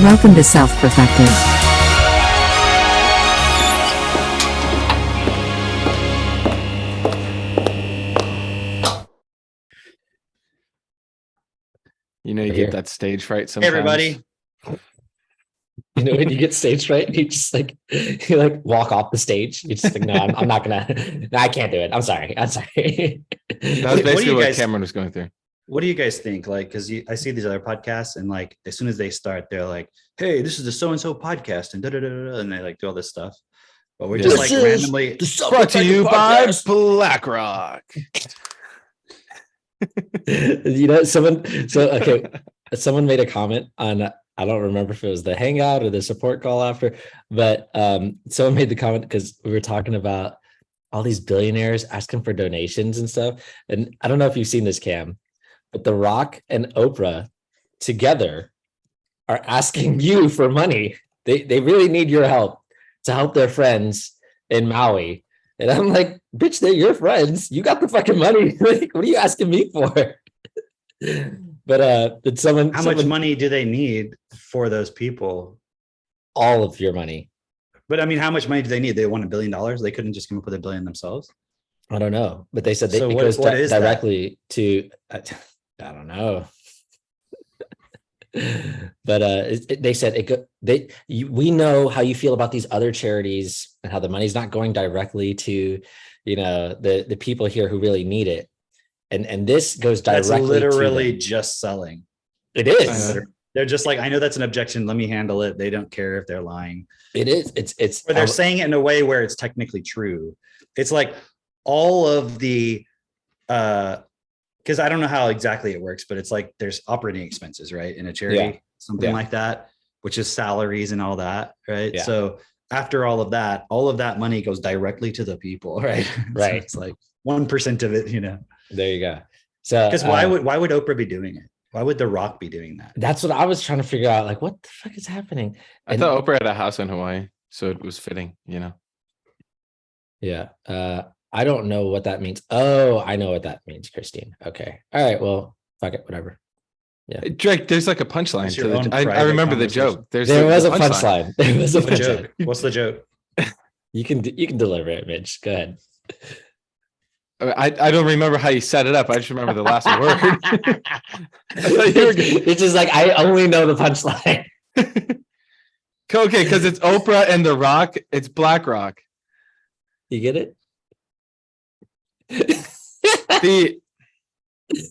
Welcome to Self-Perfected. You know, you get that stage fright Hey sometimes. everybody. You know, when you get stage fright, you just like walk off the stage. You just like, no, I'm not gonna. No, I can't do it. I'm sorry. That was What do basically you what guys- Cameron was going through. What do you guys think? Like, because I see these other podcasts, and like as soon as they start, they're like, "Hey, this is the so and so podcast," and da da da da, and they like do all this stuff. But we're just Yeah. like randomly. Brought to you by BlackRock. You know, someone made a comment on, I don't remember if it was the hangout or the support call after, but someone made the comment because we were talking about all these billionaires asking for donations and stuff. And I don't know if you've seen this, Cam, but The Rock and Oprah together are asking you for money. They really need your help to help their friends in Maui. And I'm like, bitch, they're your friends. You got the fucking money. Like, what are you asking me for? But did someone How much money do they need for those people? all of your money? But I mean, how much money do they need? They want $1 billion. They couldn't just come up with $1 billion themselves. I don't know, but they said So it what- goes what is that? directly to I don't know. But they said we know how you feel about these other charities and how the money's not going directly to, you know, the people here who really need it, and this goes That's directly literally to them. just selling. It is. They're just like, I know that's an objection. Let me handle it. They don't care if they're lying. It is. It's Or they're saying it in a way where it's technically true. It's like all of the because I don't know how exactly it works, but it's like there's operating expenses, right? In a charity, something like that, which is salaries and all that, right? Yeah. So after all of that money goes directly to the people, right? Right. So it's like 1% of it, you know. There you go. So Because why would Oprah be doing it? Why would The Rock be doing that? that's what I was trying to figure out. Like, what the fuck is happening? I thought Oprah had a house in Hawaii, so it was fitting, you know. Yeah. I don't know what that means. Oh, I know what that means, Christine. Okay. All right. Well, fuck it. Whatever. Drake, there's like a punchline It's to your the. own I private remember the conversation. joke. There was a punchline. There was a What's the punchline. joke? What's the joke? You can deliver it, Mitch. Go ahead. I don't remember how you set it up. I just remember the last word. I thought you were good. It's just like I only know the punchline. Okay, because it's Oprah and The Rock. It's BlackRock. You get it? The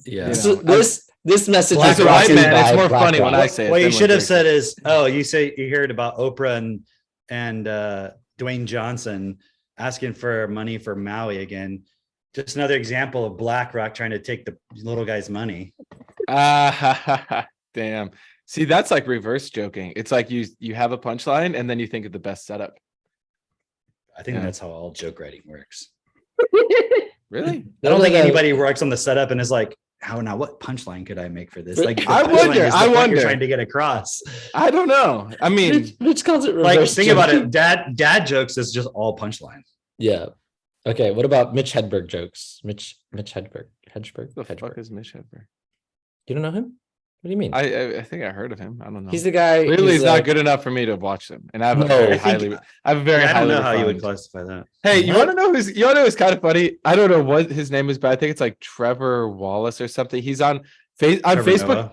Yeah. You So know, this message As is a brought white to you man, it's by more funny when BlackRock. I say it. What you than should when have Drake said is, oh, you heard about Oprah and Dwayne Johnson asking for money for Maui again. Just another example of BlackRock trying to take the little guy's money. Damn. See, that's like reverse joking. It's like you have a punchline and then you think of the best setup. I think Yeah. that's how all joke writing works. Really? I don't think anybody works on the setup and is like, what punchline could I make for this? Like, the I punchline wonder, is the I point wonder. you're trying to get across. I don't know. I mean, Mitch calls it Like, reverse think about joking. it. Dad jokes is just all punchline. Yeah. Okay. What about Mitch Hedberg jokes? Mitch Hedberg. the fuck is Mitch Hedberg? You don't know him? What do you mean? I think I heard of him. I don't know. He's the guy. Clearly, he's he's not good enough for me to watch them. And I have a No, very I think- I don't know how you would classify that. Hey, you What? want to know who's kind of funny? I don't know what his name is, but I think it's like Trevor Wallace or something. He's on Trevor Facebook.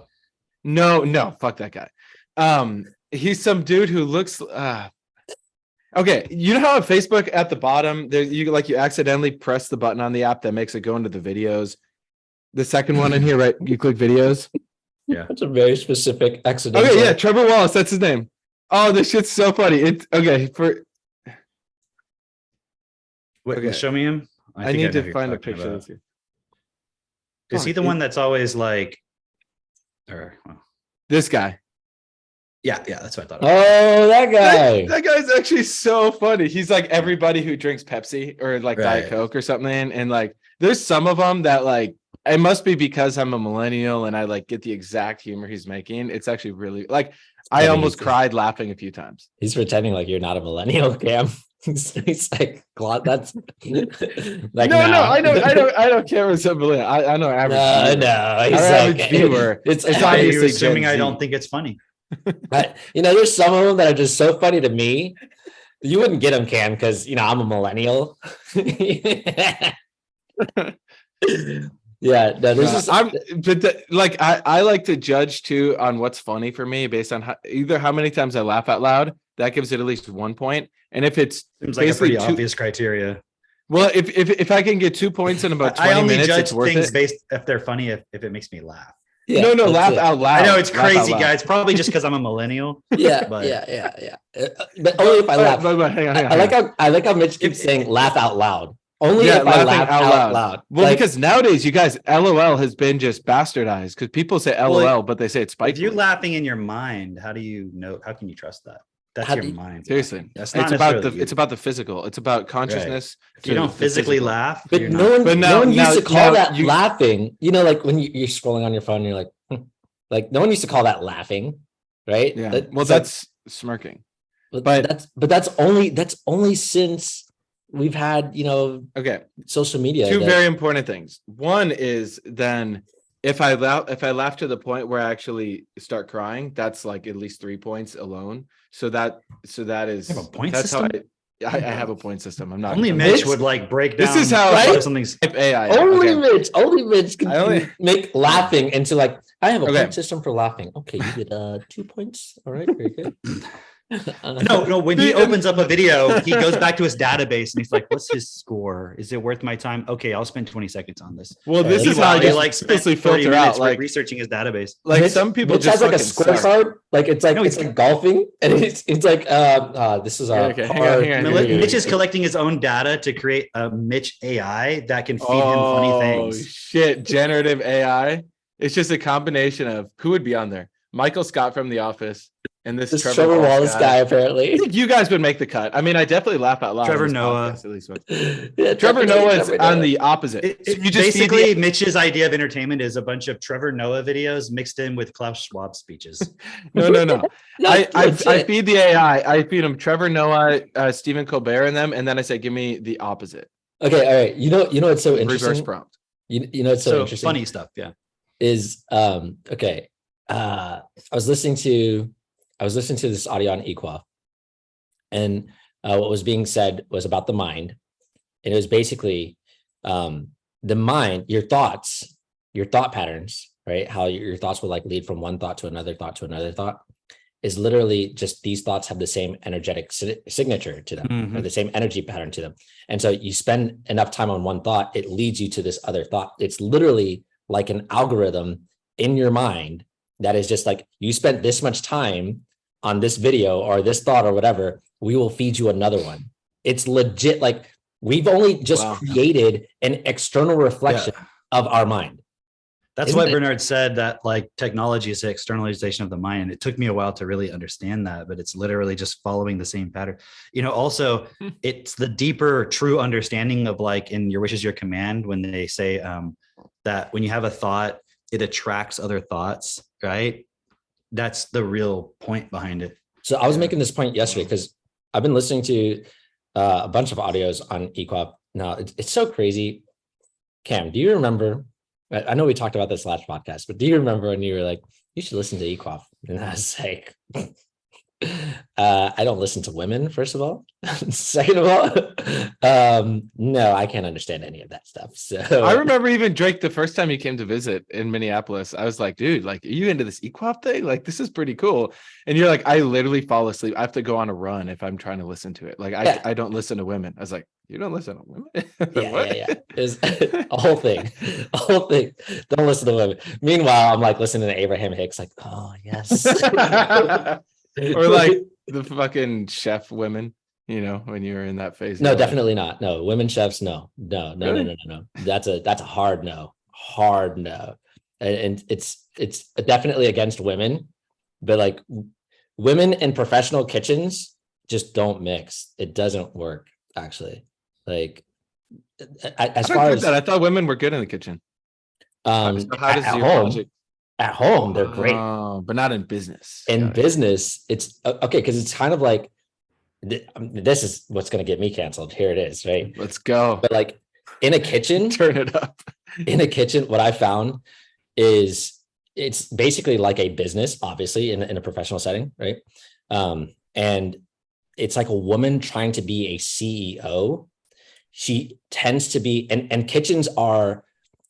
Noah. No, fuck that guy. He's some dude who looks okay. You know how on Facebook at the bottom there you accidentally press the button on the app that makes it go into the videos. The second one in here, right? You click videos. That's a very specific accidental. Okay, yeah, Trevor Wallace, that's his name. Oh, this shit's so funny. It's okay for Wait, Okay. show me him. I think need know who to you're find a talking picture about. of this. Is he the one that's always like, or well, This guy. yeah, that's what I thought. Oh, that guy. That guy's actually so funny. He's like everybody who drinks Pepsi or like Diet Right. Coke or something. And like, there's some of them that like, it must be because I'm a millennial and I like get the exact humor he's making. It's actually really like, I think almost he's- cried laughing a few times. He's pretending like you're not a millennial, Cam. He's like, that's like, No, I don't care what's a millennial. I know average. No, viewer. no. Our He's average like, viewer. It's It's Why are you obviously assuming Gen I Z. don't think it's funny? There's some of them that are just so funny to me. You wouldn't get them, Cam, because I'm a millennial. Yeah, no, there's just I like to judge too on what's funny for me based on either how many times I laugh out loud. That gives it at least 1 point, and if it's seems like a pretty obvious criteria. Well, if I can get 2 points in about 20 minutes, judge it's worth things it. Based if they're funny, if it makes me laugh. Yeah, no, laugh out loud. I know it's crazy, guys. Probably just because I'm a millennial. Yeah, but yeah. But only if I laugh. Hang on. I like how Mitch keeps saying laugh out loud. Only if I laugh out loud. Well, because nowadays, you guys, LOL has been just bastardized because people say LOL, but they say it's spiteful. If you're laughing in your mind, how do you know? How can you trust that? That's your mind. Seriously, that's it's about the physical. It's about consciousness. Right. If you don't physically laugh, but no one used to call that laughing. Like when you're scrolling on your phone, and you're like no one used to call that laughing, right? Yeah. That's smirking. But that's only since we've had social media. Two very important things. One is then if I laugh to the point where I actually start crying, that's like at least 3 points alone. So that is you have a point that's system? how I have a point system. I'm not only Mitch would like break down. This is how something's AI. Only Mitch can make laughing into like I have a point system for laughing. Okay, you get 2 points. All right, very good. No. When he opens up a video, he goes back to his database and he's like, "What's his score? Is it worth my time? Okay, I'll spend 20 seconds on this." Well, this is how he like seriously filter out like researching his database. Like some people Mitch just has like a scorecard, like it's like golfing, and it's like this is our hang on. Mitch is collecting his own data to create a Mitch AI that can feed him funny things. Shit, generative AI. It's just a combination of who would be on there. Michael Scott from The Office. And this Trevor Wallace guy, apparently. I think you guys would make the cut. I mean, I definitely laugh out loud. Trevor Noah. Podcast, at least once. Yeah, Trevor Noah is on the opposite. So you just basically, Mitch's idea of entertainment is a bunch of Trevor Noah videos mixed in with Klaus Schwab speeches. No. I feed the AI. I feed him Trevor Noah, Stephen Colbert in them, and then I say, give me the opposite. Okay, all right. You know it's so interesting. Reverse prompt. You know it's so interesting. Funny stuff, yeah. Is okay. I was listening to this audio on Equaf, and what was being said was about the mind, and it was basically the mind, your thought patterns, right? How your thoughts will like lead from one thought to another thought is literally just these thoughts have the same energetic signature to them, or the same energy pattern to them. And so you spend enough time on one thought, it leads you to this other thought. It's literally like an algorithm in your mind that is just like, you spent this much time on this video or this thought or whatever, we will feed you another one. It's legit. Like we've only just created an external reflection of our mind. That's why Bernard said that like technology is the externalization of the mind. And it took me a while to really understand that, but it's literally just following the same pattern. Also it's the deeper true understanding of like in Your Wish is Your Command, when they say that when you have a thought, it attracts other thoughts, right? That's the real point behind it. So I was making this point yesterday because I've been listening to a bunch of audios on Equop. Now it's so crazy. Cam, do you remember? I know we talked about this last podcast, but do you remember when you were like, you should listen to Equop? And I was like, I don't listen to women, first of all. Second of all, no, I can't understand any of that stuff. So I remember even Drake, the first time he came to visit in Minneapolis, I was like, dude, like, are you into this EQuap thing? Like, this is pretty cool. And you're like, I literally fall asleep. I have to go on a run if I'm trying to listen to it. Like, I don't listen to women. I was like, you don't listen to women? Yeah. It's a whole thing. Don't listen to women. Meanwhile, I'm like listening to Abraham Hicks, like, oh yes. Or like the fucking chef women, when you were in that phase. No, definitely not. No, women chefs. No. That's a hard no. And it's definitely against women, but like women in professional kitchens just don't mix. It doesn't work actually. Like as far as I thought women were good in the kitchen. So how does your logic? At home, they're great, but not in business. In business, it's okay because it's kind of like this is what's going to get me canceled. Here it is, right? Let's go. But like in a kitchen, turn it up. In a kitchen, what I found is it's basically like a business, obviously, in a professional setting, right? And it's like a woman trying to be a CEO. She tends to be, and kitchens are,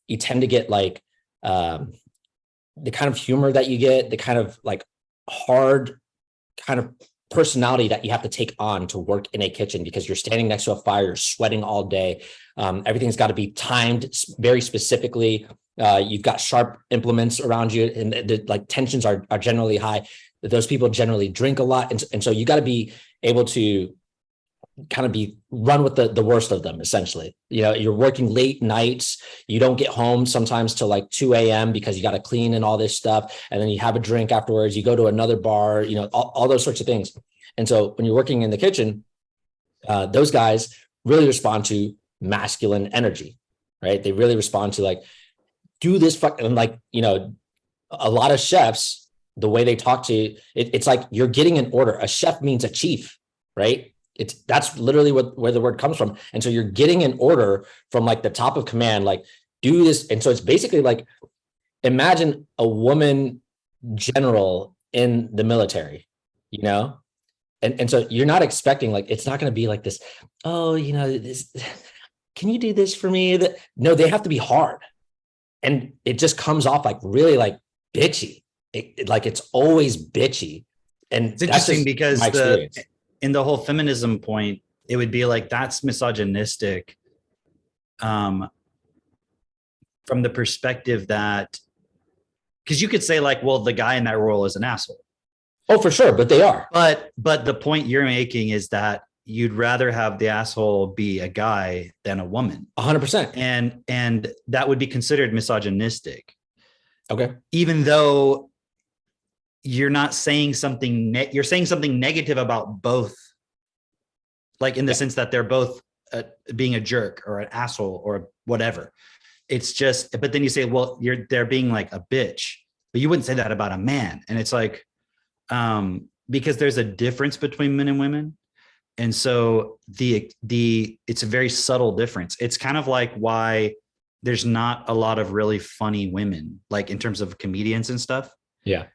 you tend to get like the kind of humor that you get, the kind of like hard kind of personality that you have to take on to work in a kitchen, because you're standing next to a fire, you're sweating all day. Everything's got to be timed very specifically. You've got sharp implements around you, and the like tensions are generally high. Those people generally drink a lot, and so you got to be able to kind of be run with the worst of them, essentially. You know, you're working late nights, you don't get home sometimes till like 2 a.m. because you got to clean and all this stuff, and then you have a drink afterwards, you go to another bar, you know, all those sorts of things. And so when you're working in the kitchen, those guys really respond to masculine energy, right? They really respond to like, do this and like, you know, a lot of chefs, the way they talk to you, it's like you're getting an order. A chef means a chief, right? That's literally where the word comes from. And so you're getting an order from like the top of command, like do this. And so it's basically like, imagine a woman general in the military, you know? And so you're not expecting, like, it's not going to be like this, oh, you know, this, can you do this for me? No, they have to be hard. And it just comes off like really like bitchy. Like it's always bitchy. And it's interesting because in the whole feminism point, it would be like, that's misogynistic from the perspective that, because you could say like, well, the guy in that role is an asshole. Oh, for sure. But they are. But the point you're making is that you'd rather have the asshole be a guy than a woman. 100%. And that would be considered misogynistic. Okay. Even though you're not saying something, you're saying something negative about both. Like in the sense that they're both being a jerk or an asshole or whatever. It's just, but then you say, well, they're being like a bitch, but you wouldn't say that about a man. And it's like, because there's a difference between men and women. And so it's a very subtle difference. It's kind of like why there's not a lot of really funny women, like in terms of comedians and stuff. Yeah.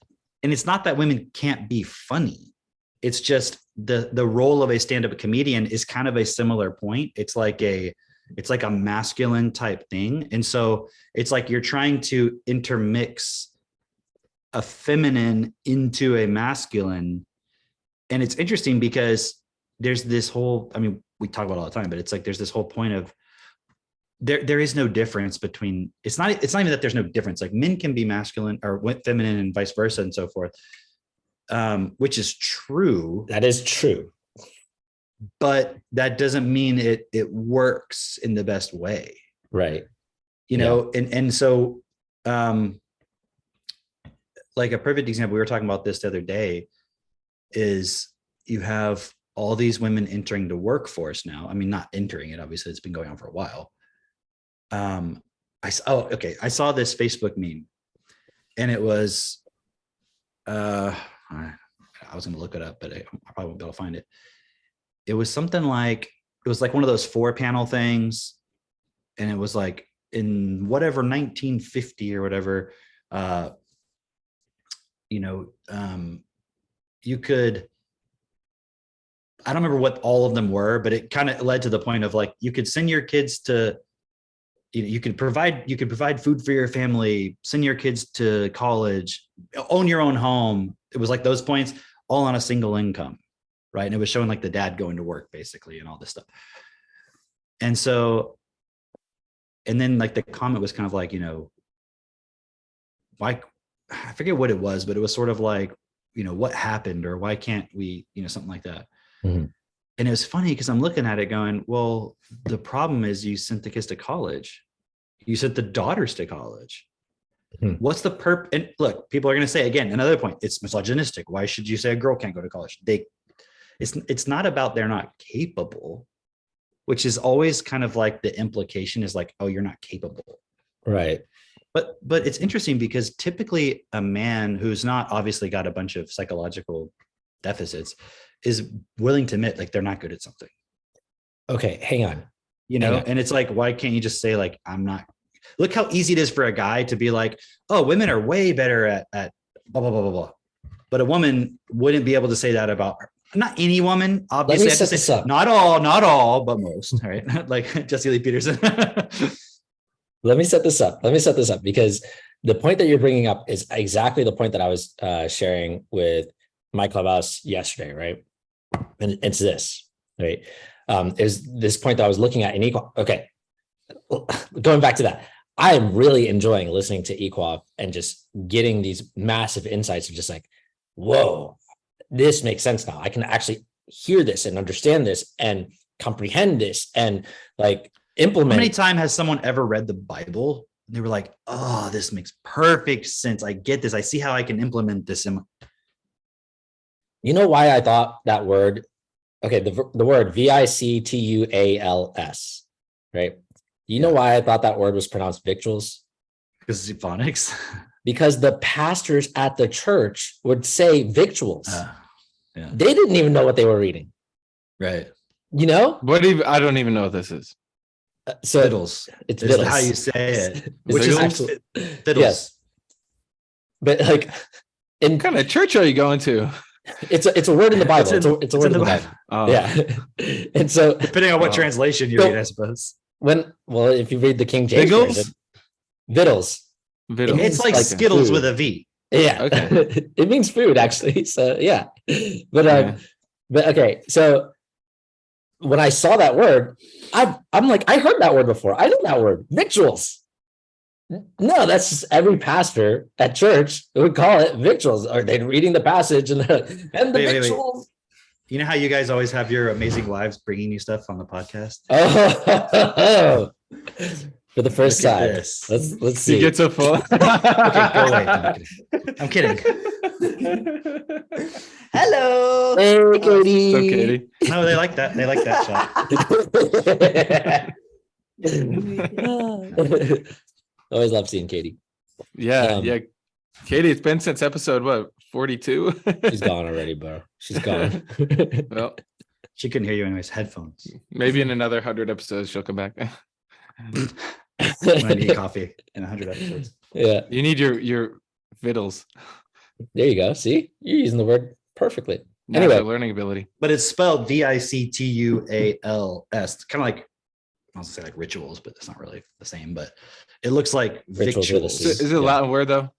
And it's not that women can't be funny. It's just the role of a stand-up comedian is kind of a similar point. It's like a masculine type thing. And so it's like you're trying to intermix a feminine into a masculine. And it's interesting because there's this whole, I mean, we talk about it all the time, but it's like there's this whole point of there is no difference between, it's not even that there's no difference. Like men can be masculine or feminine and vice versa and so forth. Which is true. That is true. But that doesn't mean it works in the best way. Right. You know, and so like a perfect example, we were talking about this the other day, is you have all these women entering the workforce now. I mean, not entering it, obviously, it's been going on for a while. I saw this Facebook meme, and it was I was going to look it up, but I probably won't be able to find it. It was something like, it was like one of those 4-panel things. And it was like in whatever, 1950 or whatever, you could, I don't remember what all of them were, but it kind of led to the point of like, you could send your kids to, you could provide food for your family, send your kids to college, own your own home. It was like those points all on a single income, right? And it was showing like the dad going to work basically and all this stuff. And so, and then like the comment was kind of like, why, I forget what it was, but it was sort of like, what happened, or why can't we, something like that. Mm-hmm. And it was funny because I'm looking at it going, well, the problem is you sent the kids to college. You sent the daughters to college. Mm-hmm. What's the purpose? And look, people are going to say, again, another point, it's misogynistic. Why should you say a girl can't go to college? It's not about they're not capable, which is always kind of like the implication is like, oh, you're not capable. Right. But it's interesting because typically a man who's not obviously got a bunch of psychological deficits is willing to admit like they're not good at something. Okay, hang on. And it's like, why can't you just say like, I'm not, Look how easy it is for a guy to be like, oh, women are way better at blah, blah, blah, blah, blah. But a woman wouldn't be able to say that about her. Not any woman, obviously. I have to set say, this up. not all, but most. All right. Like Jesse Lee Peterson. Let me set this up. Because the point that you're bringing up is exactly the point that I was sharing with my clubhouse yesterday, right? And it's this, right? Is this point that I was looking at in Equal. Okay, going back to that, I am really enjoying listening to Equal and just getting these massive insights of just like, whoa, this makes sense now. I can actually hear this and understand this and comprehend this and like implement. How many times has someone ever read the Bible? And they were like, oh, this makes perfect sense. I get this. I see how I can implement this. You know why I thought that word, okay, the word victuals, right? You know why I thought that word was pronounced victuals? Because it's phonics. Because the pastors at the church would say victuals. Yeah. They didn't even know what they were reading. Right. You know? I don't even know what this is. So fiddles. It's is fiddles. how you say it. Which is actually fiddles. Yes. But like, what kind of church are you going to? It's a word in the Bible. It's a word in the Bible. Oh. Yeah. And so depending on what translation you read, I suppose. If you read the King James version, vittles. It's like Skittles food. With a V. Yeah. Okay. It means food, actually. So yeah. But okay. So when I saw that word, I'm like, I heard that word before. I know that word, victuals. No, that's just every pastor at church would call it victuals. Or they're reading the passage and the victuals. You know how you guys always have your amazing wives bringing you stuff on the podcast? Oh, for the first time. Let's see. You get so full. Okay, go away. I'm kidding. Hello. Hey, Katie. So Katie. No, they like that. They like that shot. Always love seeing Katie. Yeah. Katie, it's been since episode 42. She's gone already, bro. She's gone. Well, she couldn't hear you anyways. Headphones. Maybe in another 100 episodes she'll come back. When I need coffee in 100 episodes. Yeah. You need your vittles. There you go. See, you're using the word perfectly. Anyway, learning ability. But it's spelled victuals. Kind of like, I was gonna say like rituals, but it's not really the same. But it looks like victuals. Is it a Latin word though?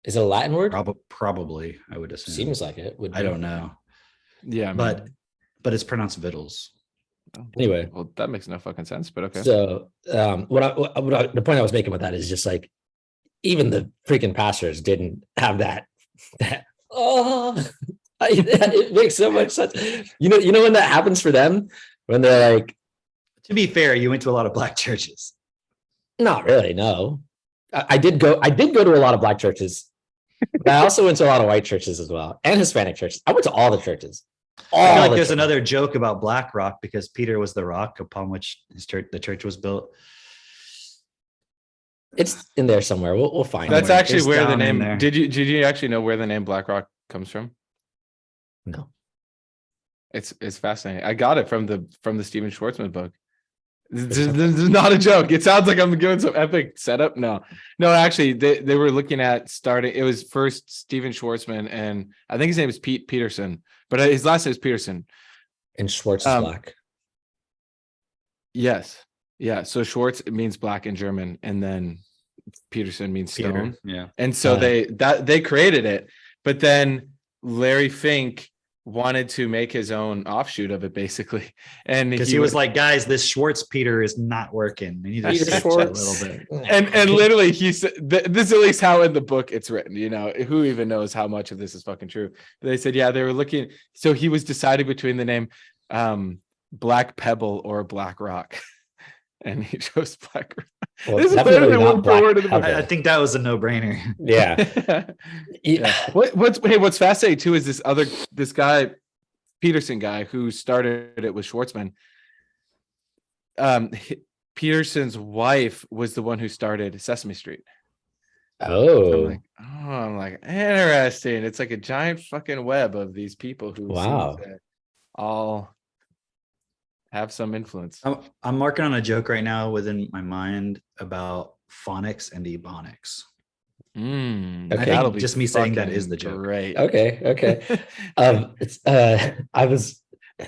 Is it a Latin word? Probably, I would assume. Seems like it. I don't know. Yeah, but it's pronounced vittles. Anyway, well, that makes no fucking sense. But okay. So, the point I was making with that is just like, even the freaking pastors didn't have that. It makes so much sense. You know when that happens for them, when they're like. To be fair, you went to a lot of black churches. Not really, no. I did go to a lot of black churches, but I also went to a lot of white churches as well, and Hispanic churches. I went to all the churches. I feel like there's another joke about Black Rock because Peter was the rock upon which the church was built. It's in there somewhere. We'll find. That's actually where the name. There. Did you actually know where the name Black Rock comes from? No. It's fascinating. I got it from the Steven Schwartzman book. This is not a joke. It sounds like I'm doing some epic setup. No, actually, they were looking at starting. It was first Steven Schwartzman, and I think his name is Pete Peterson, but his last name is Peterson. And Schwartz is black. Yes. Yeah. So Schwartz means black in German, and then Peterson means stone. Peter, yeah. And so they created it, but then Larry Fink wanted to make his own offshoot of it, basically, and because he was like, guys, this Schwartz Peter is not working. We need to switch a little bit. And literally he said, this is at least how in the book it's written, who even knows how much of this is fucking true. But they said, yeah, they were looking, so he was deciding between the name Black Pebble or Black Rock, and he chose Black Rock. Well, this is literally word for word of the book. I think that was a no-brainer. Yeah. Yeah. What's fascinating too is this guy, Peterson guy, who started it with Schwartzman. Peterson's wife was the one who started Sesame Street. Oh. I'm like, interesting. It's like a giant fucking web of these people who wow. all have some influence. I'm working on a joke right now within my mind about phonics and ebonics. Mm, Okay. I that'll think be just me saying that is fucking the joke. Great. Okay.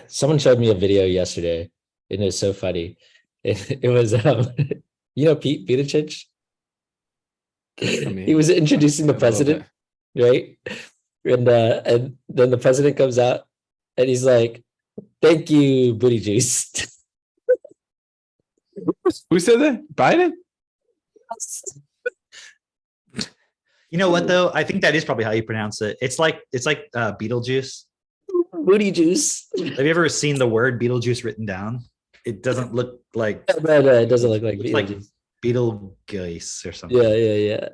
Someone showed me a video yesterday and it was so funny. It was Pete Buttigieg. mean, He was introducing the a little president, right? And then the president comes out and he's like, "Thank you, booty juice." Who said that? Biden? You know what though? I think that is probably how you pronounce it. It's like Beetlejuice. Booty juice. Have you ever seen the word Beetlejuice written down? It doesn't look like No, it doesn't look like it's like Beetlejuice. Beetlejuice or something.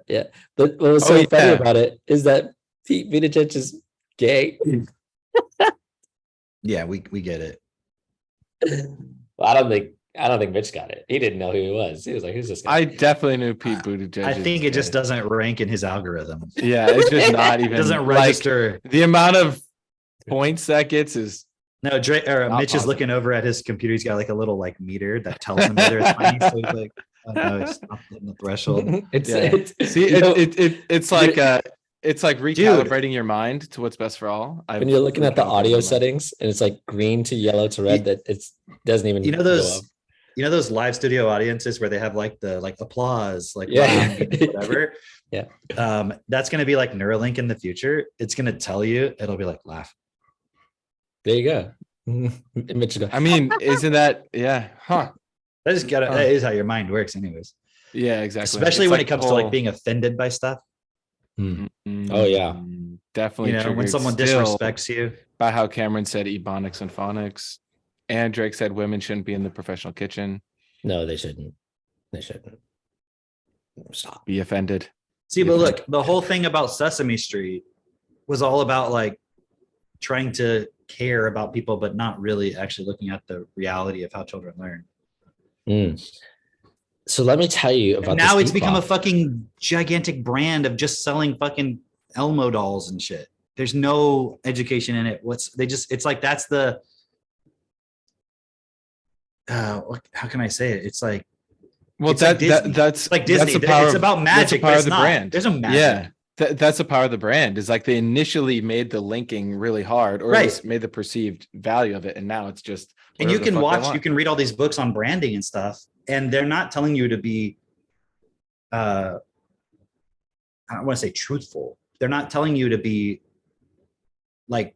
Yeah. But what was so Oh, funny yeah. about it is that Pete Buttigieg is gay. Yeah, we get it. Well, I don't think Mitch got it. He didn't know who he was. He was like, "Who's this guy?" I definitely knew Pete Buttigieg. I think it just gay. doesn't rank in his algorithm. Yeah, it's just not even It doesn't like, register. the amount of points that gets is No, Mitch is possible. looking over at his computer. He's got like a little like meter that tells him whether it's funny. So he's like, "Oh no, it's not hitting the threshold." it's like it's like recalibrating your mind to what's best for all. When you're looking at the recalibrated my audio mind. settings and it's like green to yellow to red, that it doesn't even You know go up. those live studio audiences where they have like the applause, like Yeah. whatever. Yeah. That's gonna be like Neuralink in the future. It's gonna tell you, it'll be like laugh. There you go. Mitch will go, I mean, isn't that Huh. That is how your mind works, anyways. Yeah, exactly. Especially It's when like it comes the to like whole- being offended by stuff. Oh, yeah. Definitely. You know, when triggered someone still disrespects you. by how Cameron said ebonics and phonics, and Drake said women shouldn't be in the professional kitchen. "No, they shouldn't. They shouldn't. Stop." Be offended. See, but look, the whole thing about Sesame Street was all about like trying to care about people, but not really actually looking at the reality of how children learn. So let me tell you about And now this it's become a Epoch. fucking gigantic brand of just selling fucking Elmo dolls and shit. There's no education in it. It's like that's the how can I say it? It's like Well, it's like Disney. that's like Disney. That's the power It's of- about magic, That's the power but of it's the not. brand. There's no magic. Yeah, that's the power of the brand. Is like they initially made the linking really hard, or at Right. least made the perceived value of it, and now it's just. And you whatever the can fuck they watch, you want. can read all these books on branding and stuff, and they're not telling you to be I don't want to say truthful. They're not telling you to be like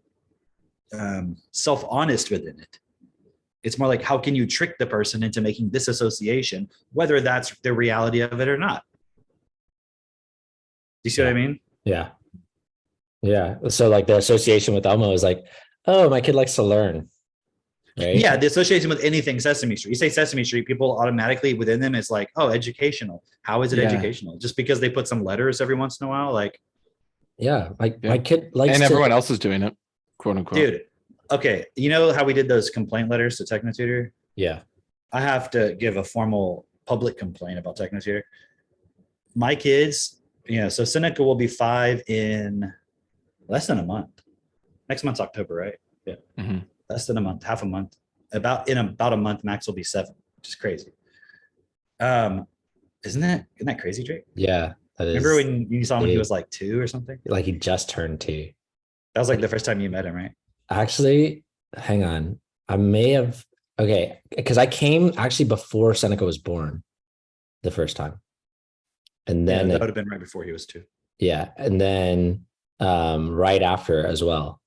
self-honest within it. It's more like, how can you trick the person into making this association, whether that's the reality of it or not? Do you see what I mean? Yeah. So like the association with Elmo is like, "Oh, my kid likes to learn." Right? Yeah, the association with anything Sesame Street. You say Sesame Street, people automatically within them is like, oh, educational. How is it Yeah. educational? Just because they put some letters every once in a while, like, Yeah. Like Yeah. my kid likes And to. everyone else is doing it, quote unquote. dude. Okay, you know how we did those complaint letters to TechnoTutor? Yeah. I have to give a formal public complaint about TechnoTutor. My kids, so Seneca will be 5 in less than a month. Next month's October, right? Yeah. Mhm. Less than a month, half a month. About a month, Max will be 7, which is crazy. Isn't that crazy, Drake? Yeah. That is. Remember when you saw him when he big. was like 2 or something? Like he just turned 2. That was like the first time you met him, right? Actually, hang on. I may have. Okay. Because I came actually before Seneca was born the first time. And Yeah, then, that would have been right before he was 2. yeah. And then right after as well.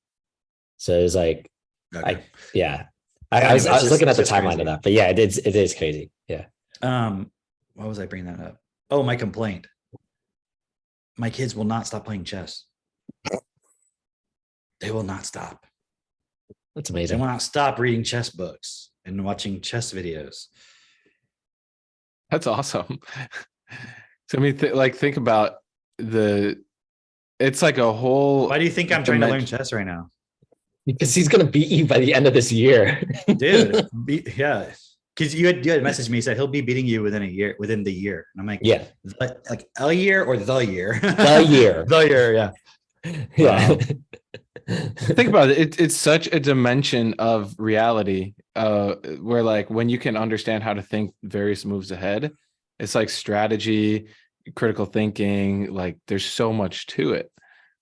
So it was like, Okay. yeah. Anyway, I was it's looking at just the timeline crazy. of that, but yeah, it is crazy. Yeah. Why was I bringing that up? Oh, my complaint. My kids will not stop playing chess. They will not stop. That's They amazing. will not stop reading chess books and watching chess videos. That's awesome. So I mean, think about it's like a whole. Why do you think I'm trying to learn chess right now? Because he's gonna beat you by the end of this year. Dude, yeah. Because you had messaged me, said he'll be beating you within the year. And I'm like, Yeah. like a year or the year? The year. The year, yeah. Yeah. Wow. Think about it. It's such a dimension of reality, where like when you can understand how to think various moves ahead, it's like strategy, critical thinking, like there's so much to it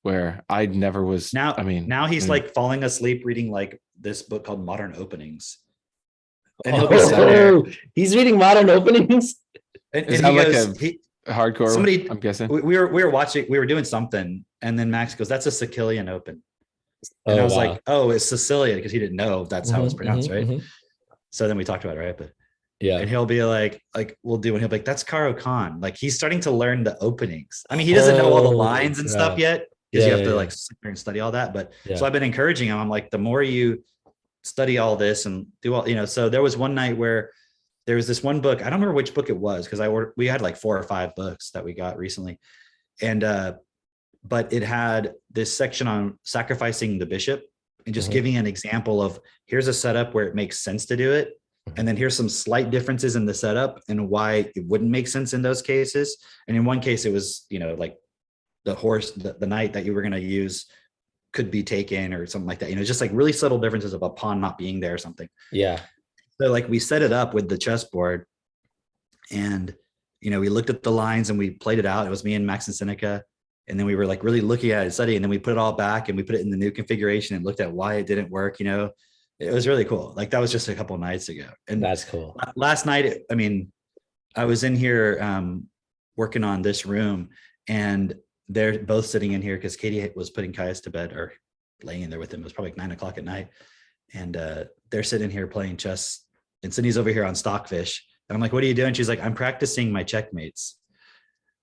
where I never was. Now, I mean, now he's like falling asleep reading like this book called Modern Openings. And he'll be sitting there. He's reading Modern Openings. And is he that like goes, a hardcore? somebody, I'm guessing. we were watching, we were doing something, and then Max goes, "That's a Sicilian Open." And I was wow. like, "Oh, it's Sicilian," because he didn't know that's how it's pronounced, right? Mm-hmm. So then we talked about it, right? But yeah, and he'll be like we'll do, and he'll be like, "That's Caro Khan." Like he's starting to learn the openings. I mean, he doesn't know all the lines and stuff yet, because you have to like sit there and study all that. But so I've been encouraging him. I'm like, the more you study all this and do all, so there was one night where there was this one book. I don't remember which book it was, because we had like 4 or 5 books that we got recently. And but it had this section on sacrificing the bishop and just giving an example of, here's a setup where it makes sense to do it. And then here's some slight differences in the setup and why it wouldn't make sense in those cases. And in one case, it was, like the horse, the knight that you were going to use could be taken or something like that. Just like really subtle differences of a pawn not being there or something. Yeah. So like we set it up with the chessboard, and, we looked at the lines and we played it out. It was me and Max and Seneca. And then we were like really looking at it, studying, and then we put it all back and we put it in the new configuration and looked at why it didn't work. It was really cool. Like that was just a couple of nights ago. And that's cool. Last night, I was in here working on this room, and they're both sitting in here because Katie was putting Caius to bed, or laying in there with him. It was probably like 9:00 at night. And they're sitting here playing chess, and Sydney's over here on Stockfish. And I'm like, "What are you doing?" She's like, "I'm practicing my checkmates."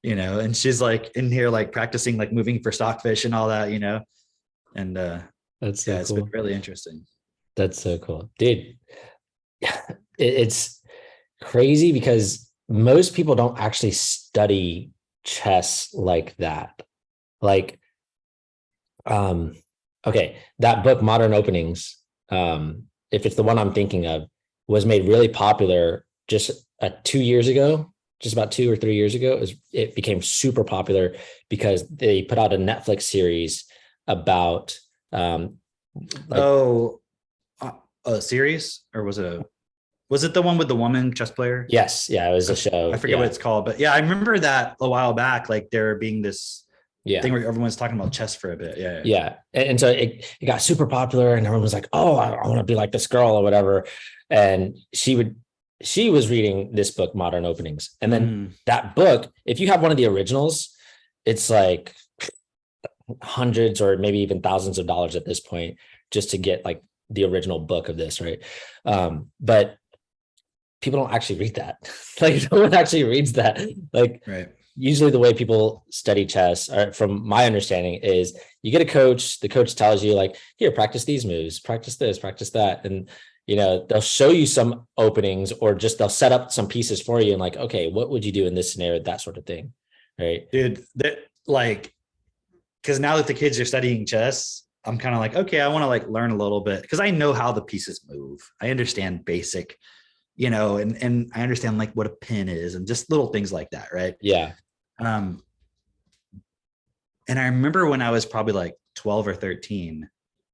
And she's like in here, like practicing, like moving for Stockfish and all that, and that's so it's cool. been really interesting. That's so cool, dude. It's crazy because most people don't actually study chess like that. Like, okay, that book, Modern Openings, if it's the one I'm thinking of, was made really popular just 2 years ago. Just about 2 or 3 years ago, it became super popular because they put out a Netflix series about a series, or was it the one with the woman chess player? Yes, yeah, it was a show. I forget what it's called, but yeah, I remember that a while back, like there being this thing where everyone's talking about chess for a bit. Yeah. And so it got super popular, and everyone was like, "Oh, I want to be like this girl," or whatever. And she was reading this book, Modern Openings. And then that book, if you have one of the originals, it's like hundreds or maybe even thousands of dollars at this point just to get like the original book of this, right? But people don't actually read that. Like no one actually reads that. Like usually the way people study chess, or from my understanding, is you get a coach, the coach tells you like, "Here, practice these moves, practice this, practice that." And they'll show you some openings, or just they'll set up some pieces for you and like, okay, what would you do in this scenario? That sort of thing. Right. Dude, that like, because now that the kids are studying chess, I'm kind of like, okay, I want to like learn a little bit, because I know how the pieces move. I understand basic, and I understand like what a pin is and just little things like that. Right. Yeah. And I remember when I was probably like 12 or 13,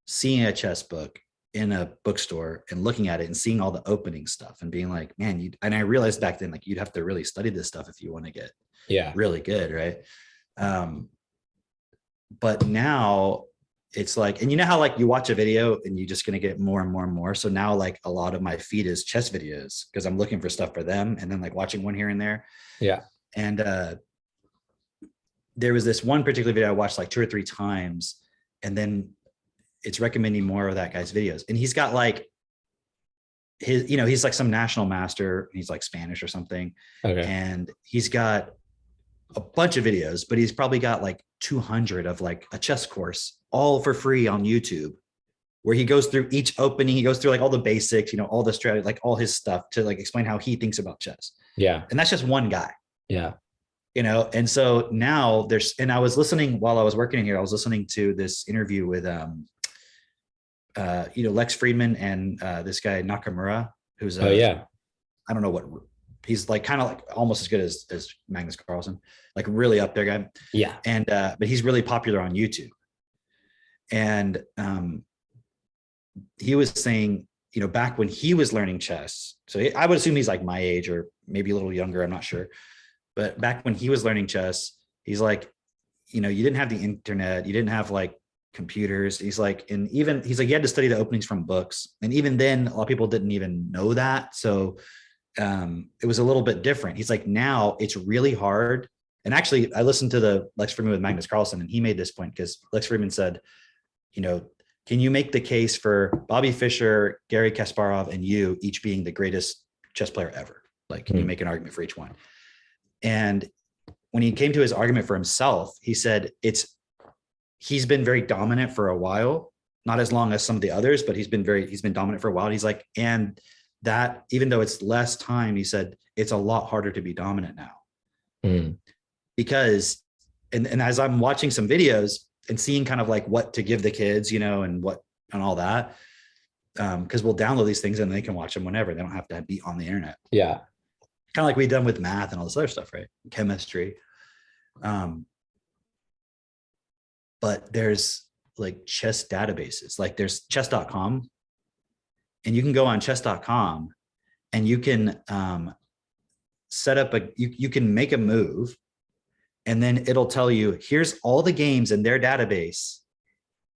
seeing a chess book in a bookstore and looking at it and seeing all the opening stuff and being like, man, and I realized back then, like, you'd have to really study this stuff if you want to get really good. Right. But now it's like, and how like you watch a video and you're just going to get more and more and more. So now like a lot of my feed is chess videos, because I'm looking for stuff for them, and then like watching one here and there. Yeah. And there was this one particular video I watched like 2 or 3 times, and then it's recommending more of that guy's videos. And he's got like his, he's like some national master. He's like Spanish or something. Okay. And he's got a bunch of videos, but he's probably got like 200 of like a chess course, all for free on YouTube, where he goes through each opening. He goes through like all the basics, all the strategy, like all his stuff, to like explain how he thinks about chess. Yeah. And that's just one guy. Yeah. And so now and I was listening while I was working in here, I was listening to this interview with, Lex Friedman and this guy Nakamura, who's I don't know what, he's like kind of like almost as good as Magnus Carlsen, like really up there guy. Yeah. And but he's really popular on YouTube. And he was saying, back when he was learning chess, so I would assume he's like my age or maybe a little younger, I'm not sure. But back when he was learning chess, he's like, you didn't have the internet, you didn't have like computers. He's like, you had to study the openings from books. And even then, a lot of people didn't even know that. So it was a little bit different. He's like, now it's really hard. And actually, I listened to the Lex Friedman with Magnus Carlsen, and he made this point because Lex Friedman said, can you make the case for Bobby Fischer, Garry Kasparov, and you each being the greatest chess player ever? Like, can you make an argument for each one? And when he came to his argument for himself, he said he's been very dominant for a while, not as long as some of the others, but he's been dominant for a while. He's like, and that even though it's less time, he said, it's a lot harder to be dominant now. Because, and as I'm watching some videos and seeing kind of like what to give the kids, and all that, because we'll download these things and they can watch them whenever. They don't have to be on the internet. Yeah. Kind of like we've done with math and all this other stuff, right? Chemistry. But there's like chess databases, like there's chess.com, and you can go on chess.com and you can set up you can make a move, and then it'll tell you, here's all the games in their database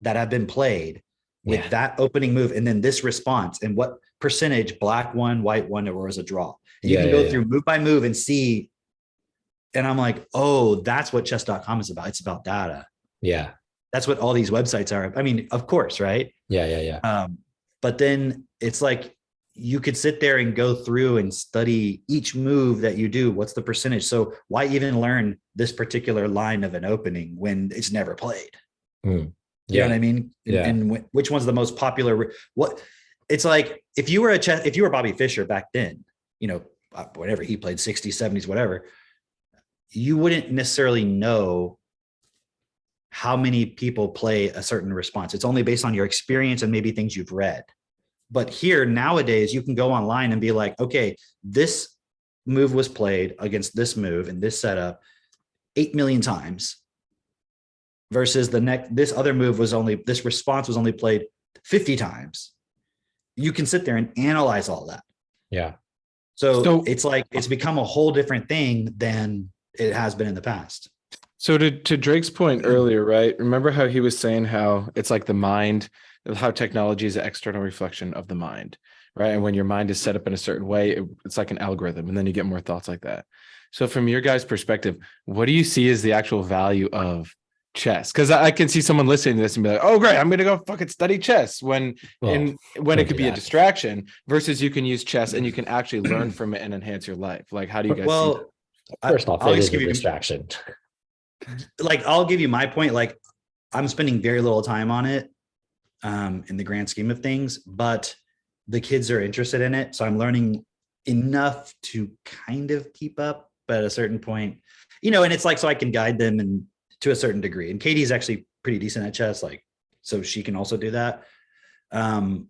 that have been played with that opening move, and then this response and what percentage black won, white won, or was a draw. And you can go through move by move and see. And I'm like, oh, that's what chess.com is about. It's about data. Yeah. That's what all these websites are. I mean, of course, right? Yeah. But then it's like, you could sit there and go through and study each move that you do. What's the percentage? So why even learn this particular line of an opening when it's never played? You know what I mean? And which one's the most popular? What it's like, if you were Bobby Fischer back then, whatever he played, 60s, 70s, whatever, you wouldn't necessarily know how many people play a certain response. It's only based on your experience and maybe things you've read. But here nowadays, you can go online and be like, okay, this move was played against this move in this setup 8 million times versus this other move this response was only played 50 times. You can sit there and analyze all that. Yeah. So it's like, it's become a whole different thing than it has been in the past. So to Drake's point earlier, right? Remember how he was saying how it's like the mind, how technology is an external reflection of the mind, right? And when your mind is set up in a certain way, it's like an algorithm, and then you get more thoughts like that. So from your guys' perspective, what do you see as the actual value of chess? Because I can see someone listening to this and be like, oh, great, I'm going to go fucking study chess when it could be a distraction, versus you can use chess and you can actually learn from it and enhance your life. Like, how do you guys see that? First off, it is a distraction. Like, I'll give you my point. Like, I'm spending very little time on it in the grand scheme of things, but the kids are interested in it. So I'm learning enough to kind of keep up, but at a certain point, and it's like, so I can guide them and to a certain degree. And Katie's actually pretty decent at chess, like, so she can also do that. And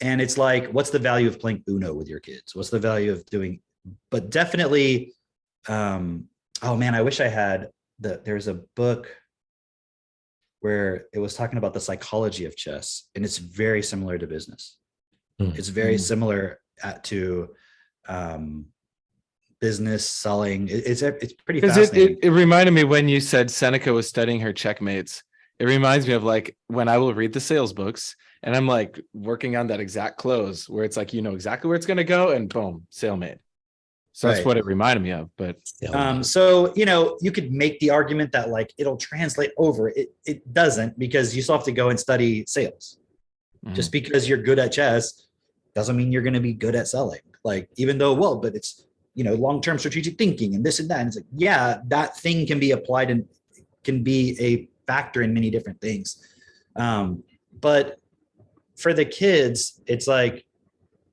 it's like, what's the value of playing Uno with your kids? What's the value of doing, but definitely, oh man, I wish I had there's a book where it was talking about the psychology of chess, and it's very similar to business. It's very similar to business selling. It's pretty fascinating. It reminded me when you said Seneca was studying her checkmates. It reminds me of like when I will read the sales books and I'm like working on that exact close where it's like, exactly where it's going to go, and boom, sale made. So that's what it reminded me of. But so you could make the argument that like it'll translate over. It doesn't, because you still have to go and study sales. Just because you're good at chess doesn't mean you're going to be good at selling. Like, even though, but it's long-term strategic thinking and this and that. And it's like, yeah, that thing can be applied and can be a factor in many different things. But for the kids, it's like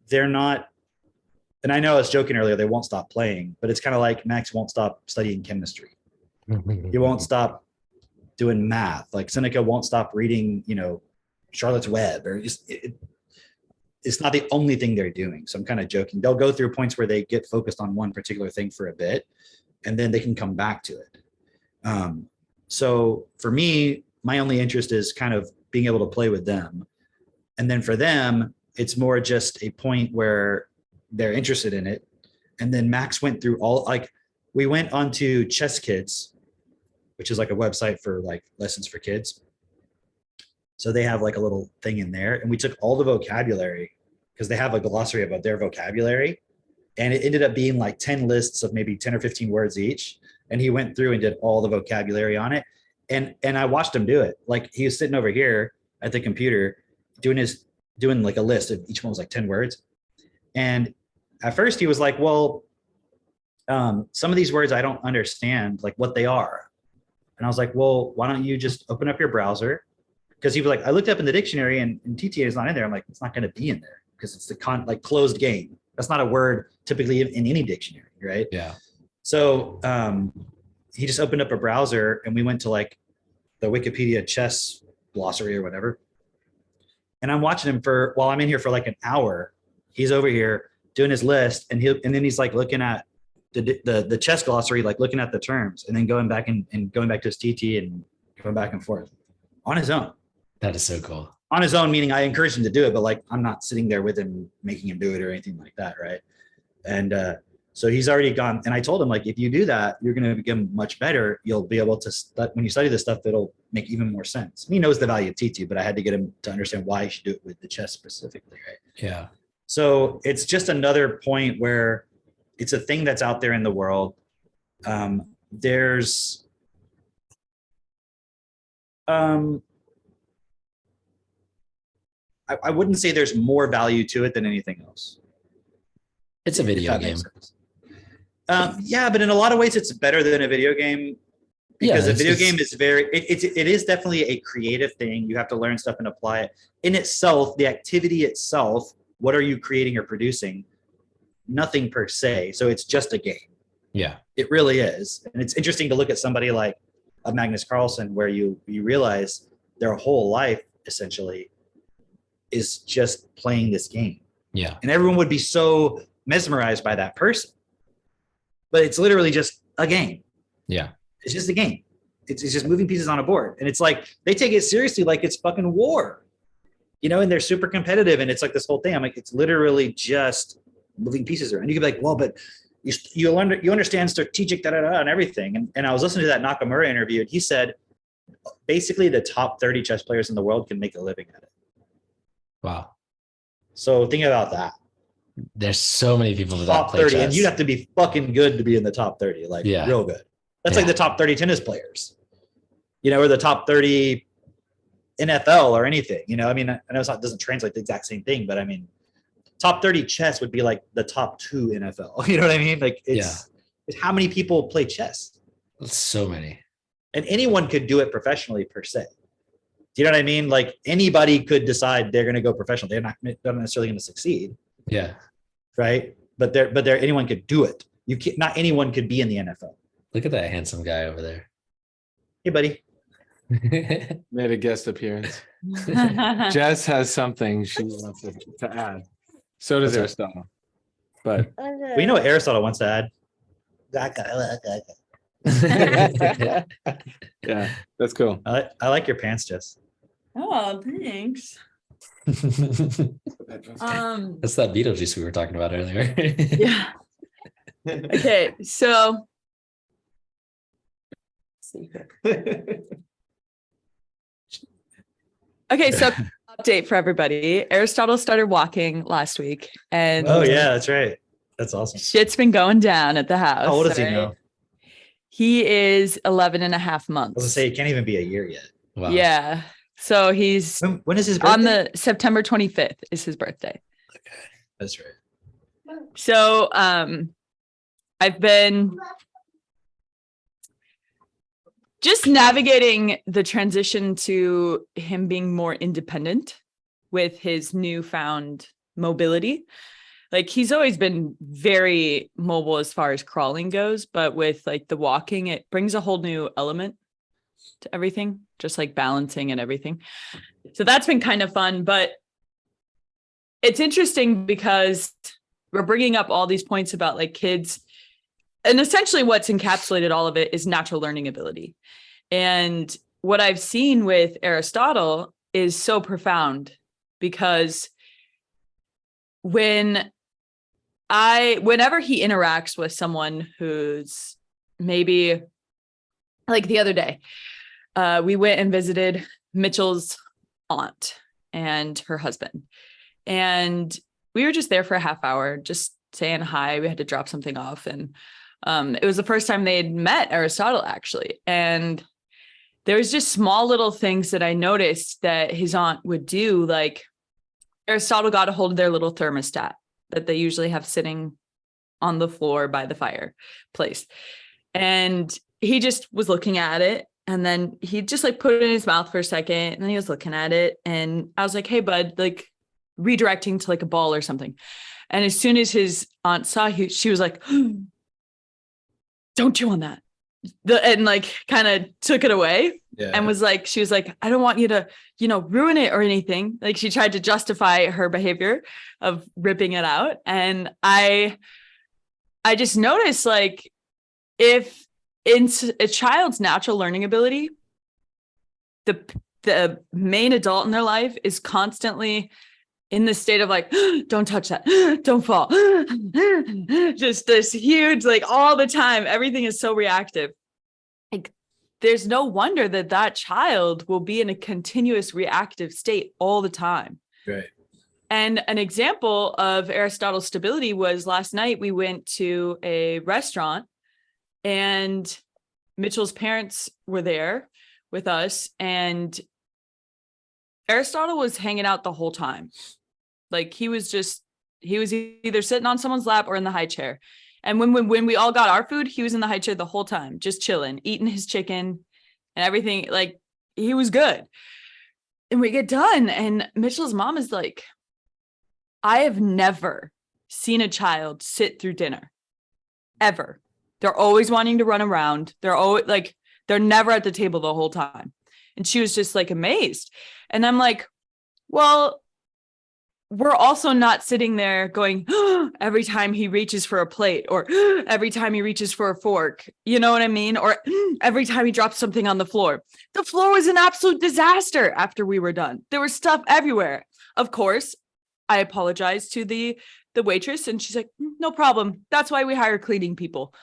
they're not. And I know I was joking earlier, they won't stop playing, but it's kind of like Max won't stop studying chemistry. He won't stop doing math. Like Seneca won't stop reading, Charlotte's Web, or it's not the only thing they're doing. So I'm kind of joking. They'll go through points where they get focused on one particular thing for a bit, and then they can come back to it. So for me, my only interest is kind of being able to play with them. And then for them, it's more just a point where they're interested in it. And then Max went through all, like, we went onto Chess Kids, which is like a website for like lessons for kids. So they have like a little thing in there, and we took all the vocabulary because they have a glossary about their vocabulary. And it ended up being like 10 lists of maybe 10 or 15 words each. And he went through and did all the vocabulary on it. And I watched him do it. Like, he was sitting over here at the computer doing like a list of each one was like 10 words. And at first he was like, well, some of these words I don't understand like what they are. And I was like, well, why don't you just open up your browser? Because he was like, I looked up in the dictionary and TTA is not in there. I'm like, it's not going to be in there because it's the like closed game. That's not a word typically in any dictionary, right? Yeah. So he just opened up a browser and we went to like the Wikipedia chess glossary or whatever. And I'm watching him while I'm in here for like an hour. He's over here doing his list, and then he's like looking at the chess glossary, like looking at the terms, and then going back and going back to his TT and going back and forth on his own. That is so cool. On his own, meaning I encouraged him to do it, but like I'm not sitting there with him making him do it or anything like that, right? And so he's already gone. And I told him, like, if you do that, you're going to become much better. You'll be able to, when you study this stuff, it'll make even more sense. And he knows the value of TT, but I had to get him to understand why he should do it with the chess specifically, right? Yeah. So it's just another point where it's a thing that's out there in the world. There's I wouldn't say there's more value to it than anything else. It's a video game. Yeah, but in a lot of ways, it's better than a video game because a video game is it is definitely a creative thing. You have to learn stuff and apply it. In itself, the activity itself, what are you creating or producing? Nothing per se. So it's just a game. Yeah, it really is. And it's interesting to look at somebody like a Magnus Carlsen, where you realize their whole life essentially is just playing this game. Yeah. And everyone would be so mesmerized by that person. But it's literally just a game. Yeah. It's just a game. It's just moving pieces on a board. And it's like, they take it seriously like it's fucking war. You know, and they're super competitive. And it's like this whole thing. I'm like, it's literally just moving pieces around. You could be like, well, but you understand strategic and everything. And I was listening to that Nakamura interview, and he said, basically the top 30 chess players in the world can make a living at it. Wow. So think about that. There's so many people that top play 30, chess. and you'd have to be fucking good to be in the top 30, like real good. That's like the top 30 tennis players, you know, or the top 30 NFL or anything, you know. I mean, I know it doesn't translate the exact same thing, but I mean, top 30 chess would be like the top 2 NFL. You know what I mean? Like it's how many people play chess? So many. And anyone could do it professionally per se. Do you know what I mean? Like anybody could decide they're going to go professional. They're not necessarily going to succeed. Yeah. Right. But anyone could do it. You can't, not anyone could be in the NFL. Look at that handsome guy over there. Hey, buddy. Made a guest appearance. Jess has something she wants to add. So does Aristotle. But we know what Aristotle wants to add. Yeah, that's cool. I like your pants, Jess. Oh, thanks. That's that Beetlejuice we were talking about earlier. Yeah. Okay, so update for everybody. Aristotle started walking last week, and oh yeah, that's right. That's awesome. Shit's been going down at the house. How old is he now? He is 11 and a half I months. was gonna say he can't even be a year yet. Wow. Yeah. So he's when is his birthday? on the September 25th is his birthday. Okay. That's right. So I've been just navigating the transition to him being more independent with his newfound mobility. Like he's always been very mobile as far as crawling goes, but with like the walking, it brings a whole new element to everything, just like balancing and everything. So that's been kind of fun, but it's interesting because we're bringing up all these points about like kids, and essentially what's encapsulated all of it is natural learning ability. And what I've seen with Aristotle is so profound, because whenever he interacts with someone who's maybe, like the other day, we went and visited Mitchell's aunt and her husband. And we were just there for a half hour, just saying hi. We had to drop something off. And it was the first time they had met Aristotle, actually. And there was just small little things that I noticed that his aunt would do. Like Aristotle got a hold of their little thermostat that they usually have sitting on the floor by the fireplace. And he just was looking at it. And then he just like put it in his mouth for a second. And then he was looking at it. And I was like, hey, bud, like redirecting to like a ball or something. And as soon as his aunt saw, she was like, don't chew on that. And like kind of took it away. Yeah. And she was like, I don't want you to, ruin it or anything. Like she tried to justify her behavior of ripping it out. And I just noticed, like, if in a child's natural learning ability, the main adult in their life is constantly in this state of like, don't touch that, don't fall, just this huge, like all the time, everything is so reactive. Like there's no wonder that child will be in a continuous reactive state all the time. Right. And an example of Aristotle's stability was last night we went to a restaurant and Mitchell's parents were there with us, and Aristotle was hanging out the whole time. Like he was either sitting on someone's lap or in the high chair. And when we all got our food, he was in the high chair the whole time, just chilling, eating his chicken and everything. Like he was good. And we get done and Mitchell's mom is like, I have never seen a child sit through dinner ever. They're always wanting to run around. They're always like, they're never at the table the whole time. And she was just like amazed. And I'm like, well, we're also not sitting there going, every time he reaches for a plate or every time he reaches for a fork, you know what I mean? Or every time he drops something on the floor. The floor was an absolute disaster after we were done. There was stuff everywhere. Of course, I apologized to the waitress and she's like, no problem. That's why we hire cleaning people.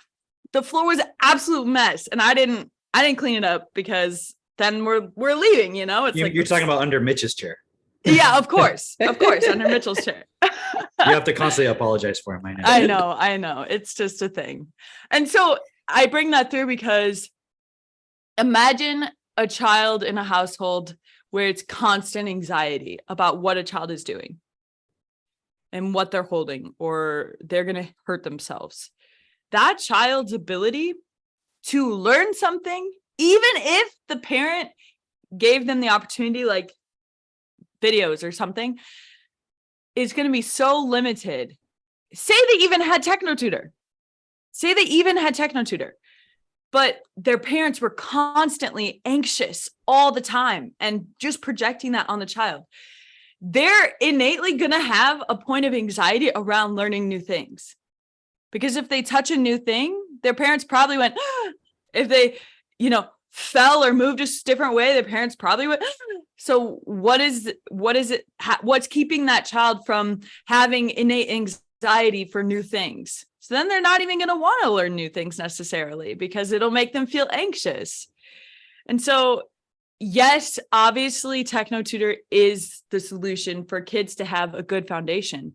The floor was an absolute mess. And I didn't clean it up because then we're leaving, It's You're talking about under Mitch's chair. Yeah, of course, under Mitchell's chair. You have to constantly apologize for him. I know. It's just a thing. And so I bring that through because imagine a child in a household where it's constant anxiety about what a child is doing and what they're holding, or they're going to hurt themselves. That child's ability to learn something, even if the parent gave them the opportunity, like videos or something, is going to be so limited. Say they even had technotutor, but their parents were constantly anxious all the time and just projecting that on the child. They're innately going to have a point of anxiety around learning new things, because if they touch a new thing, their parents probably went, if they, fell or moved a different way, their parents probably would. So what's keeping that child from having innate anxiety for new things? So then they're not even going to want to learn new things necessarily because it'll make them feel anxious. And so, yes, obviously TechnoTutor is the solution for kids to have a good foundation,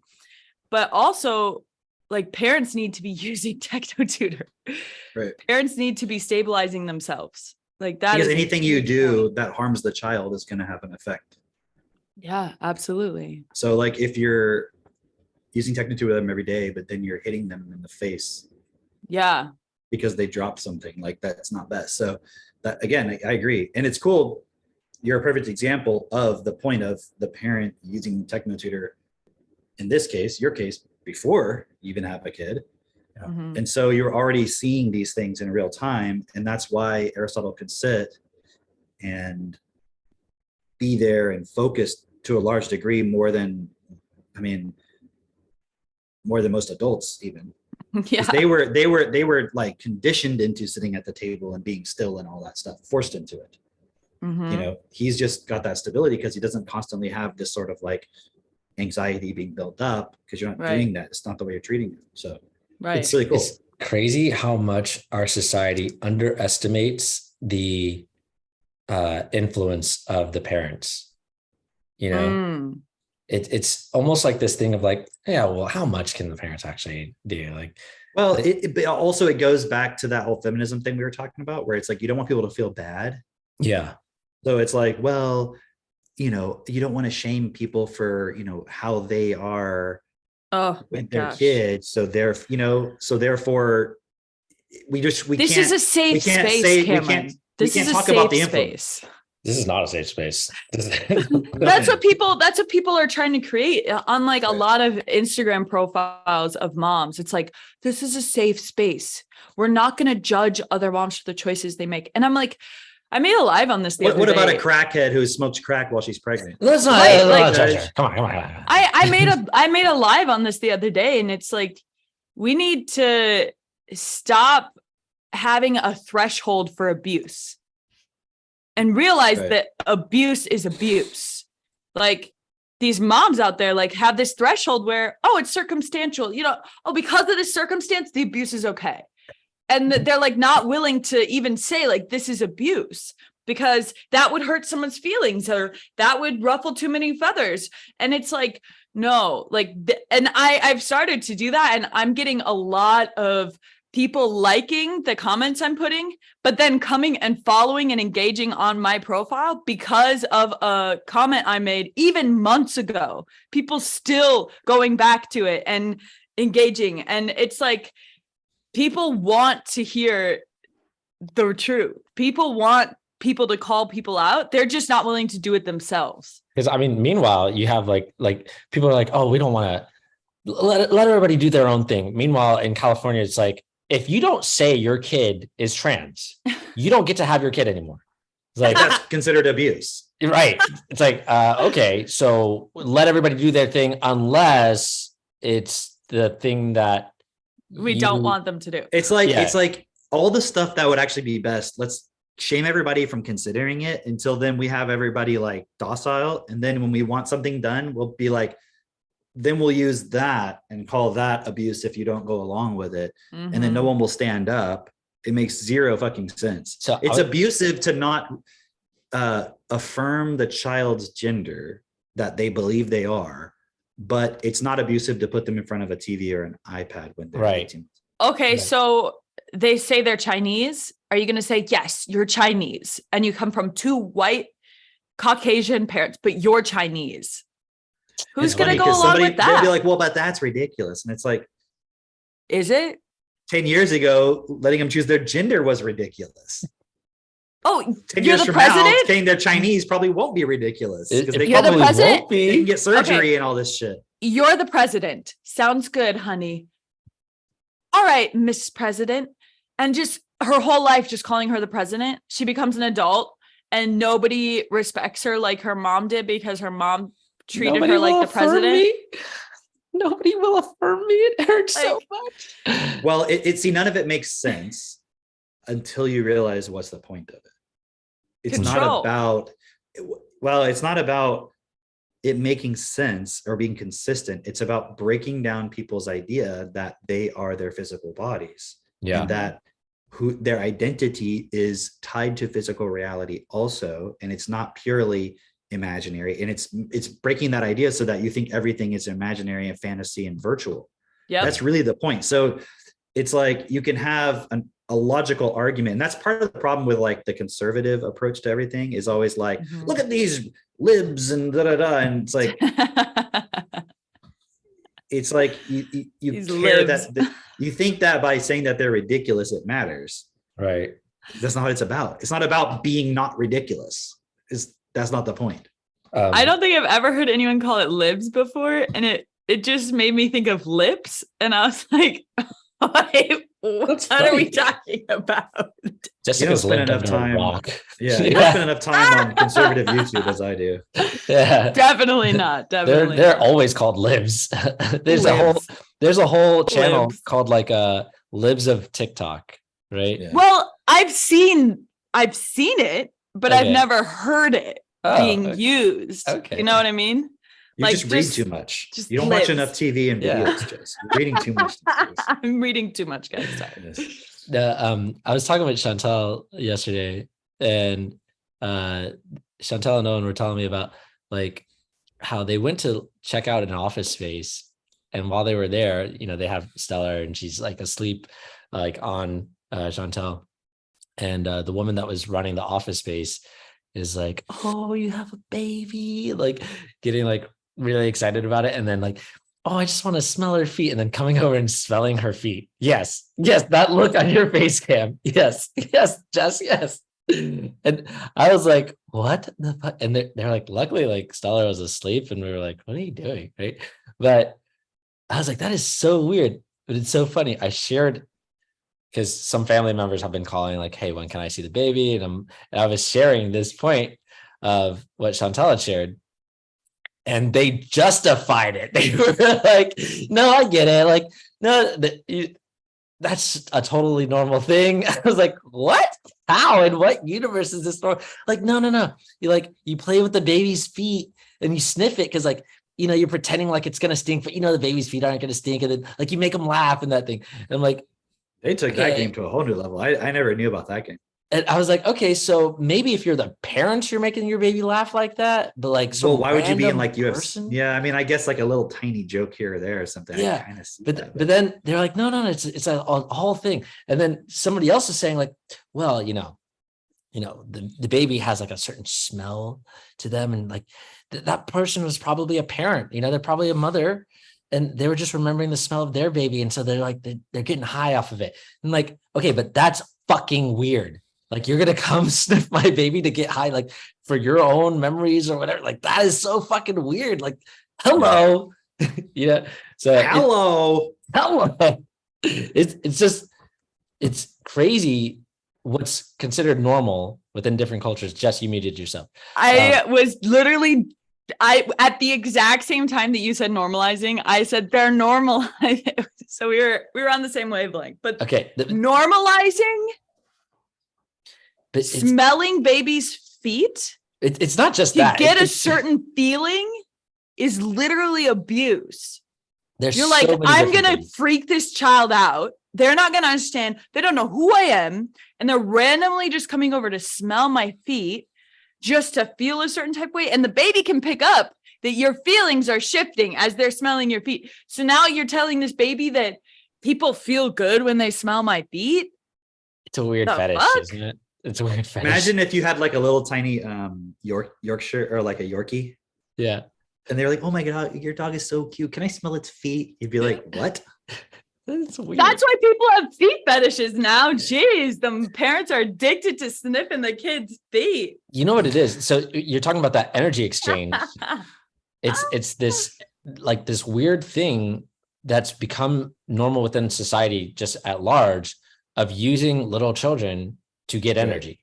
but also like parents need to be using TechnoTutor. Right. Parents need to be stabilizing themselves. Like that, because anything you do that harms the child is going to have an effect. Yeah, absolutely. So like if you're using TechnoTutor with them every day, but then you're hitting them in the face. Yeah. Because they dropped something, like that's not best. So that, again, I agree. And it's cool. You're a perfect example of the point of the parent using TechnoTutor, in this case, your case, before you even have a kid. Mm-hmm. And so you're already seeing these things in real time. And that's why Aristotle could sit and be there and focus to a large degree more than most adults even. Yeah. They were like conditioned into sitting at the table and being still and all that stuff, forced into it. Mhm. He's just got that stability because he doesn't constantly have this sort of like anxiety being built up because you're not Right. doing that. It's not the way you're treating him. So Right. it's really cool. It's crazy how much our society underestimates the influence of the parents. It's almost like this thing of like, yeah, well, how much can the parents actually do? Like, well, it goes back to that whole feminism thing we were talking about, where it's like you don't want people to feel bad. Yeah. So it's like, well, you don't want to shame people for how they are with their kids. So therefore this can't, is a safe space, Cameron. This is a talk safe about the space. This is not a safe space. That's what people are trying to create on like a lot of Instagram profiles of moms. It's like, this is a safe space. We're not going to judge other moms for the choices they make. And I'm like, I made a live on this the other day. What about a crackhead who smokes crack while she's pregnant? Let's not, judge her. Come on. I made a live on this the other day, and it's like, we need to stop having a threshold for abuse and realize that abuse is abuse. Like, these moms out there like have this threshold where, oh, it's circumstantial, because of this circumstance, the abuse is okay. And they're like not willing to even say like, this is abuse, because that would hurt someone's feelings or that would ruffle too many feathers. And it's like, no, like, and I've started to do that. And I'm getting a lot of people liking the comments I'm putting, but then coming and following and engaging on my profile because of a comment I made even months ago. People still going back to it and engaging. And it's like, people want to hear the truth. People want people to call people out. They're just not willing to do it themselves. Because I mean, meanwhile, you have like people are like, oh, we don't want to let everybody do their own thing. Meanwhile, in California, it's like, if you don't say your kid is trans, you don't get to have your kid anymore. It's like that's considered abuse. Right. It's like, okay, so let everybody do their thing unless it's the thing that we don't want them to do. It's like all the stuff that would actually be best. Let's shame everybody from considering it until then we have everybody like docile. And then when we want something done, we'll be like, then we'll use that and call that abuse if you don't go along with it. Mm-hmm. And then no one will stand up. It makes zero fucking sense. So it's abusive to not affirm the child's gender that they believe they are, but it's not abusive to put them in front of a TV or an iPad when they're 18. Okay, so they say they're Chinese. Are you going to say, yes, you're Chinese and you come from two white Caucasian parents, but you're Chinese? Who's going to go along with that? They'll be like, well, but that's ridiculous. And it's like, is it? 10 years ago, letting them choose their gender was ridiculous. Oh, 10 years from now, saying they're Chinese probably won't be ridiculous. You're the president? They can get surgery and all this shit. You're the president. Sounds good, honey. All right, Miss President. And just her whole life, just calling her the president. She becomes an adult and nobody respects her like her mom did because her mom treated her like the president. Nobody will affirm me. It hurts so much. Well, none of it makes sense until you realize what's the point of it. It's not about it making sense or being consistent. It's about breaking down people's idea that they are their physical bodies. Yeah. And that their identity is tied to physical reality also. And it's not purely imaginary. And it's breaking that idea so that you think everything is imaginary and fantasy and virtual. Yeah. That's really the point. So it's like you can have a logical argument. And that's part of the problem with like the conservative approach to everything is always like, look at these libs and da-da-da. And it's like, you care that you think that by saying that they're ridiculous, it matters. Right. That's not what it's about. It's not about being not ridiculous. That's not the point. I don't think I've ever heard anyone call it libs before. And it just made me think of lips. And I was like, wait, what are we talking about? Jessica's spend enough time. Yeah, you don't spend enough time on conservative YouTube as I do. Yeah, definitely not. Definitely, they're always called libs. There's a whole channel called like Libs of TikTok, right? Yeah. Well, I've seen it. but I've Okay. never heard it Oh, being okay. used. Okay. You know what I mean? You Like, just read just- too much. just You don't watch clips. enough TV and Yeah. videos, Jess. You're reading too much these days. I'm reading too much, guys. Sorry. Yes. I was talking with Chantal yesterday, and Chantal and Owen were telling me about like how they went to check out an office space, and while they were there, they have Stella, and she's like asleep, like on Chantal, and the woman that was running the office space is like, "Oh, you have a baby!" Like getting like really excited about it, and then like, "Oh, I just want to smell her feet," and then coming over and smelling her feet. Yes, that look on your face, Cam. Yes, Jess, yes. And I was like, "What the fuck?" And they're like, luckily, like Stella was asleep, and we were like, "What are you doing?" Right? But I was like, "That is so weird," but it's so funny. I shared because some family members have been calling, like, "Hey, when can I see the baby?" And I was sharing this point of what Chantal had shared, and they justified it. They were like, "No, I get it. Like, no, that's a totally normal thing." I was like, "What? How? In what universe is this normal?" Like, no. You play with the baby's feet and you sniff it because like, you're pretending like it's gonna stink, but the baby's feet aren't gonna stink, and then like you make them laugh and that thing. And I'm like, They took that game to a whole new level. I never knew about that game. and I was like, okay, so maybe if you're the parents, you're making your baby laugh like that, but like, so Why would you be in like person? UFC? Yeah, I mean, I guess like a little tiny joke here or there or something. Yeah, I kind of see but that, but then they're like, no, it's a whole thing. And then somebody else is saying like, well, the baby has like a certain smell to them, and like that person was probably a parent. They're probably a mother, and they were just remembering the smell of their baby, and so they're like they're getting high off of it. And like, okay, but that's fucking weird. Like, you're gonna come sniff my baby to get high, like for your own memories or whatever. Like, that is so fucking weird. Like, hello, So hello. It's just, it's crazy what's considered normal within different cultures. Jess, you muted yourself. I was literally, at the exact same time that you said normalizing, I said they're normalizing. So we were on the same wavelength. But Okay, normalizing but smelling babies' feet it's not just to that. get a certain feeling is literally abuse. You're like, I'm gonna freak this child out. They're not gonna understand. They don't know who I am, and they're randomly just coming over to smell my feet just to feel a certain type of way. And the baby can pick up that your feelings are shifting as they're smelling your feet. So now you're telling this baby that people feel good when they smell my feet. It's a weird fetish, fuck? isn't it? It's a weird fetish. Imagine if you had like a little tiny Yorkshire or like a Yorkie. Yeah. And they're like, "Oh my God, your dog is so cute. Can I smell its feet?" You'd be like, "What?" That's weird. That's why people have feet fetishes now. Jeez, the parents are addicted to sniffing the kids' feet. You know what it is? So you're talking about that energy exchange. It's this like this weird thing that's become normal within society just at large of using little children to get energy.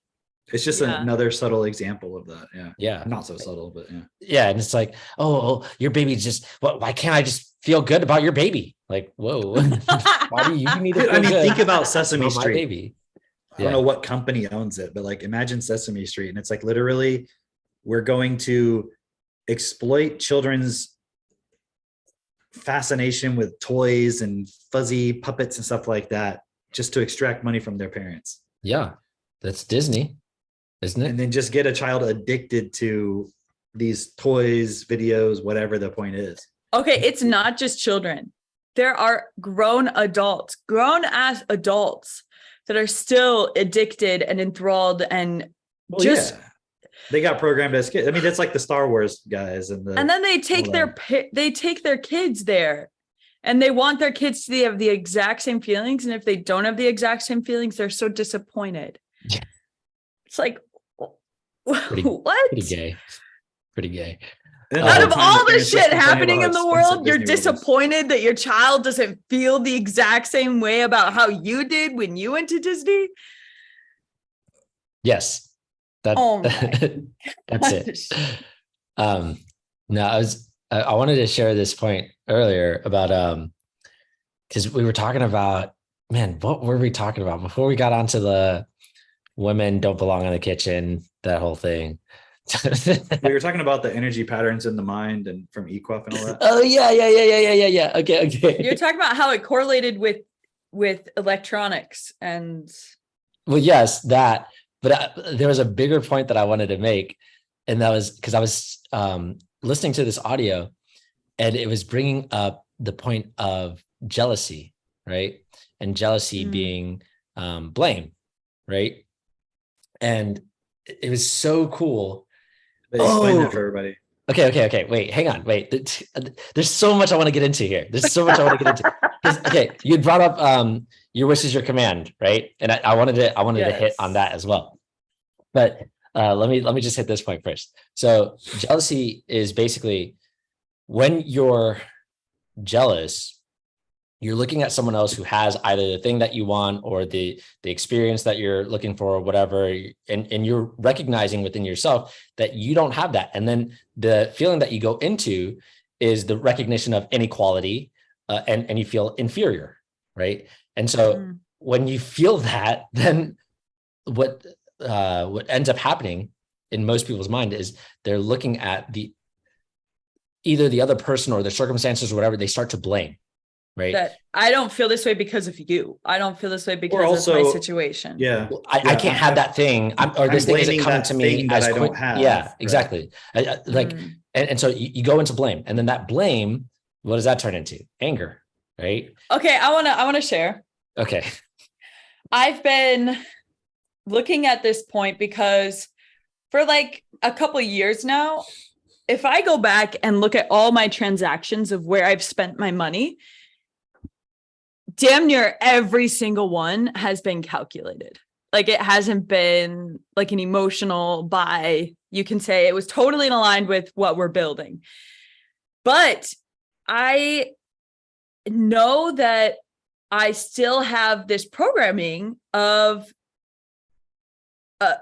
It's just another subtle example of that. Yeah. Yeah. Not so subtle, but yeah. Yeah. And it's like, oh, your baby just, why can't I just feel good about your baby? Like, whoa. Why do you need to feel I mean, good think about Sesame about my Street. baby. I don't know what company owns it, but like imagine Sesame Street. And it's like literally we're going to exploit children's fascination with toys and fuzzy puppets and stuff like that just to extract money from their parents. Yeah. That's Disney, isn't it? And then just get a child addicted to these toys, videos, whatever the point is. Okay, it's not just children. There are grown ass adults that are still addicted and enthralled and they got programmed as kids. I mean, that's like the Star Wars guys and then they take their kids there, and they want their kids to have the exact same feelings. And if they don't have the exact same feelings, they're so disappointed. It's like, what? Pretty gay. Out of all the shit happening in the world, you're disappointed that your child doesn't feel the exact same way about how you did when you went to Disney? Yes. That's it. No, I wanted to share this point earlier about because we were talking about, man, what were we talking about before we got onto the women don't belong in the kitchen, that whole thing. We were talking about the energy patterns in the mind and from EQUAP and all that. Oh yeah. Okay. You're talking about how it correlated with electronics and Well, yes, that. But there was a bigger point that I wanted to make, and that was because I was listening to this audio, and it was bringing up the point of jealousy, right? And jealousy being blame, right? And it was so cool. Explain that for everybody. Okay. Wait, hang on. Wait. There's so much I want to get into here. Okay, you brought up your wish is your command, right? And I wanted to hit on that as well. But let me just hit this point first. So jealousy is basically when you're jealous, you're looking at someone else who has either the thing that you want or the experience that you're looking for or whatever, and you're recognizing within yourself that you don't have that. And then the feeling that you go into is the recognition of inequality, and you feel inferior, right? And so when you feel that, then what ends up happening in most people's mind is they're looking at either the other person or the circumstances or whatever, they start to blame. Right. That I don't feel this way because of you. I don't feel this way because of my situation. Yeah. I can't have that thing, or this thing isn't coming to me as quick. I don't have. Yeah, exactly. Right. And so you go into blame, and then that blame, what does that turn into? Anger, right? Okay, I wanna share. Okay. I've been looking at this point because for like a couple of years now, if I go back and look at all my transactions of where I've spent my money, damn near every single one has been calculated. Like it hasn't been like an emotional buy. You can say it was totally aligned with what we're building. But I know that I still have this programming of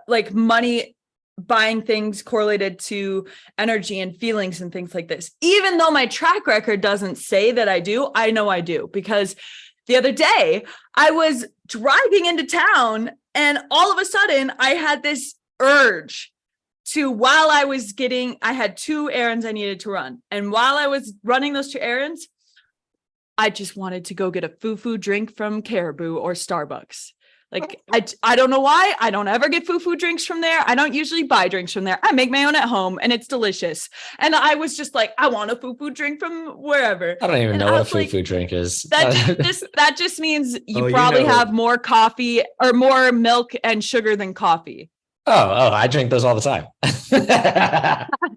like money buying things correlated to energy and feelings and things like this. Even though my track record doesn't say that I do, I know I do, because the other day I was driving into town and all of a sudden I had this urge to, I had 2 errands I needed to run. And while I was running those 2 errands, I just wanted to go get a foo-foo drink from Caribou or Starbucks. Like, I don't know why. I don't ever get foo-foo drinks from there. I don't usually buy drinks from there. I make my own at home and it's delicious. And I was just like, I want a foo-foo drink from wherever. I don't even know what a foo-foo drink is. That just means you probably have more coffee or more milk and sugar than coffee. Oh, I drink those all the time.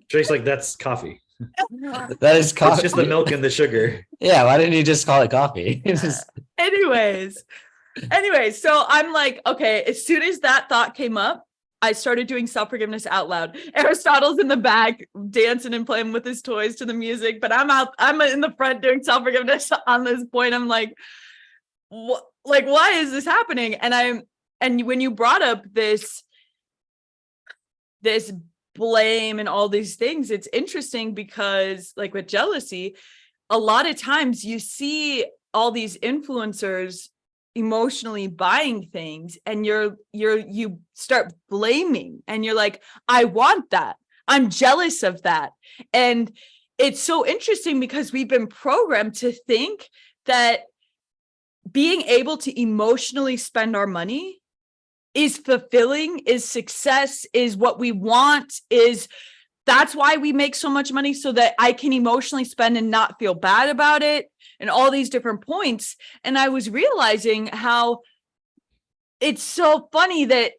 Trace, like that's coffee. That is coffee. It's just the milk and the sugar. Yeah, why didn't you just call it coffee? Anyways, so I'm like, okay, as soon as that thought came up, I started doing self-forgiveness out loud. Aristotle's in the back dancing and playing with his toys to the music, but I'm in the front doing self-forgiveness on this point. I'm like, why is this happening? And when you brought up this blame and all these things, it's interesting because like with jealousy, a lot of times you see all these influencers emotionally buying things and you start blaming and you're like, I want that. I'm jealous of that. And it's so interesting because we've been programmed to think that being able to emotionally spend our money is fulfilling, is success, is what we want, that's why we make so much money, so that I can emotionally spend and not feel bad about it, and all these different points. And I was realizing how it's so funny that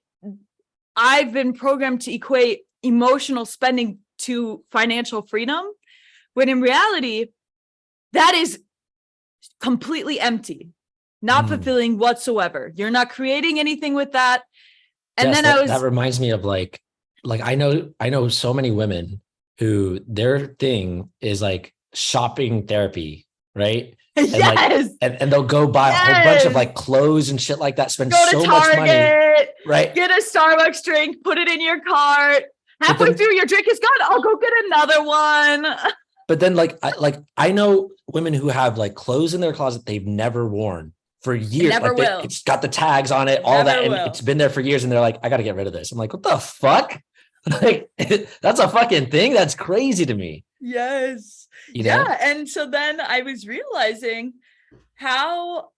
I've been programmed to equate emotional spending to financial freedom, when in reality, that is completely empty, not fulfilling whatsoever. You're not creating anything with that. And yes, then that reminds me of like I know so many women who their thing is like shopping therapy, right? And yes. And they'll go buy a whole bunch of like clothes and shit like that, spend so much money, right? Get a Starbucks drink, put it in your cart. Halfway through your drink is gone. I'll go get another one. But then I know women who have like clothes in their closet they've never worn for years. never will. It's got the tags on it, all Never that, and will. it's been there for years. And they're like, I got to get rid of this. I'm like, what the fuck? Like, that's a fucking thing. That's crazy to me. Yes. You know? Yeah. And so then I was realizing how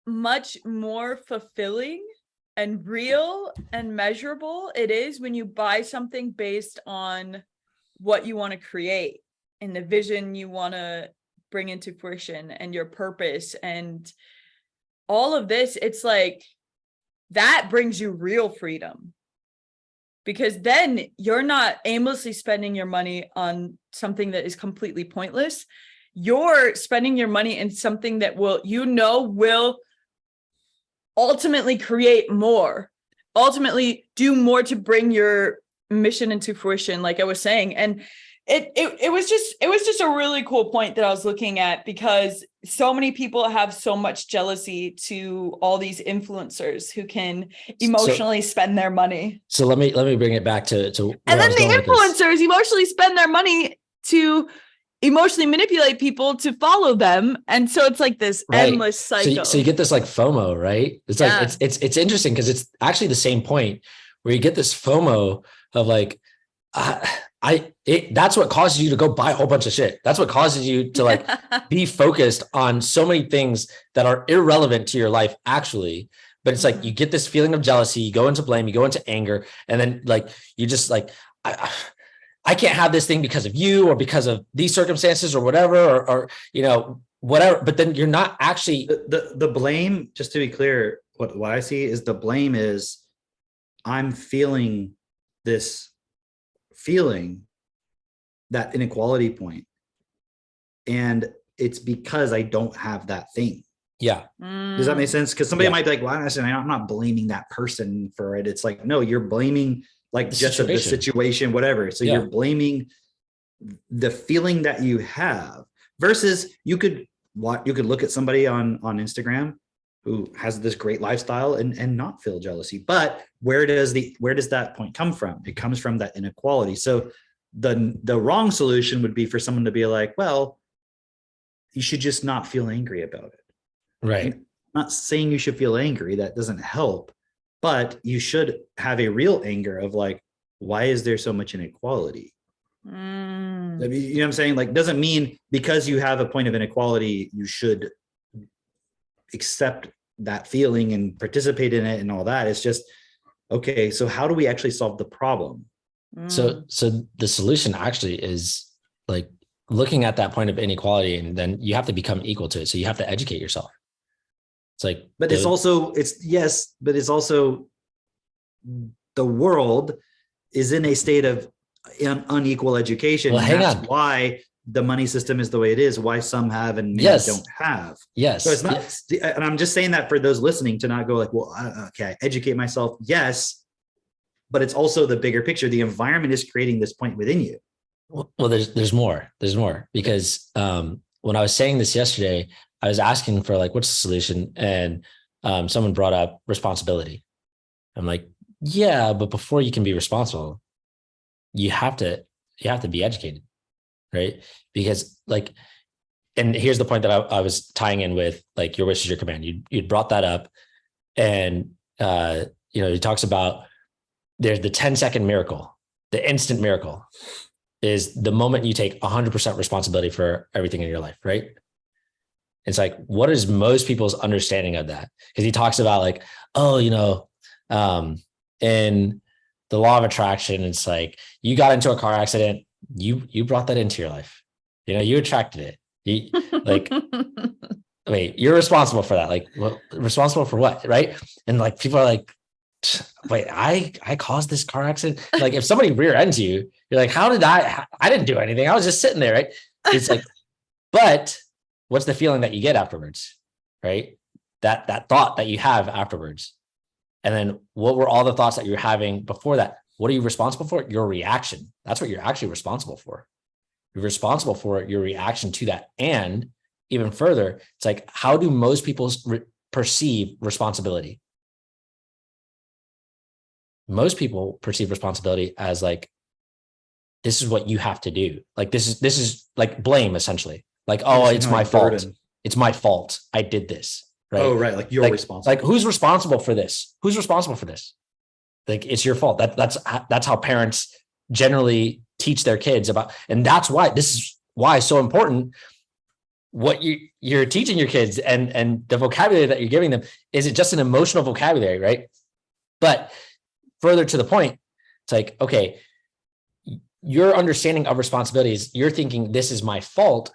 much more fulfilling and real and measurable it is when you buy something based on what you want to create and the vision you want to bring into fruition and your purpose and all of this. It's like that brings you real freedom, because then you're not aimlessly spending your money on something that is completely pointless. You're spending your money in something that will ultimately create more, ultimately do more to bring your mission into fruition, like I was saying. And it was just a really cool point that I was looking at, because so many people have so much jealousy to all these influencers who can emotionally spend their money. So let me bring it back to where And I then was the going with this. influencers emotionally spend their money to emotionally manipulate people to follow them. And so it's like this endless cycle. So you get this like FOMO, right? It's Yeah. like, it's interesting because it's actually the same point where you get this FOMO of like, that's what causes you to go buy a whole bunch of shit. That's what causes you to like be focused on so many things that are irrelevant to your life actually. But it's like, you get this feeling of jealousy, you go into blame, you go into anger, and then like, you just like, I can't have this thing because of you or because of these circumstances or whatever, or you know, whatever. But then you're not actually the blame, just to be clear, what I see is the blame is I'm feeling this feeling, that inequality point, and it's because I don't have that thing. Yeah. Does that make sense? Because somebody might be like, well, I'm not blaming that person for it. It's like, no, you're blaming like the situation, whatever. So you're blaming the feeling that you have, versus you could look at somebody on Instagram who has this great lifestyle and not feel jealousy. But where does that point come from? It comes from that inequality. So the wrong solution would be for someone to be like, well, you should just not feel angry about it. Right. I'm not saying you should feel angry. That doesn't help. But you should have a real anger of like, why is there so much inequality? I mean, you know what I'm saying? Like, doesn't mean because you have a point of inequality, you should accept that feeling and participate in it and all that. It's just, okay, so how do we actually solve the problem? So the solution actually is like looking at that point of inequality, and then you have to become equal to it. So you have to educate yourself. It's like, but it's also the world is in a state of unequal education. Well, and that's why the money system is the way it is, why some have and many don't have. Yes. So it's not, and I'm just saying that for those listening to not go like, well, okay, I educate myself. Yes. But it's also the bigger picture. The environment is creating this point within you. Well, there's more because when I was saying this yesterday, I was asking for like, what's the solution? And someone brought up responsibility. I'm like, yeah, but before you can be responsible, you have to be educated, right? Because like, and here's the point that I was tying in with like, your wish is your command. You'd brought that up, and he talks about there's the 10-second miracle, the instant miracle is the moment you take 100% responsibility for everything in your life, right? It's like, what is most people's understanding of that? Because he talks about like, in the law of attraction, it's like you got into a car accident, you brought that into your life. You attracted it. Wait, you're responsible for that. Like, well, responsible for what, right? And like people are like, wait, I caused this car accident. Like if somebody rear ends you, you're like, how did I didn't do anything. I was just sitting there, right? It's like, but what's the feeling that you get afterwards, right? That thought that you have afterwards. And then what were all the thoughts that you're having before that? What are you responsible for? Your reaction. That's what you're actually responsible for. You're responsible for your reaction to that. And even further, it's like, how do most people perceive responsibility? Most people perceive responsibility as like, this is what you have to do. Like, this is like blame, essentially. Like, oh, it's my fault. It's my fault. I did this. right? Oh, right. Like you're responsible. Like who's responsible for this? Who's responsible for this? Like it's your fault. That's how parents generally teach their kids about, and that's why this is why it's so important. What you're teaching your kids and the vocabulary that you're giving them, is it just an emotional vocabulary, right? But further to the point, it's like, okay, your understanding of responsibilities, you're thinking this is my fault,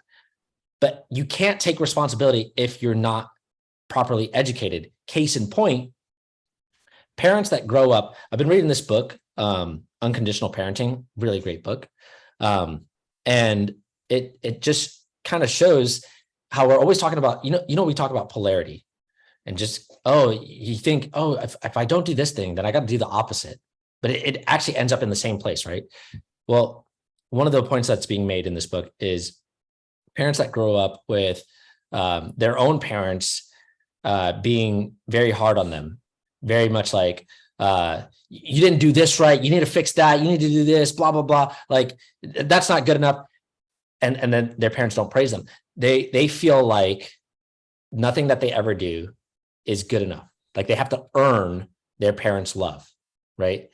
but you can't take responsibility if you're not properly educated. Case in point, parents that grow up, I've been reading this book, Unconditional Parenting, really great book. And it just kind of shows how we're always talking about, we talk about polarity and just, you think, if I don't do this thing, then I got to do the opposite. But it actually ends up in the same place, right? Well, one of the points that's being made in this book is parents that grow up with their own parents being very hard on them, very much like, you didn't do this right, you need to fix that, you need to do this, blah, blah, blah. Like, that's not good enough. And then their parents don't praise them. They feel like nothing that they ever do is good enough. Like they have to earn their parents' love, right?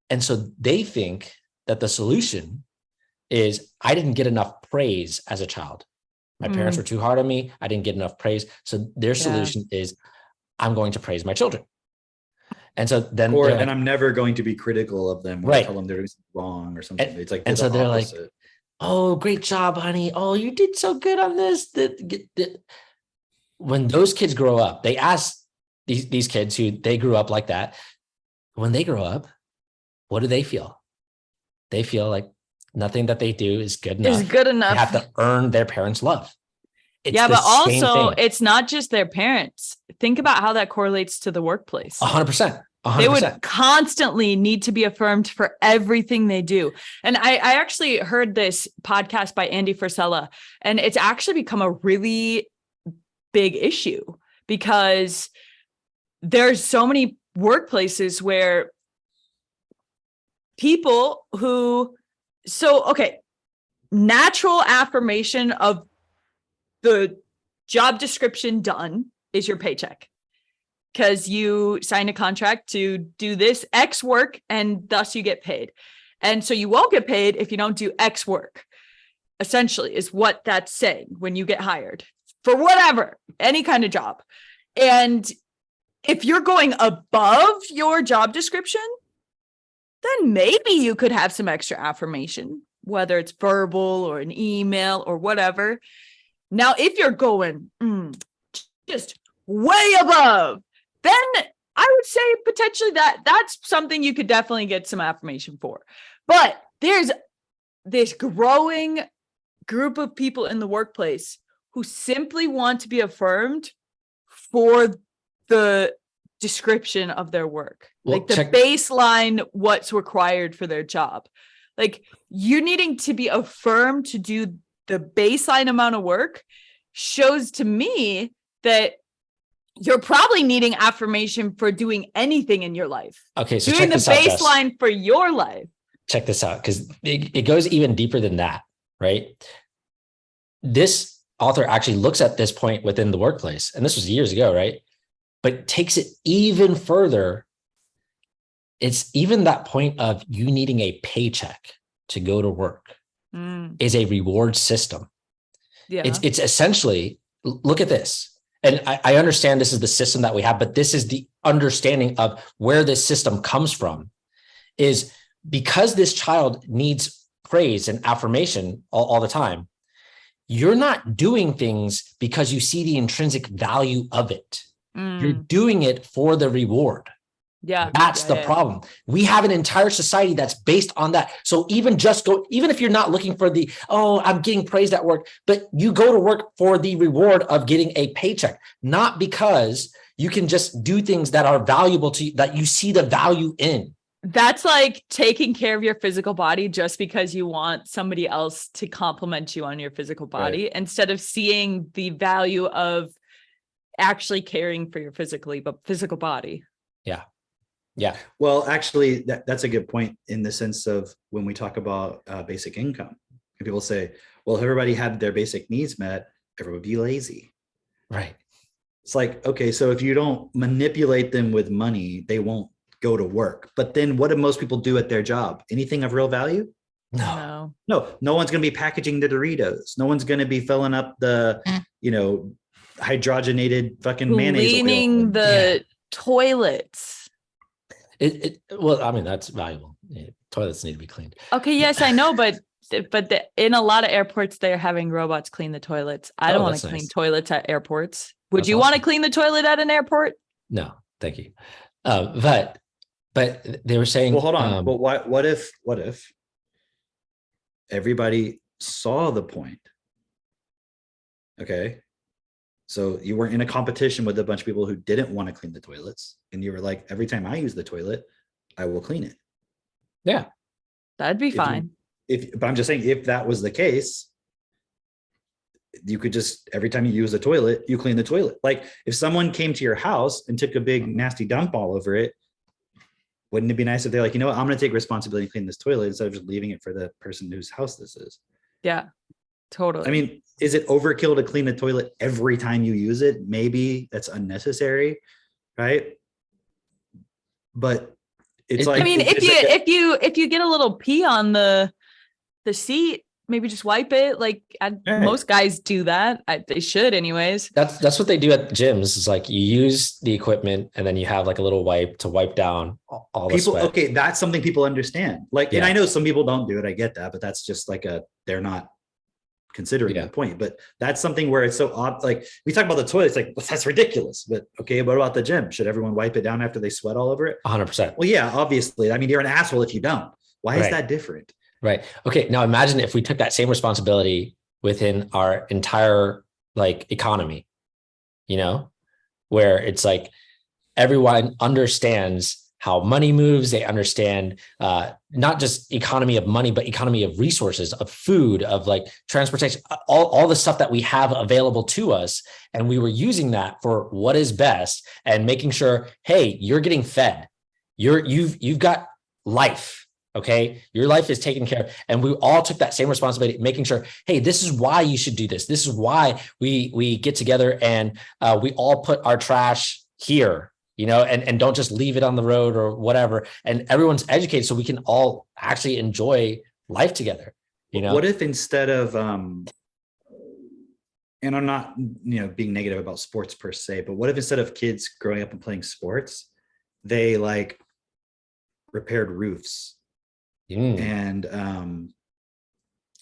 And so they think that the solution is, I didn't get enough praise as a child. My parents were too hard on me. I didn't get enough praise. So their solution is, I'm going to praise my children. And so then, and I'm never going to be critical of them when I tell them they're doing something wrong or something. It's like, and so they're like, oh, great job, honey. Oh, you did so good on this. When those kids grow up, they ask these kids who they grew up like that. When they grow up, what do they feel? They feel like nothing that they do is good enough. Is good enough. They have to earn their parents' love. But also it's not just their parents. Think about how that correlates to the workplace. 100%. They would constantly need to be affirmed for everything they do. And I actually heard this podcast by Andy Frisella, and it's actually become a really big issue because there's so many workplaces where people natural affirmation of the job description done is your paycheck. Because you sign a contract to do this X work and thus you get paid. And so you won't get paid if you don't do X work, essentially, is what that's saying when you get hired for whatever, any kind of job. And if you're going above your job description, then maybe you could have some extra affirmation, whether it's verbal or an email or whatever. Now, if you're going just way above, then I would say potentially that's something you could definitely get some affirmation for. But there's this growing group of people in the workplace who simply want to be affirmed for the description of their work, like the baseline, what's required for their job. Like you needing to be affirmed to do the baseline amount of work shows to me that you're probably needing affirmation for doing anything in your life. Okay, so doing the baseline for your life. Check this out, because it goes even deeper than that, right? This author actually looks at this point within the workplace, and this was years ago, right? But takes it even further. It's even that point of you needing a paycheck to go to work is a reward system. Yeah, it's essentially, look at this. And I understand this is the system that we have, but this is the understanding of where this system comes from, is because this child needs praise and affirmation all the time. You're not doing things because you see the intrinsic value of it. You're doing it for the reward. Yeah, that's the problem. We have an entire society that's based on that. So even if you're not looking for I'm getting praised at work, but you go to work for the reward of getting a paycheck, not because you can just do things that are valuable to you, that you see the value in. That's like taking care of your physical body just because you want somebody else to compliment you on your physical body, right, instead of seeing the value of actually caring for your physical body. Yeah. Yeah. Well, actually, that's a good point in the sense of when we talk about basic income. And people say, well, if everybody had their basic needs met, everyone would be lazy. Right. It's like, okay, so if you don't manipulate them with money, they won't go to work. But then what do most people do at their job? Anything of real value? No. No one's going to be packaging the Doritos. No one's going to be filling up the, hydrogenated fucking mayonnaise. Cleaning the toilets. Well, I mean, that's valuable. Yeah, toilets need to be cleaned. Okay, yes, I know, but in a lot of airports, they're having robots clean the toilets. I don't want to clean toilets at airports. Would you want to clean the toilet at an airport? No, thank you. But they were saying, well, hold on. But what if everybody saw the point? Okay. So you weren't in a competition with a bunch of people who didn't want to clean the toilets. And you were like, every time I use the toilet, I will clean it. Yeah. That'd be fine. But I'm just saying, if that was the case, you could just, every time you use a toilet, you clean the toilet. Like if someone came to your house and took a big nasty dump all over it, wouldn't it be nice if they're like, you know what, I'm going to take responsibility and clean this toilet instead of just leaving it for the person whose house this is? Yeah, totally. I mean, is it overkill to clean the toilet every time you use it? Maybe that's unnecessary, right? But it's like, I mean, if you get a little pee on the seat, maybe just wipe it. Like most guys do that. They should anyways. That's what they do at gyms. It's like you use the equipment and then you have like a little wipe to wipe down all the sweat. Okay, that's something people understand. Like, and I know some people don't do it. I get that, but that's just like they're not considering the point. But that's something where it's so odd. Like we talk about the toilet, it's like, well, that's ridiculous. But okay, what about the gym? Should everyone wipe it down after they sweat all over it? 100%. Well, yeah, obviously. I mean, you're an asshole if you don't. Why is that different? Right. Okay. Now imagine if we took that same responsibility within our entire like economy, where it's like everyone understands how money moves. They understand not just economy of money, but economy of resources, of food, of like transportation, all the stuff that we have available to us. And we were using that for what is best and making sure, hey, you're getting fed. You've got life. Okay. Your life is taken care of. And we all took that same responsibility, making sure, hey, this is why you should do this. This is why we get together and we all put our trash here, and don't just leave it on the road or whatever. And everyone's educated so we can all actually enjoy life together. What if instead of, and I'm not, being negative about sports per se, but what if instead of kids growing up and playing sports, they like repaired roofs? And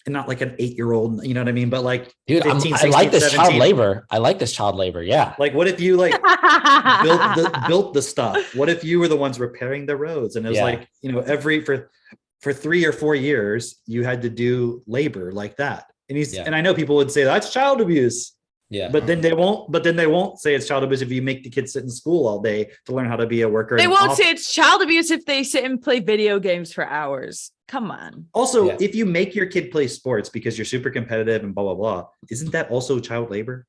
not like an 8-year-old, you know what I mean? But like, dude, 15, 16, I like this 17. child labor. I like this child labor. Yeah. Like, what if you like built the stuff? What if you were the ones repairing the roads? And it was like, for 3 or 4 years, you had to do labor like that. And and I know people would say that's child abuse. Yeah. But then they won't say it's child abuse if you make the kids sit in school all day to learn how to be a worker. They won't say it's child abuse if they sit and play video games for hours. Come on. Also, if you make your kid play sports because you're super competitive and blah, blah, blah, isn't that also child labor?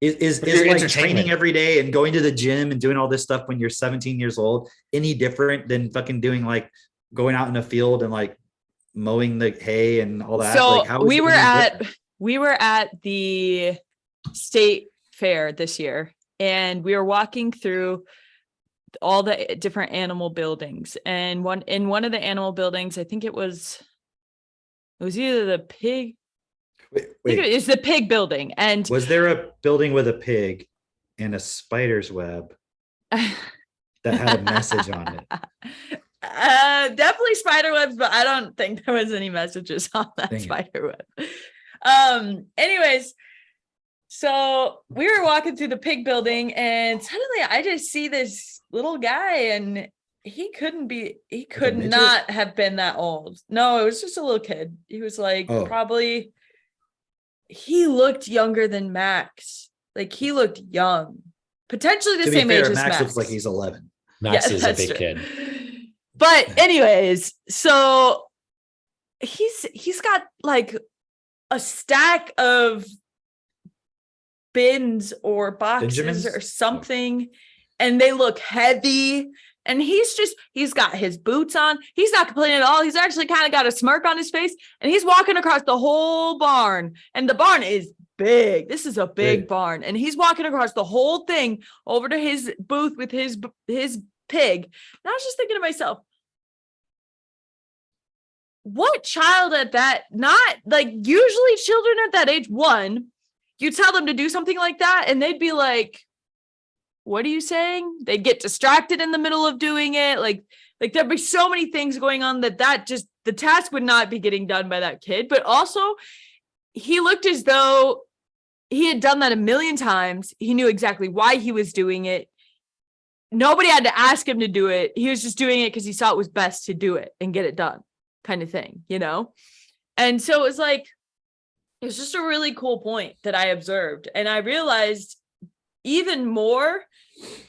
Is like training every day and going to the gym and doing all this stuff when you're 17 years old any different than fucking doing like going out in a field and like mowing the hay and all that? So like, we were at the state fair this year and we were walking through all the different animal buildings. And in one of the animal buildings, I think it was either the pig. It's the pig building. And was there a building with a pig and a spider's web that had a message on it? Definitely spider webs, but I don't think there was any messages on that spider web. Anyways, so we were walking through the pig building and suddenly I just see this little guy and he could not have been that old. No, it was just a little kid. He was like probably, he looked younger than Max. Like he looked young, potentially the same age as Max. Looks like he's 11. Max is a big kid. But anyways, so he's got like a stack of bins or boxes Benjamins? Or something, and they look heavy. And he's got his boots on. He's not complaining at all. He's actually kind of got a smirk on his face, and he's walking across the whole barn. And the barn is big. This is a big Right. barn. And he's walking across the whole thing over to his booth with his pig. And I was just thinking to myself, what child at that, not like usually children at that age, one, you tell them to do something like that and they'd be like, what are you saying? They'd get distracted in the middle of doing it. Like there'd be so many things going on that just, the task would not be getting done by that kid. But also he looked as though he had done that a million times. He knew exactly why he was doing it. Nobody had to ask him to do it. He was just doing it because he saw it was best to do it and get it done, kind of thing, you know? And so it was like, it was just a really cool point that I observed. And I realized even more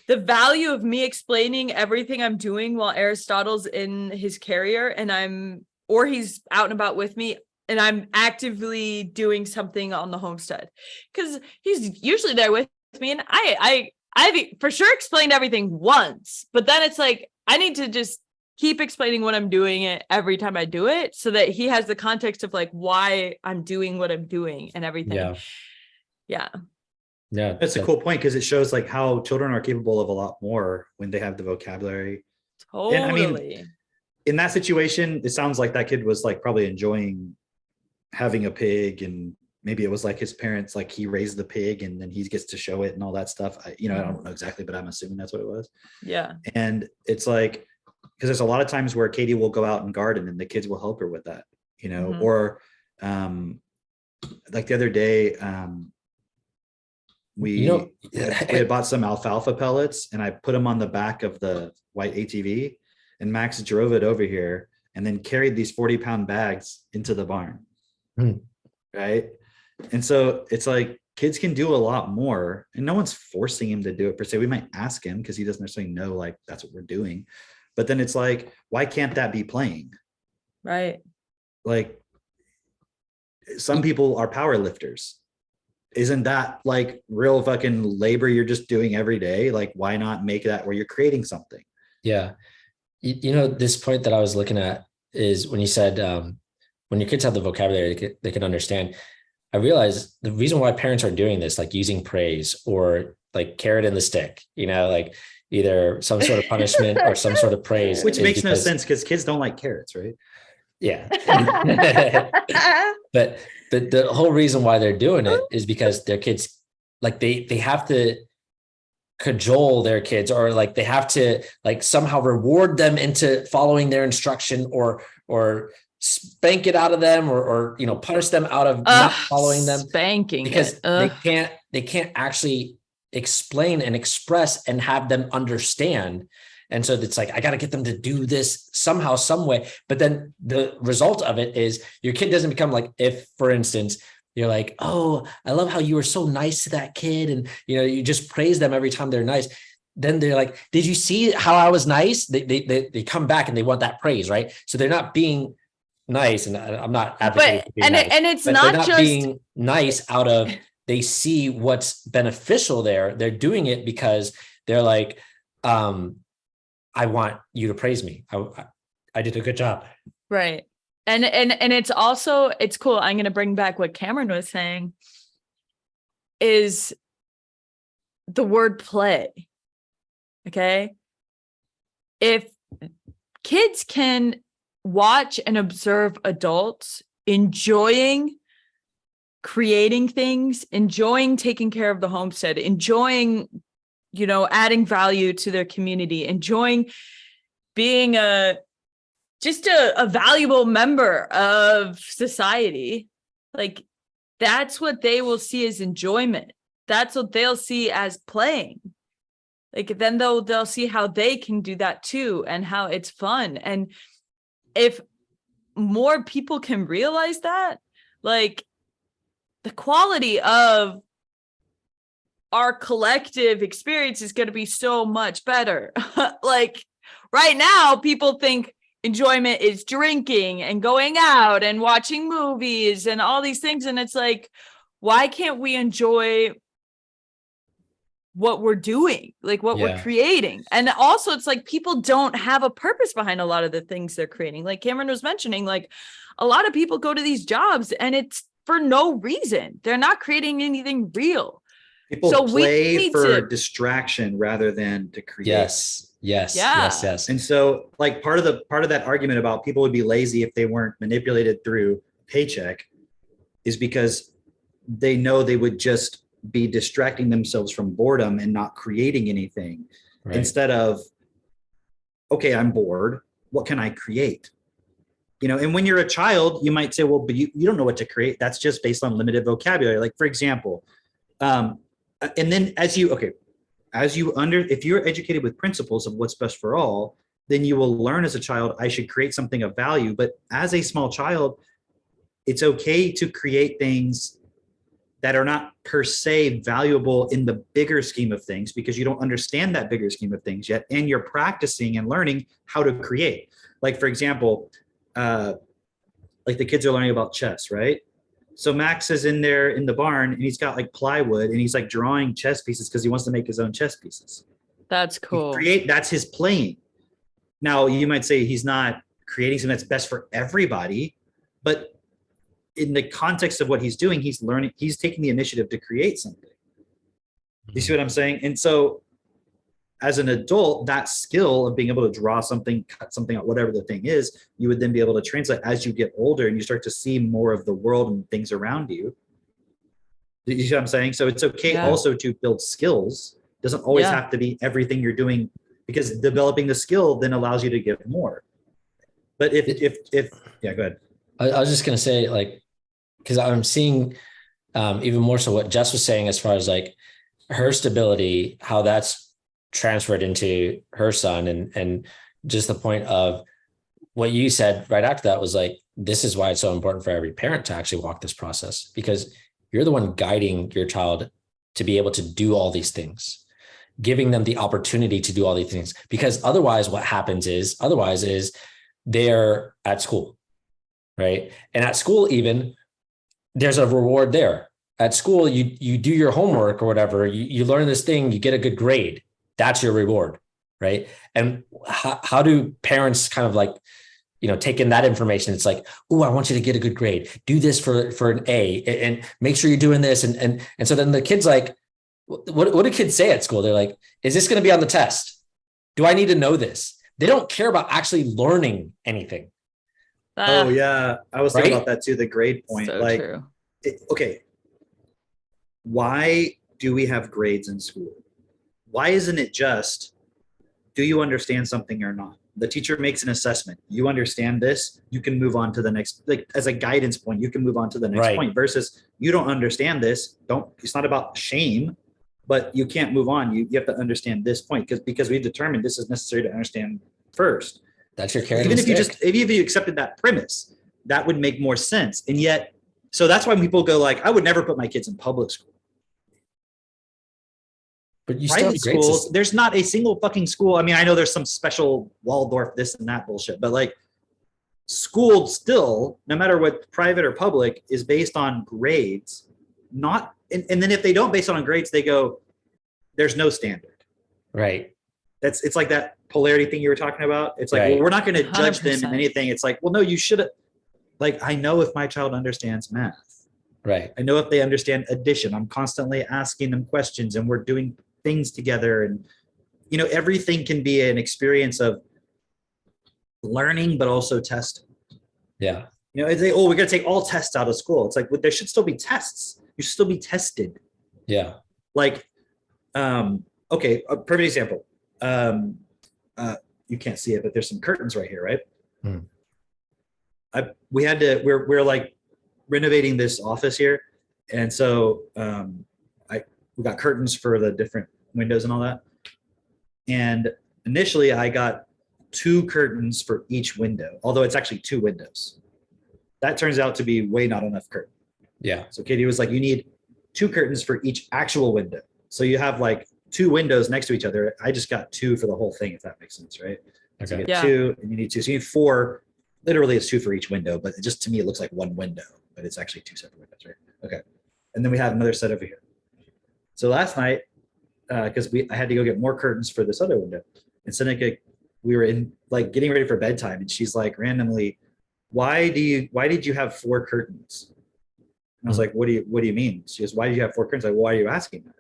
the value of me explaining everything I'm doing while Aristotle's in his carrier and he's out and about with me and I'm actively doing something on the homestead, because he's usually there with me. And I've for sure explained everything once, but then it's like, I need to just keep explaining what I'm doing it every time I do it so that he has the context of like why I'm doing what I'm doing and everything. Yeah. That's a cool point, because it shows like how children are capable of a lot more when they have the vocabulary. Totally. And I mean, in that situation, it sounds like that kid was like probably enjoying having a pig, and maybe it was like his parents, like he raised the pig and then he gets to show it and all that stuff. I don't know exactly, but I'm assuming that's what it was. Yeah. And it's like, because there's a lot of times where Katie will go out and garden and the kids will help her with that, or like the other day, we had bought some alfalfa pellets and I put them on the back of the white ATV, and Max drove it over here and then carried these 40-pound bags into the barn. Right. And so it's like kids can do a lot more, and no one's forcing him to do it per se. We might ask him because he doesn't necessarily know like that's what we're doing. But then it's like, why can't that be playing? Right. Like some people are power lifters. Isn't that like real fucking labor you're just doing every day? Like, why not make that where you're creating something? Yeah. This point that I was looking at is when you said, when your kids have the vocabulary, they can understand. I realized the reason why parents are doing this, like using praise or like carrot in the stick, like either some sort of punishment or some sort of praise. Which makes no sense because kids don't like carrots, right? Yeah. But the whole reason why they're doing it is because their kids, like they have to cajole their kids, or like they have to like somehow reward them into following their instruction, or spank it out of them, or punish them out of not following them. Spanking, because they can't actually explain and express and have them understand. And so it's like, I got to get them to do this somehow, some way. But then the result of it is your kid doesn't become like, if, for instance, you're like, oh, I love how you were so nice to that kid. And, you just praise them every time they're nice. Then they're like, did you see how I was nice? They come back and they want that praise, right? So they're not being nice. And I'm not advocating for being nice, and it's but not they're just being nice out of, they see what's beneficial there. They're doing it because they're like, I want you to praise me. I did a good job. Right. And it's also, it's cool. I'm going to bring back what Cameron was saying, is the word play. Okay. If kids can watch and observe adults enjoying creating things, enjoying taking care of the homestead, enjoying adding value to their community, enjoying being a valuable member of society, like that's what they will see as enjoyment. That's what they'll see as playing. Like then they'll see how they can do that too, and how it's fun. And if more people can realize that, like the quality of our collective experience is going to be so much better. Like right now, people think enjoyment is drinking and going out and watching movies and all these things. And it's like, why can't we enjoy what we're doing, like what we're creating? And also it's like people don't have a purpose behind a lot of the things they're creating. Like Cameron was mentioning, like a lot of people go to these jobs and for no reason. They're not creating anything real. People So we play need for to- distraction rather than to create. Yes. Yeah. And so like part of that argument about people would be lazy if they weren't manipulated through paycheck is because they know they would just be distracting themselves from boredom and not creating anything Right. instead of, okay, I'm bored. What can I create? You know, and when you're a child, you might say, well, but you don't know what to create. That's just based on limited vocabulary. Like, for example, and then if you're educated with principles of what's best for all, then you will learn as a child, I should create something of value. But as a small child, it's okay to create things that are not per se valuable in the bigger scheme of things because you don't understand that bigger scheme of things yet. And you're practicing and learning how to create. Like, for example, like the kids are learning about chess, right? So Max is in there in the barn and he's got like plywood and he's like drawing chess pieces because he wants to make his own chess pieces. That's cool. That's his playing. Now you might say he's not creating something that's best for everybody, but in the context of what he's doing, he's learning, he's taking the initiative to create something. You see what I'm saying? And so as an adult, that skill of being able to draw something, cut something out, whatever the thing is, you would then be able to translate as you get older and you start to see more of the world and things around you. You see what I'm saying? So it's okay also to build skills. It doesn't always have to be everything you're doing, because developing the skill then allows you to give more. But if yeah, go ahead. I was just going to say, like, because I'm seeing even more so what Jess was saying as far as like her stability, how that's transferred into her son, and just the point of what you said right after that was like, this is why it's so important for every parent to actually walk this process, because you're the one guiding your child to be able to do all these things, giving them the opportunity to do all these things, because otherwise what happens is they're at school, right? And at school, even there's a reward there. At school, you do your homework or whatever, you learn this thing, you get a good grade. That's your reward, right? And how do parents kind of like, take in that information? It's like, oh, I want you to get a good grade. Do this for an A, and make sure you're doing this. And so then the kid's like, what do kids say at school? They're like, is this going to be on the test? Do I need to know this? They don't care about actually learning anything. Oh yeah, I was thinking about that too. The grade point, So like, true. Okay, why do we have grades in school? Why isn't it just, do you understand something or not? The teacher makes an assessment. You understand this, you can move on to the next, like as a guidance point, you can move on to the next point, versus you don't understand this. It's not about shame, but you can't move on. You have to understand this point because we've determined this is necessary to understand first. That's your carrot. Even if you accepted that premise, that would make more sense. And yet, so that's why people go like, I would never put my kids in public school. But you private schools, there's not a single fucking school. I mean, I know there's some special Waldorf, this and that bullshit, but like school still, no matter what private or public, is based on grades. Not, and then if they don't base it on grades, they go, there's no standard. Right. It's like that polarity thing you were talking about. It's like, well, we're not going to judge them in anything. It's like, well, no, you should. Like, I know if my child understands math. Right. I know if they understand addition. I'm constantly asking them questions and we're doing things together. And, everything can be an experience of learning, but also testing. Yeah. It's like, oh, we're going to take all tests out of school. It's like, well, there should still be tests. You should still be tested. Yeah. Like, okay, a perfect example. You can't see it, but there's some curtains right here, right? We're like renovating this office here. And so we got curtains for the different windows and all that. And initially I got 2 curtains for each window, although it's actually 2 windows. That turns out to be way not enough curtain. Yeah. So Katie was like, you need 2 curtains for each actual window. So you have like 2 windows next to each other. I just got 2 for the whole thing, if that makes sense, right? Okay. So you get 2 and you need 2. So you need 4. Literally it's 2 for each window, but just to me, it looks like 1 window, but it's actually 2 separate windows, right? Okay. And then we have another set over here. So last night, because I had to go get more curtains for this other window, and Seneca, we were in like getting ready for bedtime, and she's like randomly, why did you have 4 curtains? And I was like, what do you mean? She goes, why do you have 4 curtains? Like, why are you asking that?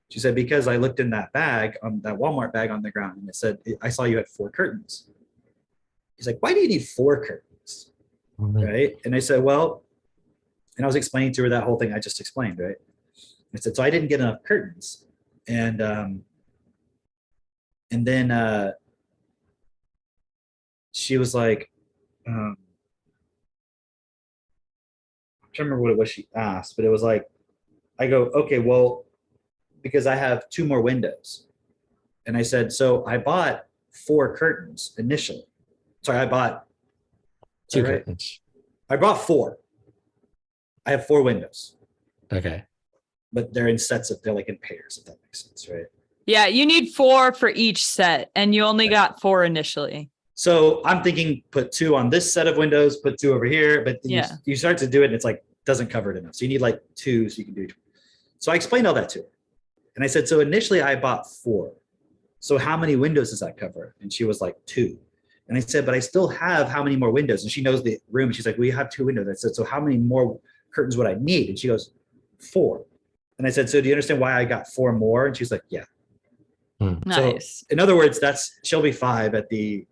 She said, because I looked in that bag, on that Walmart bag on the ground, and it said, I saw you had 4 curtains. He's like, why do you need 4 curtains? Right. And I said, well, and I was explaining to her that whole thing I just explained, right? I said, so I didn't get enough curtains. And then she was like, I'm trying to remember what it was she asked, but it was like, I go, okay, well, because I have 2 more windows. And I said, so I bought 4 curtains initially. Sorry, I bought 2 right? curtains. I bought 4. I have 4 windows, Okay. but they're in sets they're like in pairs, if that makes sense, right? Yeah, you need 4 for each set, and you only got 4 initially. So I'm thinking put 2 on this set of windows, put 2 over here, but you start to do it and it's like, doesn't cover it enough. So you need like 2 so you can do it. So I explained all that to her. And I said, so initially I bought 4. So how many windows does that cover? And she was like 2. And I said, but I still have how many more windows? And she knows the room. She's like, we have 2 windows. I said, so how many more curtains would I need? And she goes, 4. And I said, so do you understand why I got 4 more? And she's like, yeah. Nice. So in other words, she'll be 5 at the.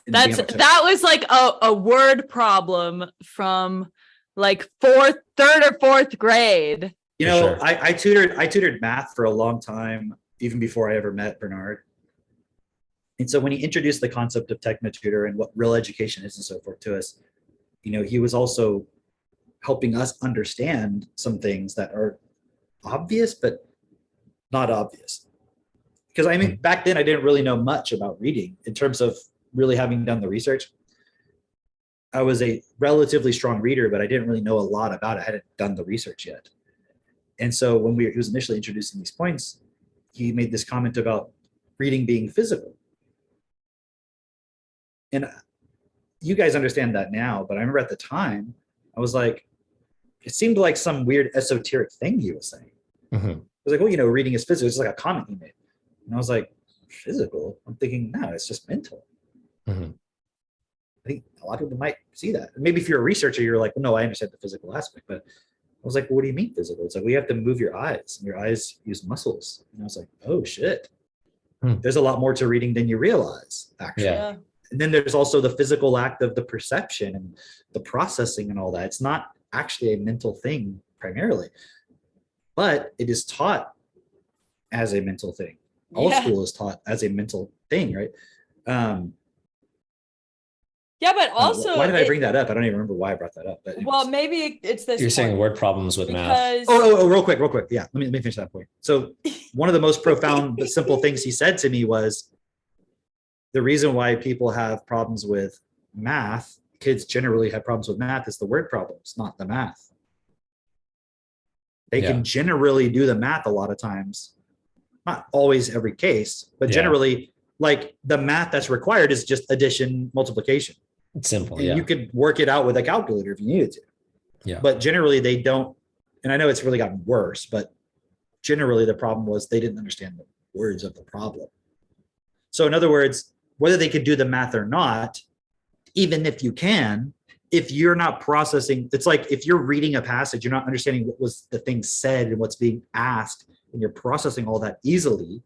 That was like a word problem from like 3rd or 4th grade. You know, sure. I tutored math for a long time, even before I ever met Bernard. And so when he introduced the concept of Technotutor and what real education is and so forth to us, you know, he was also helping us understand some things that are obvious, but not obvious. Because I mean, back then I didn't really know much about reading in terms of really having done the research. I was a relatively strong reader, but I didn't really know a lot about it. I hadn't done the research yet. And so when he was initially introducing these points, he made this comment about reading being physical. And you guys understand that now, but I remember at the time, I was like, it seemed like some weird esoteric thing he was saying. Mm-hmm. I was like, well, you know, reading is physical. It's just like a comment he made. And I was like, physical? I'm thinking, no, it's just mental. Mm-hmm. I think a lot of people might see that. Maybe if you're a researcher, you're like, well, no, I understand the physical aspect. But I was like, well, what do you mean physical? It's like, we have to move your eyes, and your eyes use muscles. And I was like, oh, shit. There's a lot more to reading than you realize, actually. Yeah. And then there's also the physical act of the perception and the processing and all that. It's not actually a mental thing primarily, but it is taught as a mental thing. All school is taught as a mental thing, right? Yeah, but also why did I bring that up? I don't even remember why I brought that up. But well, maybe it's this. You're saying word problems with math. Oh, real quick. Yeah, let me finish that point. So one of the most profound but simple things he said to me was, the reason why people have problems with math, kids generally have problems with math, is the word problems, not the math. They can generally do the math a lot of times, not always every case, but generally, like the math that's required is just addition, multiplication. It's simple. And you could work it out with a calculator if you needed to. Yeah. But generally they don't, and I know it's really gotten worse, but generally the problem was they didn't understand the words of the problem. So in other words, whether they could do the math or not, even if you can, if you're not processing, it's like if you're reading a passage, you're not understanding what was the thing said and what's being asked, and you're processing all that easily,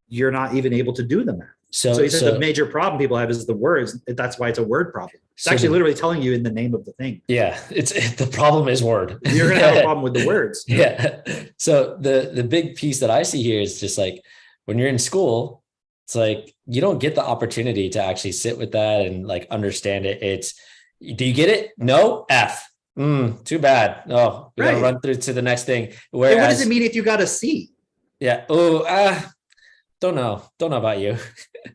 you're not even able to do the math. So he said the major problem people have is the words. That's why it's a word problem. It's actually literally telling you in the name of the thing. Yeah, the problem is word. You're going to have a problem with the words. Yeah. So the big piece that I see here is just like when you're in school, it's like you don't get the opportunity to actually sit with that and like understand it. It's, do you get it? No, F. Too bad. Oh, you gotta run through to the next thing. Whereas, and what does it mean if you got a C? Yeah. Don't know about you.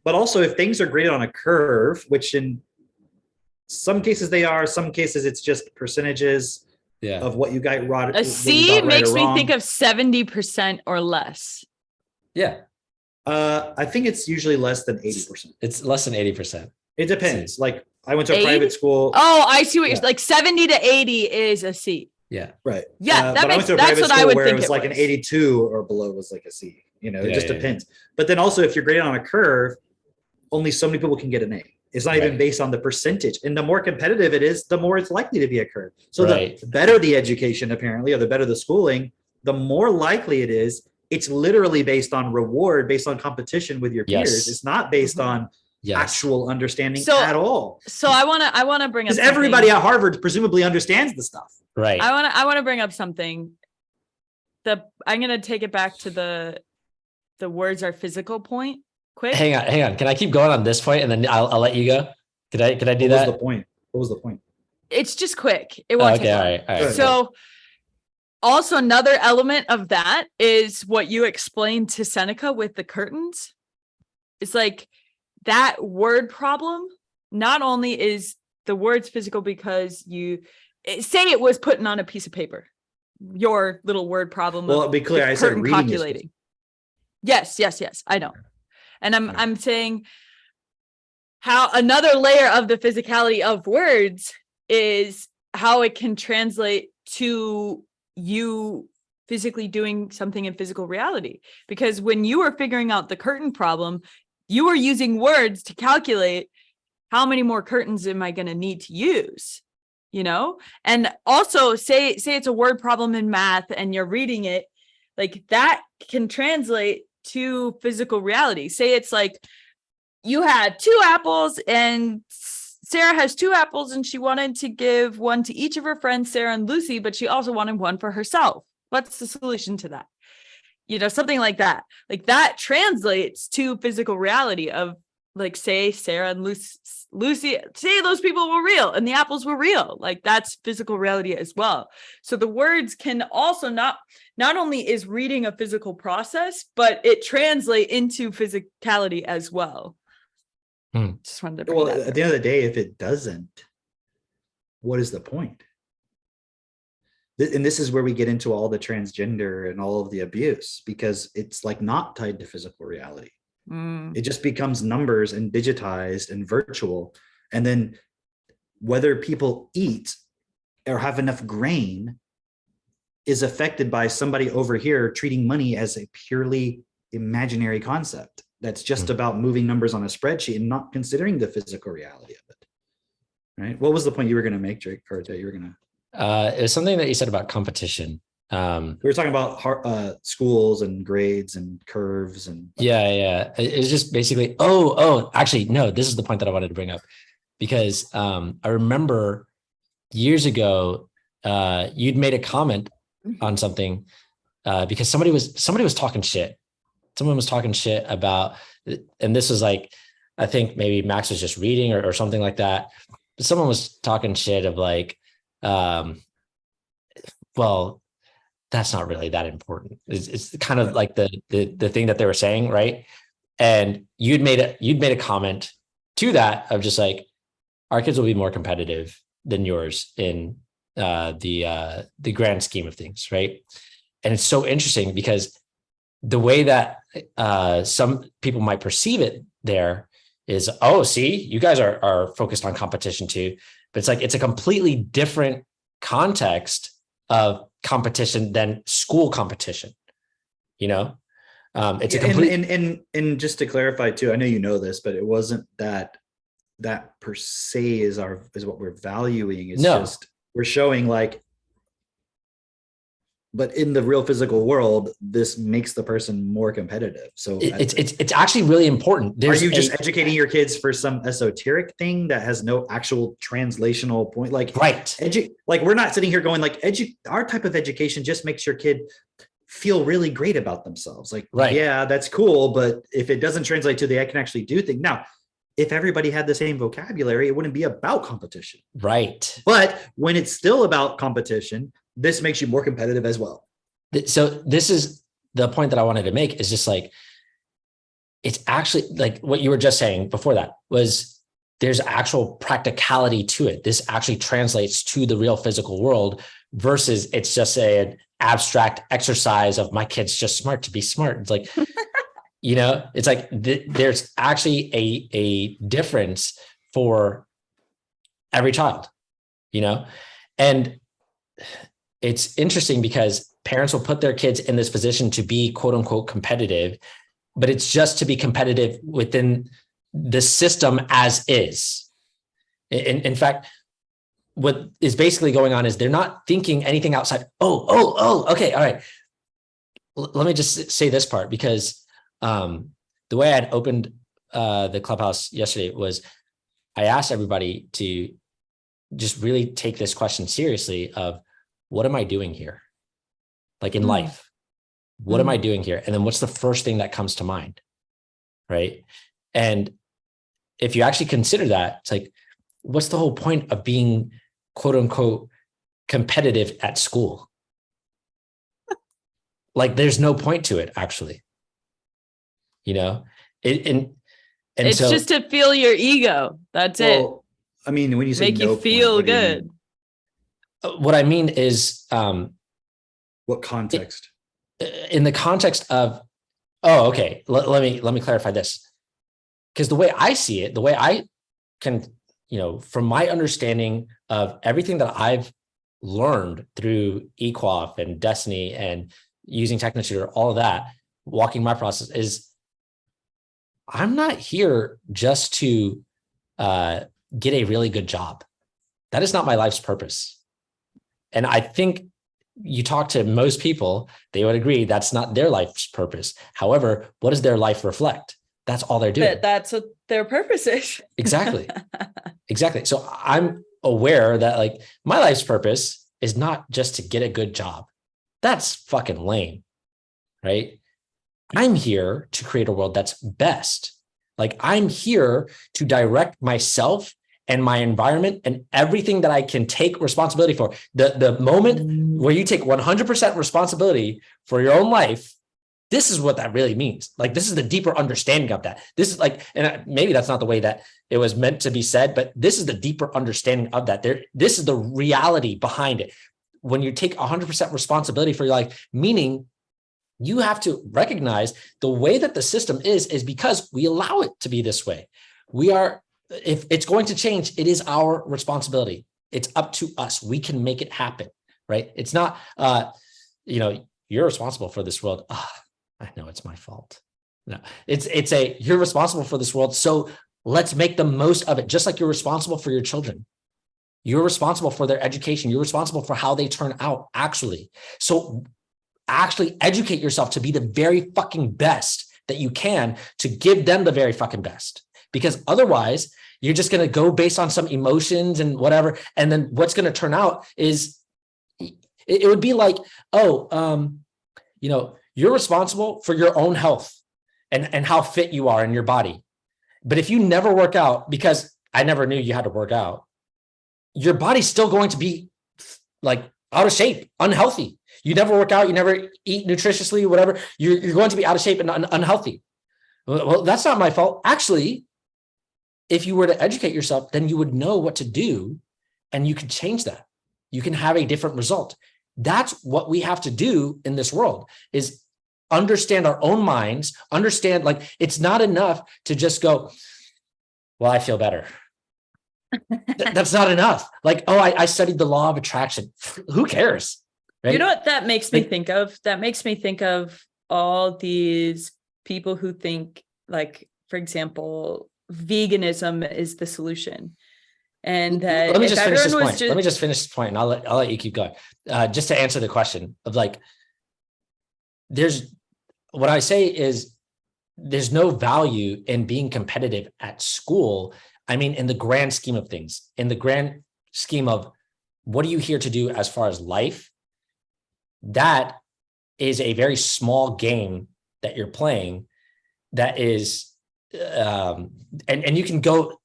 But also if things are graded on a curve, which in some cases they are, some cases it's just percentages of what you got right. A C makes me think of 70% or less. Yeah. I think it's usually less than 80%. It's less than 80%. It depends. Like I went to a private school. Oh, I see what you're like. 70 to 80 is a C. Yeah. Right. Yeah. That's what I would think. It was like an 82 or below was like a C. You know, it just depends. But then also if you're graded on a curve, only so many people can get an A. It's not even based on the percentage. And the more competitive it is, the more it's likely to be a curve. So the better the education, apparently, or the better the schooling, the more likely it is. It's literally based on reward, based on competition with your peers. It's not based on actual understanding at all. So I want to bring up, because everybody at Harvard presumably understands the stuff. Right. I want to bring up something. I'm going to take it back to the words are physical point. Quick. Hang on. Can I keep going on this point and then I'll let you go? Could I do that? What was the point? It's just quick. It won't take long. All right. So also another element of that is what you explained to Seneca with the curtains. It's like that word problem. Not only is the words physical because say it was putting on a piece of paper, your little word problem. Well, be clear. I said reading calculating. Yes. I know. And I'm saying how another layer of the physicality of words is how it can translate to you physically doing something in physical reality. Because when you were figuring out the curtain problem, you were using words to calculate how many more curtains am I going to need to use, And also say it's a word problem in math and you're reading it, like that can translate to physical reality. Say it's like you had 2 apples and Sarah has 2 apples and she wanted to give one to each of her friends, Sarah and Lucy, but she also wanted one for herself. What's the solution to that? Something like that. Like that translates to physical reality of, like, say Sarah and Lucy, say those people were real and the apples were real. Like that's physical reality as well. So the words can also not only is reading a physical process, but it translates into physicality as well. Just wanted to bring that at the end of the day, if it doesn't, what is the point? And this is where we get into all the transgender and all of the abuse, because it's like not tied to physical reality. It just becomes numbers and digitized and virtual. And then whether people eat or have enough grain is affected by somebody over here treating money as a purely imaginary concept that's just about moving numbers on a spreadsheet and not considering the physical reality of it. Right? What was the point you were going to make, Drake, or that you were going to? It was something that you said about competition. We were talking about schools and grades and curves and it's just basically actually no, this is the point that I wanted to bring up, because I remember years ago you'd made a comment on something because somebody was talking shit. Someone was talking shit about, and this was like, I think maybe Max was just reading or something like that, but someone was talking shit of like, well, that's not really that important. It's kind of like the thing that they were saying, right? And you'd made a comment to that of just like, our kids will be more competitive than yours in the grand scheme of things, right? And it's so interesting because the way that some people might perceive it there is, oh, see, you guys are focused on competition too, but it's like it's a completely different context of competition than school competition. It's a complete. And just to clarify too, I know you know this, but it wasn't that per se is what we're valuing. It's just we're showing like, but in the real physical world, this makes the person more competitive. So it's actually really important. Are you just educating your kids for some esoteric thing that has no actual translational point? Like, right. Like we're not sitting here going like our type of education just makes your kid feel really great about themselves. Like, right. Yeah, that's cool. But if it doesn't translate to I can actually do things. Now, if everybody had the same vocabulary, it wouldn't be about competition. Right. But when it's still about competition, this makes you more competitive as well. So this is the point that I wanted to make, is just like, it's actually like what you were just saying before that was there's actual practicality to it. This actually translates to the real physical world versus it's just an abstract exercise of my kid's just smart to be smart. It's like, it's like there's actually a difference for every child, and it's interesting because parents will put their kids in this position to be quote unquote competitive, but it's just to be competitive within the system as is. In fact, what is basically going on is they're not thinking anything outside. Okay, all right. Let me just say this part, because the way I'd opened the Clubhouse yesterday was I asked everybody to just really take this question seriously of, what am I doing here? Like in life, what am I doing here? And then what's the first thing that comes to mind, right? And if you actually consider that, it's like, what's the whole point of being quote unquote competitive at school? Like, there's no point to it, actually. You know, and It's so, just to feel your ego. That's Well, I mean, when you say Make you no point, feel what do you good. mean? what I mean is, What context? in the context of, okay, let me clarify this, because the way I see it, the way I can, from my understanding of everything that I've learned through eQuaf and Destiny and using TechnoTutor, all of that, walking my process, is I'm not here just to get a really good job. That is not my life's purpose. And I think you talk to most people, they would agree that's not their life's purpose. However, what does their life reflect? That's all they're doing. But that's what their purpose is. Exactly. Exactly. So I'm aware that, like, my life's purpose is not just to get a good job. That's fucking lame, right? I'm here to create a world that's best. Like, I'm here to direct myself and my environment and everything that I can take responsibility for. The moment where you take 100% responsibility for your own life, this is what that really means. Like, this is the deeper understanding of that. This is like, and maybe that's not the way that it was meant to be said, but this is the deeper understanding of that. This is the reality behind it. When you take 100% responsibility for your life, meaning you have to recognize the way that the system is because we allow it to be this way. If it's going to change, it is our responsibility. It's up to us. We can make it happen, right? It's not, you're responsible for this world. I know it's my fault. No, you're responsible for this world. So let's make the most of it. Just like you're responsible for your children. You're responsible for their education. You're responsible for how they turn out, actually. So actually educate yourself to be the very fucking best that you can, to give them the very fucking best. Because otherwise, you're just going to go based on some emotions and whatever. And then what's going to turn out is, it would be like, you're responsible for your own health and how fit you are in your body. But if you never work out, because I never knew you had to work out, your body's still going to be like out of shape, unhealthy. You never work out, you never eat nutritiously, whatever, you're going to be out of shape and unhealthy. Well, that's not my fault. Actually, if you were to educate yourself, then you would know what to do and you could change that. You can have a different result. That's what we have to do in this world, is understand our own minds, understand, like, it's not enough to just go, well, I feel better. That's not enough. Like, I studied the law of attraction. Who cares? Right? You know what that makes me think of? That makes me think of all these people who think, like, for example, veganism is the solution. And that let me just finish this point. Just... Let me just finish this point, and I'll let you keep going. Just to answer the question of, like, what I say is there's no value in being competitive at school. I mean, in the grand scheme of things, in the grand scheme of what are you here to do as far as life, that is a very small game that you're playing. That is, and you can go,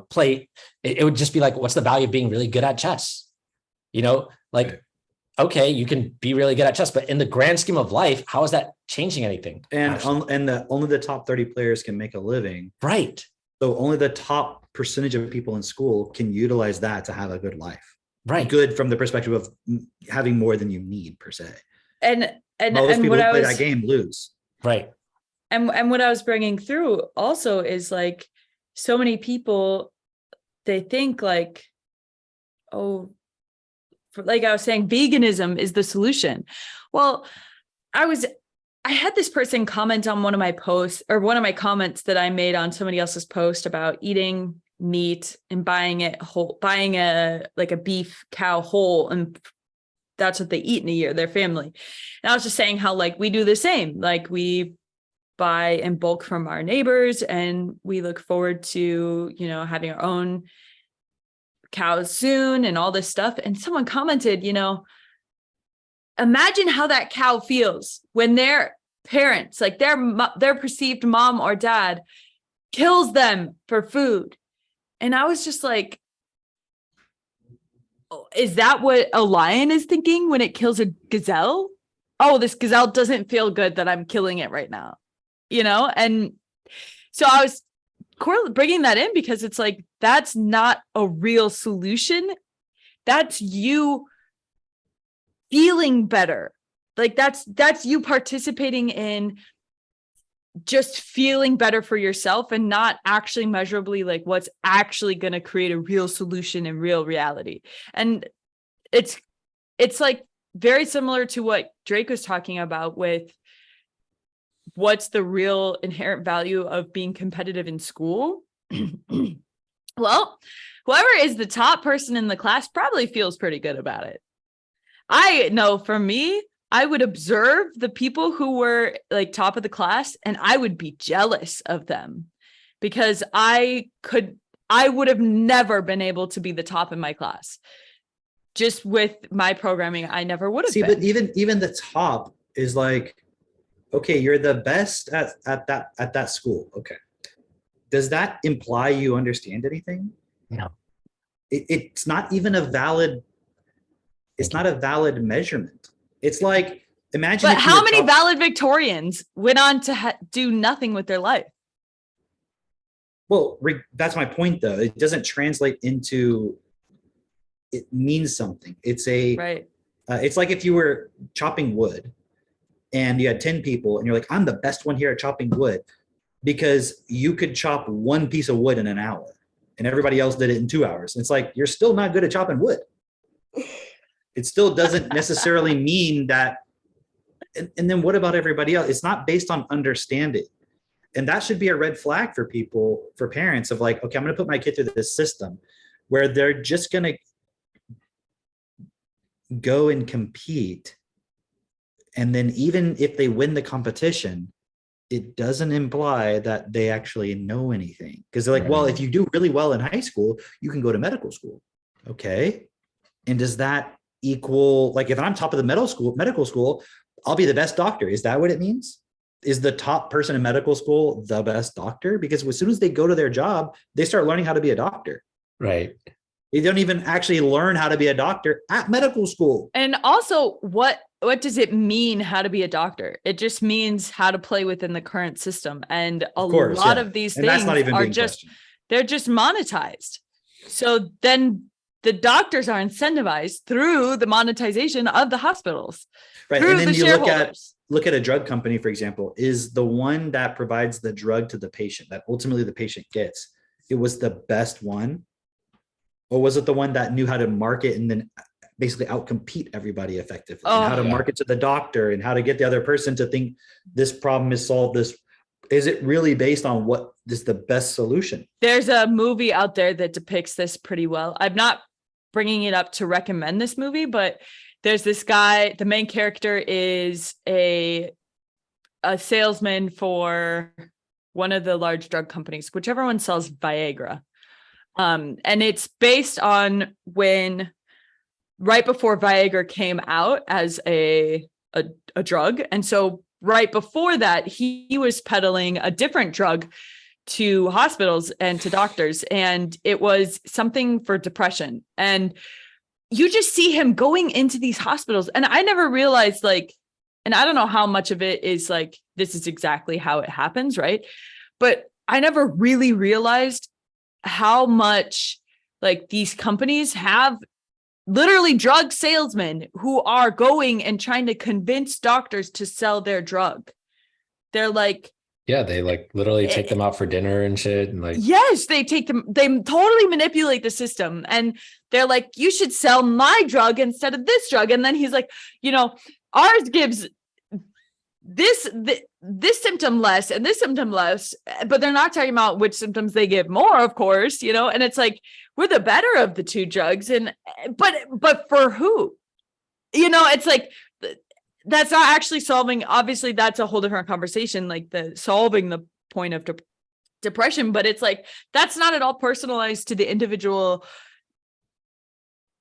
play. It would just be like, what's the value of being really good at chess? Like, okay, you can be really good at chess, but in the grand scheme of life, how is that changing anything? And only the top 30 players can make a living. Right. So only the top percentage of people in school can utilize that to have a good life. Right. Good from the perspective of having more than you need, per se. And most people what who I play was that game lose. Right. And what I was bringing through also is, like, so many people, they think like, like I was saying, veganism is the solution. Well, I was I had this person comment on one of my posts, or one of my comments that I made on somebody else's post about eating meat and buying it whole, buying a beef cow whole, and that's what they eat in a year, their family. And I was just saying how like we do the same, like we buy in bulk from our neighbors, and we look forward to, you know, having our own cows soon and all this stuff. And someone commented, you know, imagine how that cow feels when their parents, like their perceived mom or dad, kills them for food. And I was just like, oh, is that what a lion is thinking when it kills a gazelle? Oh, this gazelle doesn't feel good that I'm killing it right now, you know? And so I was bringing that in because it's like, that's not a real solution. That's you feeling better. Like that's you participating in just feeling better for yourself, and not actually measurably like what's actually going to create a real solution in real reality. And it's like very similar to what Drake was talking about with what's the real inherent value of being competitive in school. Well, whoever is the top person in the class probably feels pretty good about it. I know for me, I would observe the people who were like top of the class, and I would be jealous of them because I would have never been able to be the top in my class. Just with my programming, I never would have been. But even the top is like, okay, you're the best at that school. Okay. Does that imply you understand anything? No. It's not even a valid, it's not a valid measurement. It's like, imagine. But how many valedictorians went on to do nothing with their life? Well, that's my point though. It doesn't translate into, it means something. It's a, right. It's like if you were chopping wood and you had 10 people and you're like, I'm the best one here at chopping wood because you could chop one piece of wood in an hour and everybody else did it in 2 hours. It's like, you're still not good at chopping wood. It still doesn't necessarily mean that. And then what about everybody else? It's not based on understanding. And that should be a red flag for people, for parents of like, okay, I'm going to put my kid through this system where they're just going to go and compete. And then even if they win the competition, it doesn't imply that they actually know anything. Because they're like, well, if you do really well in high school, you can go to medical school. Okay. And does that equal, like if I'm top of the medical school, I'll be the best doctor. Is that what it means? Is the top person in medical school the best doctor? Because as soon as they go to their job, they start learning how to be a doctor. Right. They don't even actually learn how to be a doctor at medical school. And also, what does it mean how to be a doctor? It just means how to play within the current system. And a lot of these things are just, they're just monetized. So then the doctors are incentivized through the monetization of the hospitals. Right. And then you look at a drug company, for example, is the one that provides the drug to the patient that ultimately the patient gets. It was the best one. Or was it the one that knew how to market and then basically outcompete everybody effectively? And how to market to the doctor and how to get the other person to think this problem is solved. Is it really based on what is the best solution? There's a movie out there that depicts this pretty well. I'm not bringing it up to recommend this movie, but there's this guy, the main character is a salesman for one of the large drug companies, whichever one sells Viagra. And it's based on when right before Viagra came out as a drug. And so right before that, he was peddling a different drug to hospitals and to doctors. And it was something for depression. And you just see him going into these hospitals. And I never realized and I don't know how much of it is like, this is exactly how it happens, right? But I never really realized how much these companies have literally drug salesmen who are going and trying to convince doctors to sell their drug. They're like, yeah, they literally take them out for dinner and shit. And yes, they totally manipulate the system. And they're like, you should sell my drug instead of this drug. And then he's like, ours gives this symptom less and this symptom less, but they're not talking about which symptoms they give more, of course, you know, and it's like, we're the better of the two drugs. And, but for who, you know, it's like, that's not actually solving. Obviously that's a whole different conversation, like the solving the point of depression, but it's like, that's not at all personalized to the individual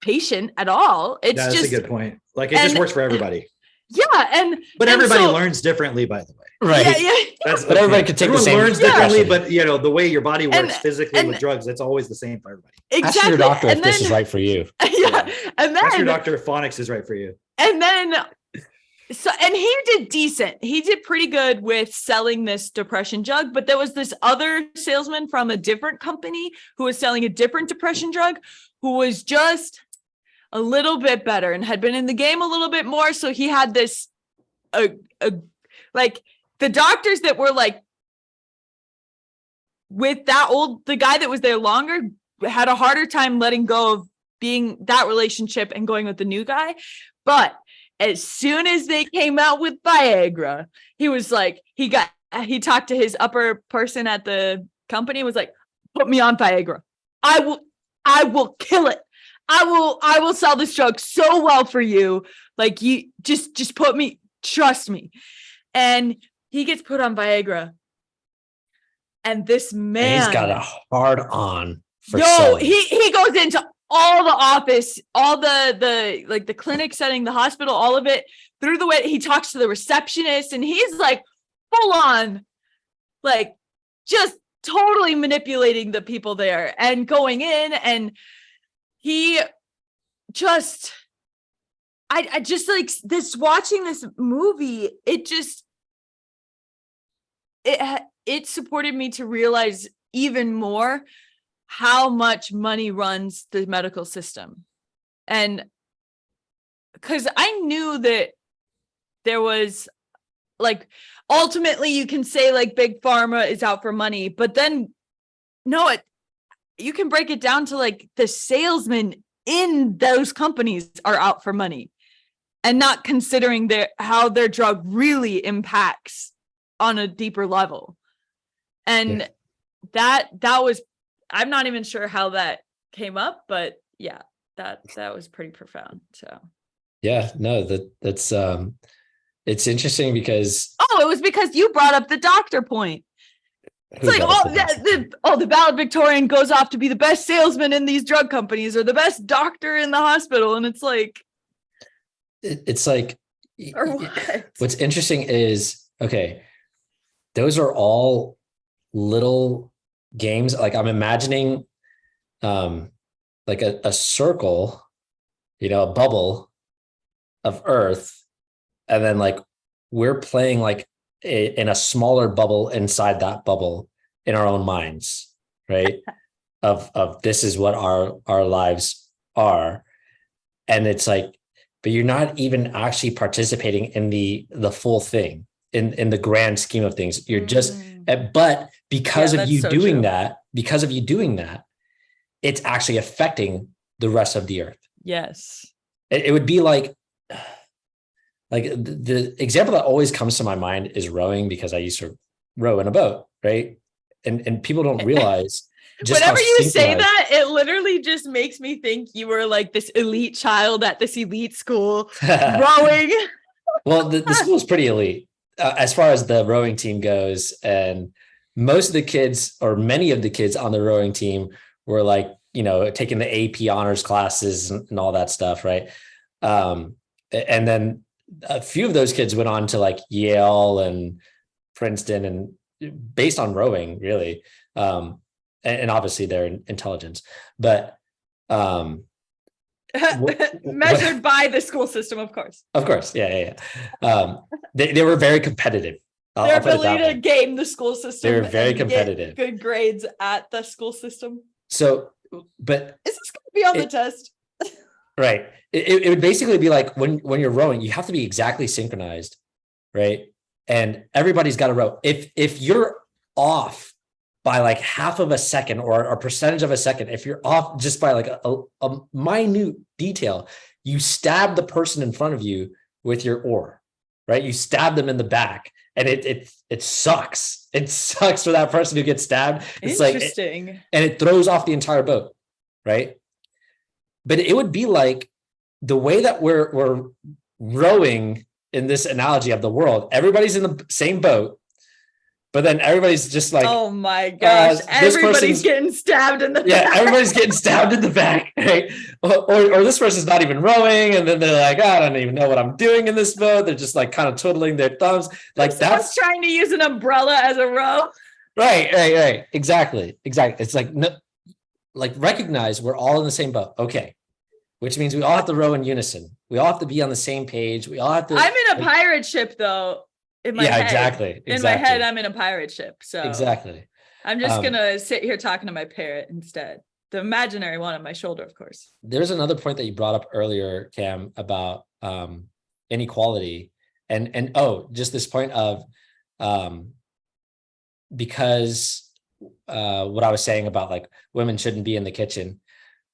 patient at all. It's That's just a good point. Like it just works for everybody. Yeah. But everybody learns differently, by the way. Right. Yeah. But everybody could take the Everyone same learns differently, depression. but you know, the way your body works physically and- with drugs, it's always the same for everybody. Ask your doctor if this is right for you. Yeah. And Ask your then, doctor if Phonics is right for you. and then, so, and he did decent. He did pretty good with selling this depression drug, but there was this other salesman from a different company who was selling a different depression drug who was just a little bit better and had been in the game a little bit more. So he had this, like the doctors that were like with the guy that was there longer had a harder time letting go of being that relationship and going with the new guy. But as soon as they came out with Viagra, he was like, he talked to his upper person at the company, was like, put me on Viagra. I will kill it. I will sell this drug so well for you. Like you just put me, trust me. And he gets put on Viagra. And this man, And he's got a hard on for yo, selling. he goes into all the office, all the like the clinic setting, the hospital, all of it. Through the way he talks to the receptionist, and he's like full on, like just totally manipulating the people there and going in. And he just, I just like this, watching this movie, it supported me to realize even more how much money runs the medical system. And because I knew that there was like, ultimately you can say like big pharma is out for money, but then no, you can break it down to like the salesmen in those companies are out for money and not considering how their drug really impacts on a deeper level. And that was, I'm not even sure how that came up, but yeah, that was pretty profound. So Yeah, no, that's it's interesting because it was because you brought up the doctor point. It's like, the valedictorian goes off to be the best salesman in these drug companies or the best doctor in the hospital. And it's like, it's like, or what? What's interesting is, okay, those are all little games. Like I'm imagining like a circle, you know, a bubble of Earth. And then like we're playing like in a smaller bubble inside that bubble in our own minds, right? of this is what our lives are. And it's like, but you're not even actually participating in the full thing, in the grand scheme of things. You're just, but because of you doing that, it's actually affecting the rest of the earth. Yes. It would be like the example that always comes to my mind is rowing, because I used to row in a boat, right? And people don't realize just whenever you say that, it literally just makes me think you were like this elite child at this elite school rowing. Well, the school is pretty elite as far as the rowing team goes. And most of the kids, or many of the kids on the rowing team, were like, you know, taking the AP honors classes and all that stuff, right? And then a few of those kids went on to like Yale and Princeton, and based on rowing, really. And obviously their intelligence, but measured by the school system, of course. Yeah. They were very competitive. Their ability to game the school system. They were very competitive. Good grades at the school system. So, but is this going to be on the test? Right. It would basically be like when you're rowing, you have to be exactly synchronized, right? And everybody's got to row. If you're off by like half of a second or a percentage of a second, if you're off just by like a minute detail, you stab the person in front of you with your oar, right? You stab them in the back, and it sucks. It sucks for that person who gets stabbed. It's Interesting. and it throws off the entire boat, right? But it would be like the way that we're rowing in this analogy of the world. Everybody's in the same boat, but then everybody's just like, oh my gosh, everybody's getting stabbed in the back. Everybody's getting stabbed in the back, right? Or this person's not even rowing, and then they're like, I don't even know what I'm doing in this boat. They're just like kind of twiddling their thumbs, like that's trying to use an umbrella as a row. Right. Exactly. It's like, no, like recognize we're all in the same boat. Okay. Which means we all have to row in unison. We all have to be on the same page. We all have to. I'm in a pirate ship though. In my head. Exactly. In my head, I'm in a pirate ship. So exactly. I'm just gonna sit here talking to my parrot instead. The imaginary one on my shoulder, of course. There's another point that you brought up earlier, Cam, about inequality, and just this point of because what I was saying about like women shouldn't be in the kitchen,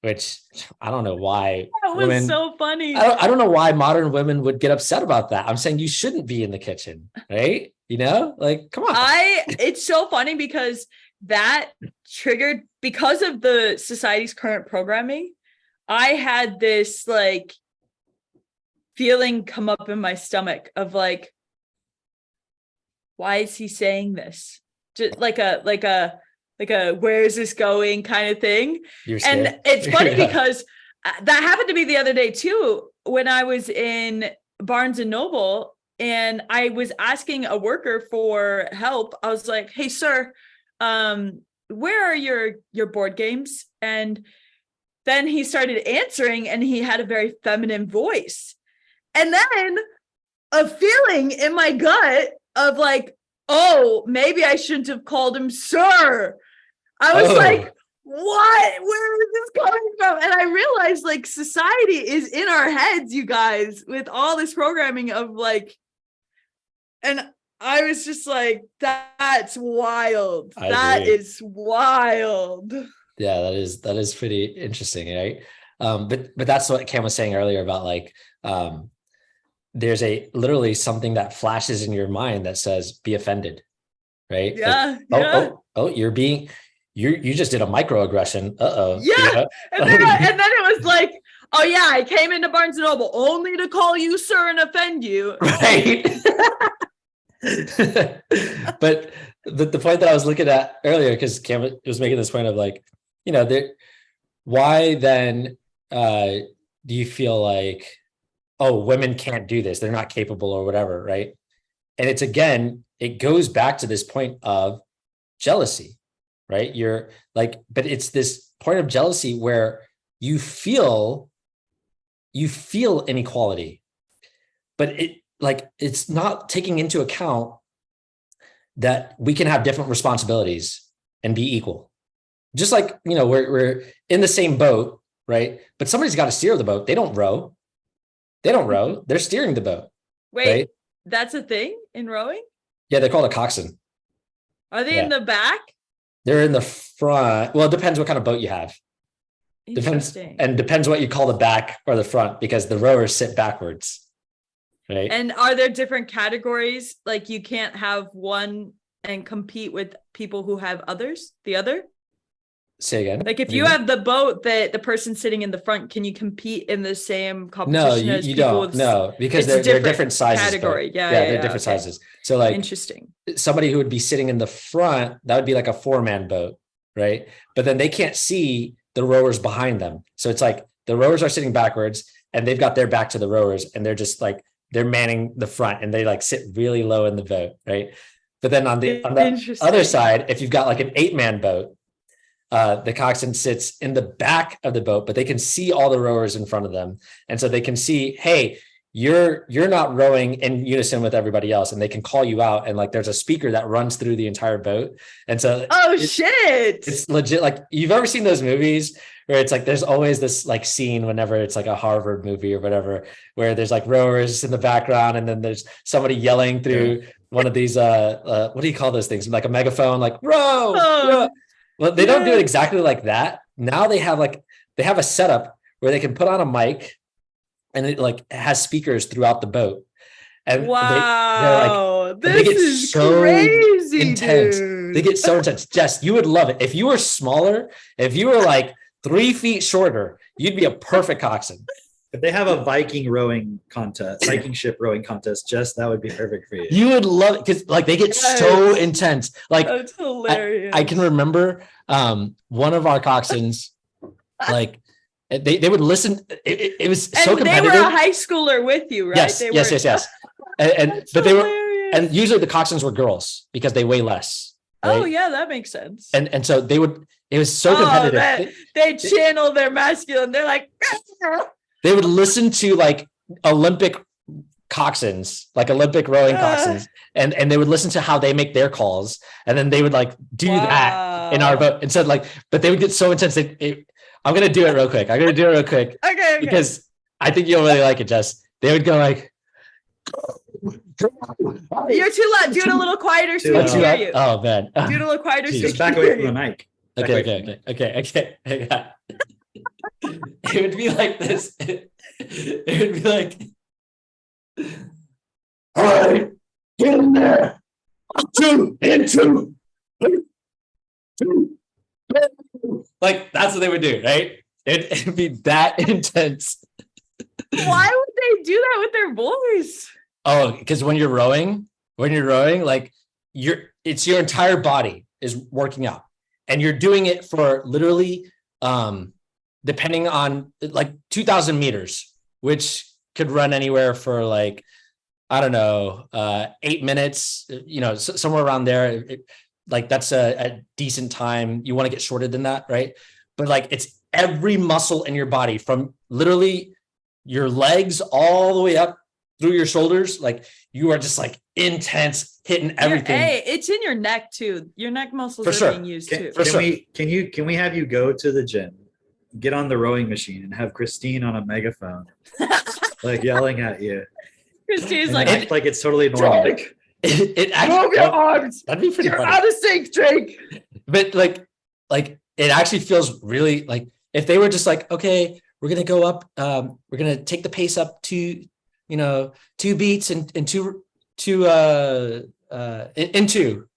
which I don't know why. That was so funny. I don't know why modern women would get upset about that. I'm saying you shouldn't be in the kitchen, right? You know, like, come on. It's so funny because that triggered, because of the society's current programming, I had this like feeling come up in my stomach of like, why is he saying this? Just like a where is this going kind of thing. And it's funny because that happened to me the other day too, when I was in Barnes and Noble and I was asking a worker for help. I was like, hey sir, where are your board games? And then he started answering and he had a very feminine voice. And then a feeling in my gut of like, oh, maybe I shouldn't have called him sir. I was like, what? Where is this coming from? And I realized like society is in our heads, you guys, with all this programming of like, and I was just like, that's wild. That is wild. Yeah, that is pretty interesting, right? But that's what Cam was saying earlier about like, there's literally something that flashes in your mind that says, be offended, right? Yeah. Like, you just did a microaggression. Uh-oh. Yeah. You know? and then it was like, oh yeah, I came into Barnes & Noble only to call you sir and offend you. Right. But the point that I was looking at earlier, because Cam was making this point of like, you know, why then do you feel like, oh, women can't do this, they're not capable or whatever, right? And it's, again, it goes back to this point of jealousy, right? You're like, but it's this point of jealousy where you feel inequality, but it's not taking into account that we can have different responsibilities and be equal. Just like, you know, we're in the same boat, right? But somebody's got to steer the boat. They don't row. They're steering the boat. Wait, right? That's a thing in rowing? Yeah, they're called a coxswain. Are they in the back? They're in the front. Well, it depends what kind of boat you have. Depends what you call the back or the front, because the rowers sit backwards. Right. And are there different categories? Like you can't have one and compete with people who have the other? Say again. Like if you have the boat that the person sitting in the front, can you compete in the same competition? No, you don't. No, because they're different sizes. Category. They're different sizes. So like interesting. Somebody who would be sitting in the front, that would be like a 4-man boat, right? But then they can't see the rowers behind them. So it's like the rowers are sitting backwards and they've got their back to the rowers and they're just like, they're manning the front and they like sit really low in the boat, right? But then on the other side, if you've got like an 8-man boat, the coxswain sits in the back of the boat, but they can see all the rowers in front of them. And so they can see, hey, you're not rowing in unison with everybody else. And they can call you out. And like, there's a speaker that runs through the entire boat. And so, shit, it's legit. Like, you've ever seen those movies where it's like, there's always this like scene whenever it's like a Harvard movie or whatever, where there's like rowers in the background. And then there's somebody yelling through one of these, what do you call those things? Like a megaphone, like row, row. Well, they don't do it exactly like that. Now they have a setup where they can put on a mic and it like has speakers throughout the boat. And they're Wow, they this get is so crazy, intense. dude. They get so intense. Jess, you would love it. If you were smaller, if you were like 3 feet shorter, you'd be a perfect coxswain. If they have a Viking ship rowing contest, Jess, that would be perfect for you. You would love it because like they get so Yes. intense. Like That's hilarious. I can remember one of our coxswains, like they would listen. It was so and they competitive. were a high schooler with you, right? Yes, They yes, were... yes, yes. And That's but they were, hilarious. and usually the coxswains were girls because they weigh less. Right? Oh yeah, that makes sense. And so they would. It was so competitive. They channel their masculine. They're like, They would listen to like Olympic coxswains, like Olympic rowing coxswains, and they would listen to how they make their calls, and then they would like do that in our vote. And so like, but they would get so intense. I'm gonna do it real quick. Okay. Because I think you'll really like it, Jess. They would go like, You're too loud. Do it a little quieter so we can hear you. Oh man, Do it a little quieter so we Just can back hear away from the you. mic. Okay. It would be like this. It would be like, all right, get in there. Into. Like that's what they would do, right? It'd be that intense. Why would they do that with their voice? Oh, because when you're rowing, like it's your entire body is working out, and you're doing it for literally, depending on like 2,000 meters, which could run anywhere for like, I don't know, 8 minutes, somewhere around there. Like that's a decent time. You want to get shorter than that, right? But like it's every muscle in your body from literally your legs all the way up through your shoulders. Like you are just like intense, hitting everything. Hey, it's in your neck too. Your neck muscles are being used too. Can we have you go to the gym, get on the rowing machine, and have Christine on a megaphone, like yelling at you? Christine's And like, act like it's totally normal. It actually, that'd be pretty funny. out of sync, Drake. But like it actually feels really like if they were just like, okay, we're gonna go up, we're gonna take the pace up to 2 beats and two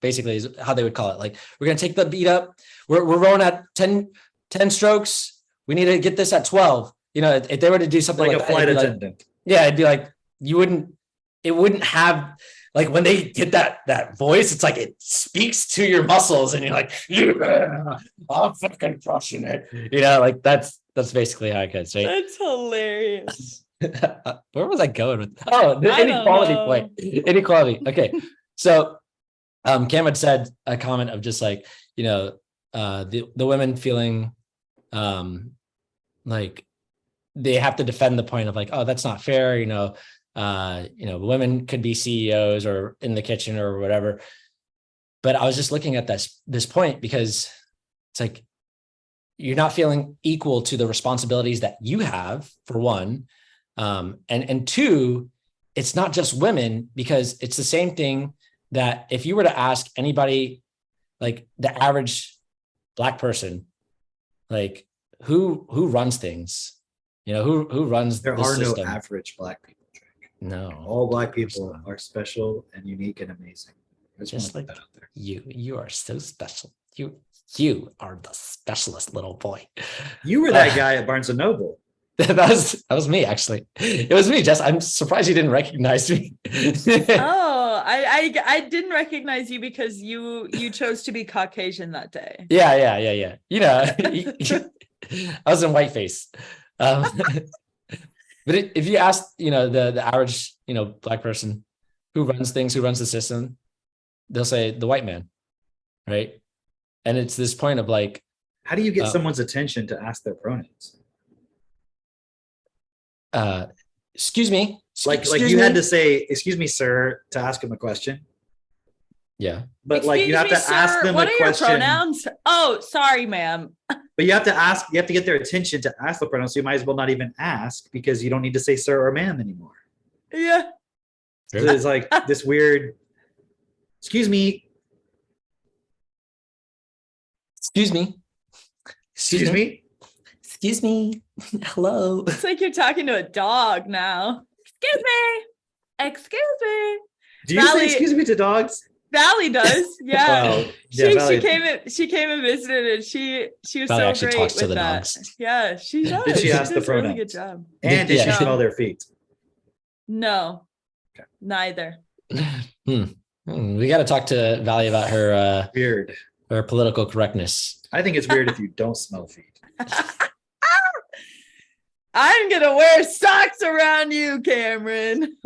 basically is how they would call it. Like we're gonna take the beat up. We're rowing at 10 strokes. We need to get this at 12. If they were to do something like like a flight that, attendant. it'd be like it wouldn't have like when they get that voice, it's like it speaks to your muscles and you're like, yeah, I'm fucking crushing it. Like that's basically how it goes, right? That's hilarious. Where was I going with that? Oh, the inequality point. Inequality. Okay. So Cam had said a comment of just like, the women feeling like they have to defend the point of like, oh, that's not fair, women could be CEOs or in the kitchen or whatever. But I was just looking at this point because it's like you're not feeling equal to the responsibilities that you have, for one. And two, it's not just women, because it's the same thing that if you were to ask anybody, like the average Black person, like who runs things, who runs There the are system? no average Black people. No, all Black people are special and unique and amazing. Just like that out there. You are so special. You are the specialist, little boy. You were that guy at Barnes and Noble. That was me, actually. It was me, Jess. I'm surprised you didn't recognize me. Oh, I didn't recognize you because you chose to be Caucasian that day. Yeah. I was in whiteface. But if you ask, the average, Black person who runs things, who runs the system, they'll say the white man, right? And it's this point of like, how do you get someone's attention to ask their pronouns? Excuse me. Like you had to say, excuse me, sir, to ask him a question. Yeah. But like you have to ask them a question. What are your pronouns? Oh, sorry, ma'am. But you have to get their attention to ask the pronouns. So you might as well not even ask, because you don't need to say sir or ma'am anymore. Yeah. So it's like this weird, excuse me. Excuse me. Excuse me. Excuse me. Hello. It's like you're talking to a dog now. Excuse me. Excuse me. Do you Valley- say excuse me to dogs? Valley does. Yeah. Wow. Yeah, Valley. She came and visited, and she was Valley so actually great talks to with the that. dogs. Yeah, she does. Did she ask the does a really pronouns? good job. And did she Yeah. smell their feet? No. Okay. Neither. We got to talk to Valley about Weird. her political correctness. I think it's weird if you don't smell feet. I'm gonna wear socks around you, Cameron.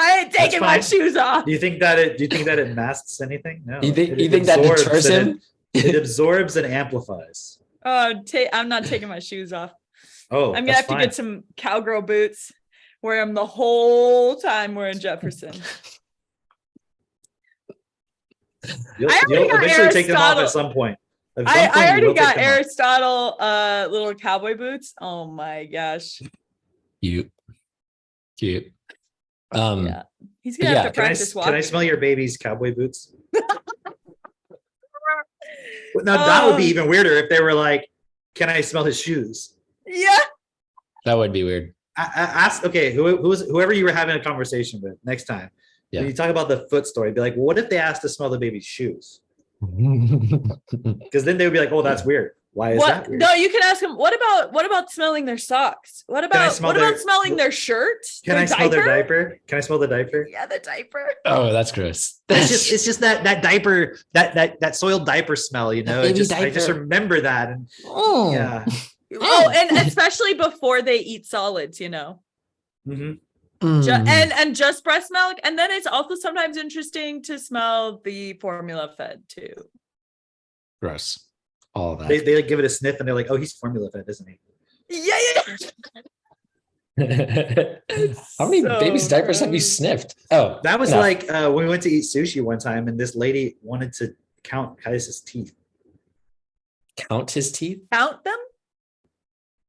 I ain't taking my fine. shoes off. Do you think that it masks anything? No. You think It that absorbs deters and him? It absorbs and amplifies. Oh, I'm not taking my shoes off. Oh, I'm gonna have to get some cowgirl boots. Wear them the whole time we're in Jefferson. You'll I already got eventually take them off Aristotle. at some point. At some I point, you already will take got them off. Aristotle little cowboy boots. Oh my gosh. Cute. Yeah. He's gonna have to practice Can I walking. smell your baby's cowboy boots? Now that would be even weirder if they were like, "Can I smell his shoes?" Yeah. That would be weird. Ask. Okay, whoever you were having a conversation with next time. Yeah. When you talk about the foot story, be like, "What if they asked to smell the baby's shoes?" Because then they would be like, "Oh, that's weird. Why is that weird?" No, you can ask them. What about smelling their socks? What about smelling their shirt? Can I smell their diaper? Can I smell the diaper? Yeah, the diaper. Oh, that's gross. It's just that diaper, that soiled diaper smell, you know. I baby just diaper. remember that, and Oh. yeah. Oh, and especially before they eat solids, you know. hmm And just breast milk. And then it's also sometimes interesting to smell the formula fed too. Gross. All of that. They like give it a sniff, and they're like, "Oh, he's formula fed, isn't he?" Yeah. How many So baby's diapers have you gross. sniffed? Oh, That was no. like when we went to eat sushi one time, and this lady wanted to count Kaius's teeth. Count his teeth. Count them?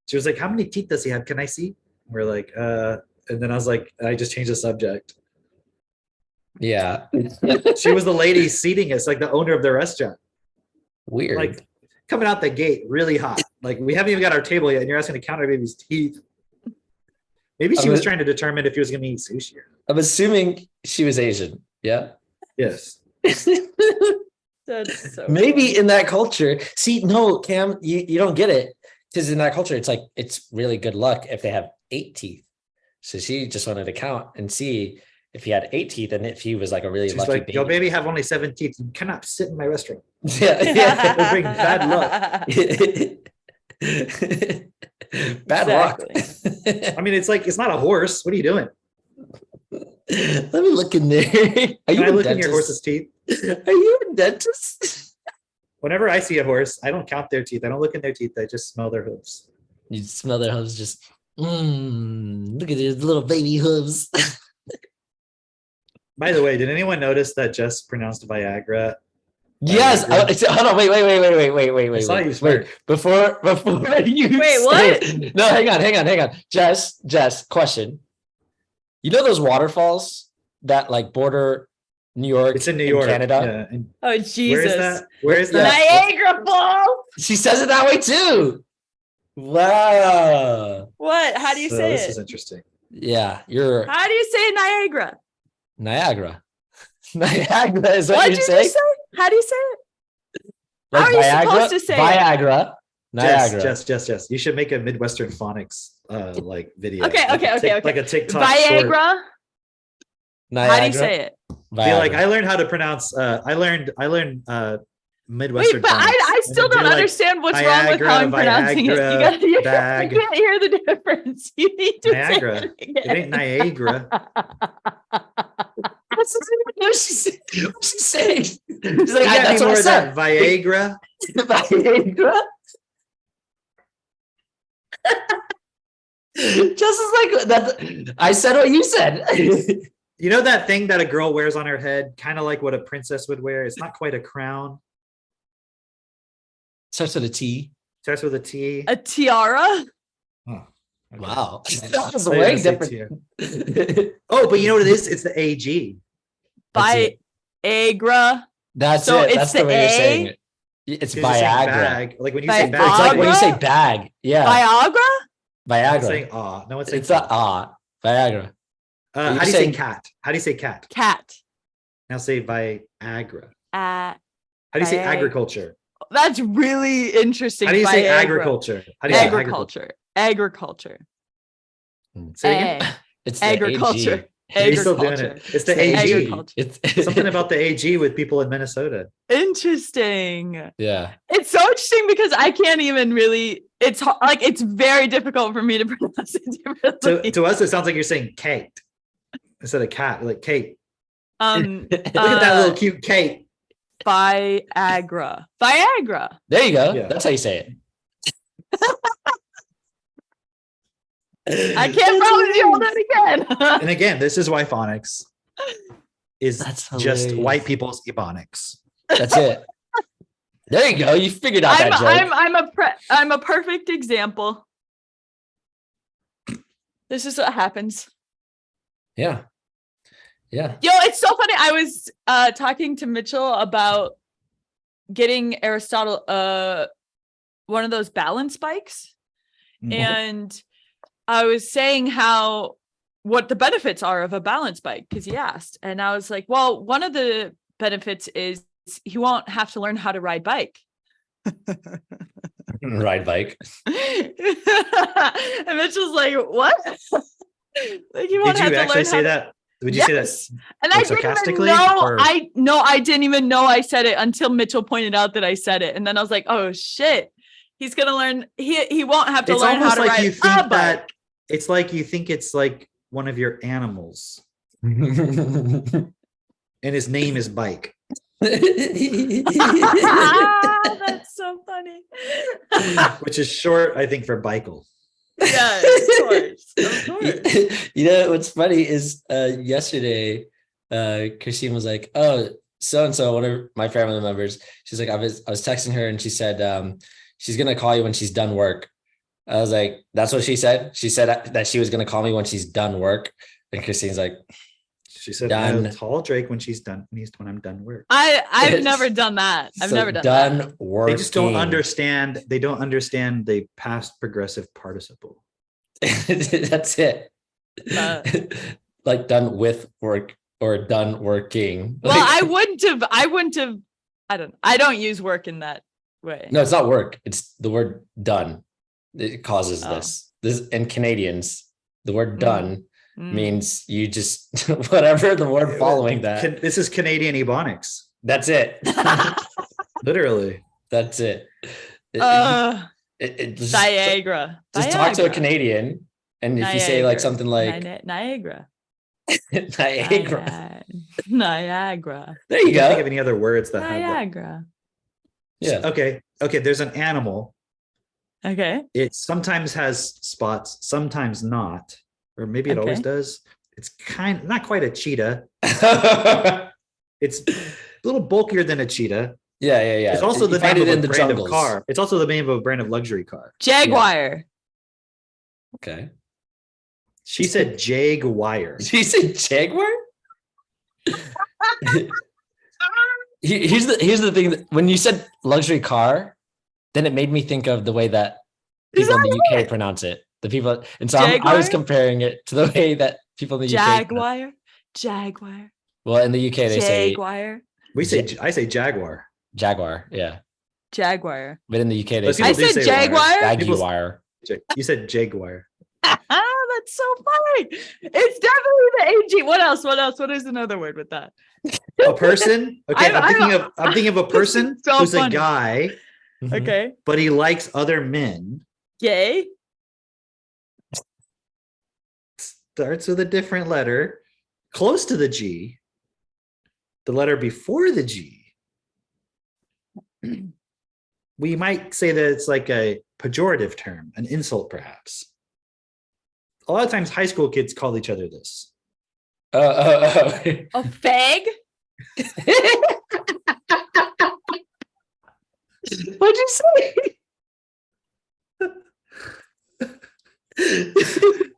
She was like, "How many teeth does he have? Can I see?" We're like, and then I was like, I just changed the subject. Yeah. She was the lady seating us, like the owner of the restaurant, Weird. like coming out the gate really hot. Like we haven't even got our table yet, and you're asking to count our baby's teeth. Maybe she was trying to determine if he was going to eat sushi. I'm assuming she was Asian. Yeah. Yes. That's so Maybe funny. in that culture. See, no, Cam, you don't get it. Because in that culture, it's like it's really good luck if they have 8 teeth. So she just wanted to count and see if he had 8 teeth and if he was like a really She's lucky like, baby. "Your baby have only 7 teeth. You cannot sit in my restaurant." Yeah, yeah. It'll bring bad luck. Bad luck. I mean, it's like it's not a horse. What are you doing? Let me look in there. Are Can I you a look in your dentist? horse's teeth? Are you a dentist? Whenever I see a horse, I don't count their teeth. I don't look in their teeth. I just smell their hooves. You smell their hooves just, look at his little baby hooves. By the way, did anyone notice that Jess pronounced Viagra? Yes. Hold on. Wait. I saw you Wait. smirk. Before you Wait, say what? it- No, hang on. Jess, question. You know those waterfalls that like border New York? It's in New and York, Canada. Yeah. And Oh, Jesus. where is that? Where is that? Niagara Falls. She says it that way too. Wow. What? How do you So say this it? is interesting. Yeah, you're How do you say Niagara? Niagara. Niagara is what What you're did saying? you say? How do you say it? Like How are you supposed to say it? Viagra. Niagara. Jess. You should make a Midwestern Phonics like video. Okay, Like a okay. Like a TikTok short. Viagra. Niagara. How do you say it? Be like, Viagra. I learned how to pronounce. I learned Midwestern. Wait, but Phonics. I still And then don't do, like, understand what's wrong with how I'm Viagra, pronouncing it. Viagra, You bag. can't hear the difference. You need to Niagara. say it It again. ain't Niagara. What she's saying. She's like, You got that's any what I more of said. that Viagra? Viagra. Just as like that. I said what you said. You know that thing that a girl wears on her head, kind of like what a princess would wear. It's not quite a crown. Starts with a T. Starts with a T. A tiara? Oh, okay. Wow. I That was thought you were way gonna say different. Oh, but you know what it is? It's the AG. That's Viagra. That's So it. it's That's the the way you're A? saying it. It's 'Cause you're saying Viagra. bag. Like when you say Viagra? bag, It's like when you say Viagra? bag. Yeah. Viagra? no one's Viagra. saying ah. No one's saying It's a Viagra. How do you say cat? How do you say cat? Cat. Now say Viagra. Uh, How do you say Viag- agriculture? that's really interesting. How do you say Viagra. agriculture? How do you say agriculture? Agriculture. Say it again. It's the Agriculture. You're still doing Agriculture. it. It's the AG. Agriculture. It's Something about the AG with people in Minnesota. Interesting. yeah. It's so interesting because I can't even really. It's very difficult for me to pronounce it differently. To us, it sounds like you're saying Kate instead of cat. Like Kate. Look Look at that little cute Kate. Viagra. There you go. Yeah. That's how you say it. I can't promise you all that again. And again, this is why phonics is That's just hilarious. white people's ebonics. That's it. There you go. You figured out that joke. I'm a perfect example. This is what happens. Yeah. Yeah. Yo, it's so funny. I was talking to Mitchell about getting Aristotle one of those balance bikes. Mhm. And I was saying what the benefits are of a balance bike because he asked. And I was like, well, one of the benefits is he won't have to learn how to ride bike. Ride bike. And Mitchell's like, what? Like you won't Did have you to actually learn say how that? Would you say that? Yes. And I didn't even sarcastically, know. or- I didn't even know I said it until Mitchell pointed out that I said it. And then I was like, oh shit. He's gonna learn. He won't have to It's learn how almost to like ride you a think bike. that it's like you think it's like one of your animals, and his name is Bike. That's so funny. Which is short, I think, for Bikel. Yeah, of course. Of course. You know what's funny is yesterday Christine was like, oh, so and so, one of my family members, she's like, I was texting her and she said she's gonna call you when she's done work. I was like, that's what she said. She said that she was gonna call me when she's done work. And Christine's like, She said, Done. "I'll call Drake when when I'm done work." I've never done that. I've so never done done that. working. They just don't understand. They don't understand the past progressive participle. That's it. Like done with work or done working. Well, Like, I wouldn't have. I don't use work in that way. no, it's not work. It's the word done. It causes Oh. this in Canadians, the word Mm. done Mm. means you just whatever the word following that. This is Canadian ebonics, That's it. literally. That's it. Just, Niagara. just talk to a Viagra. Canadian, and if you say like Niagara. something like Niagara. Niagara, Niagara. there you I can't think go. of any other words that have that. Niagara. Yeah. Okay. There's an animal. Okay. It sometimes has spots, sometimes not, or maybe it always Okay. does. It's not quite a cheetah. yeah, It's a little bulkier than a cheetah. yeah. It's also You the find name it of in a the brand jungles. of car. It's also the name of a brand of luxury car. Jaguar. Okay. She said Jaguar. Did you say Jaguar? Here's the thing. When you said luxury car, then it made me think of the way that Is people in that the UK pronounce it. The people, and so I was Jaguar? comparing it to the way that people in the UK. Jaguar. Well, in the UK they say Jaguar. I say Jaguar. Jaguar, yeah, Jaguar. but in the UK they But say I people do said say wire. Jaguar. Jaguar. You said Jaguar. That's so funny. It's definitely the AG. What else? What is another word with that? A person. Okay, I'm thinking of a person so who's funny. a guy, Mhm. Okay. but he likes other men. Gay. Starts with a different letter, close to the G. The letter before the G. We might say that it's like a pejorative term, an insult, perhaps. A lot of times, high school kids call each other this. A fag. What'd you say?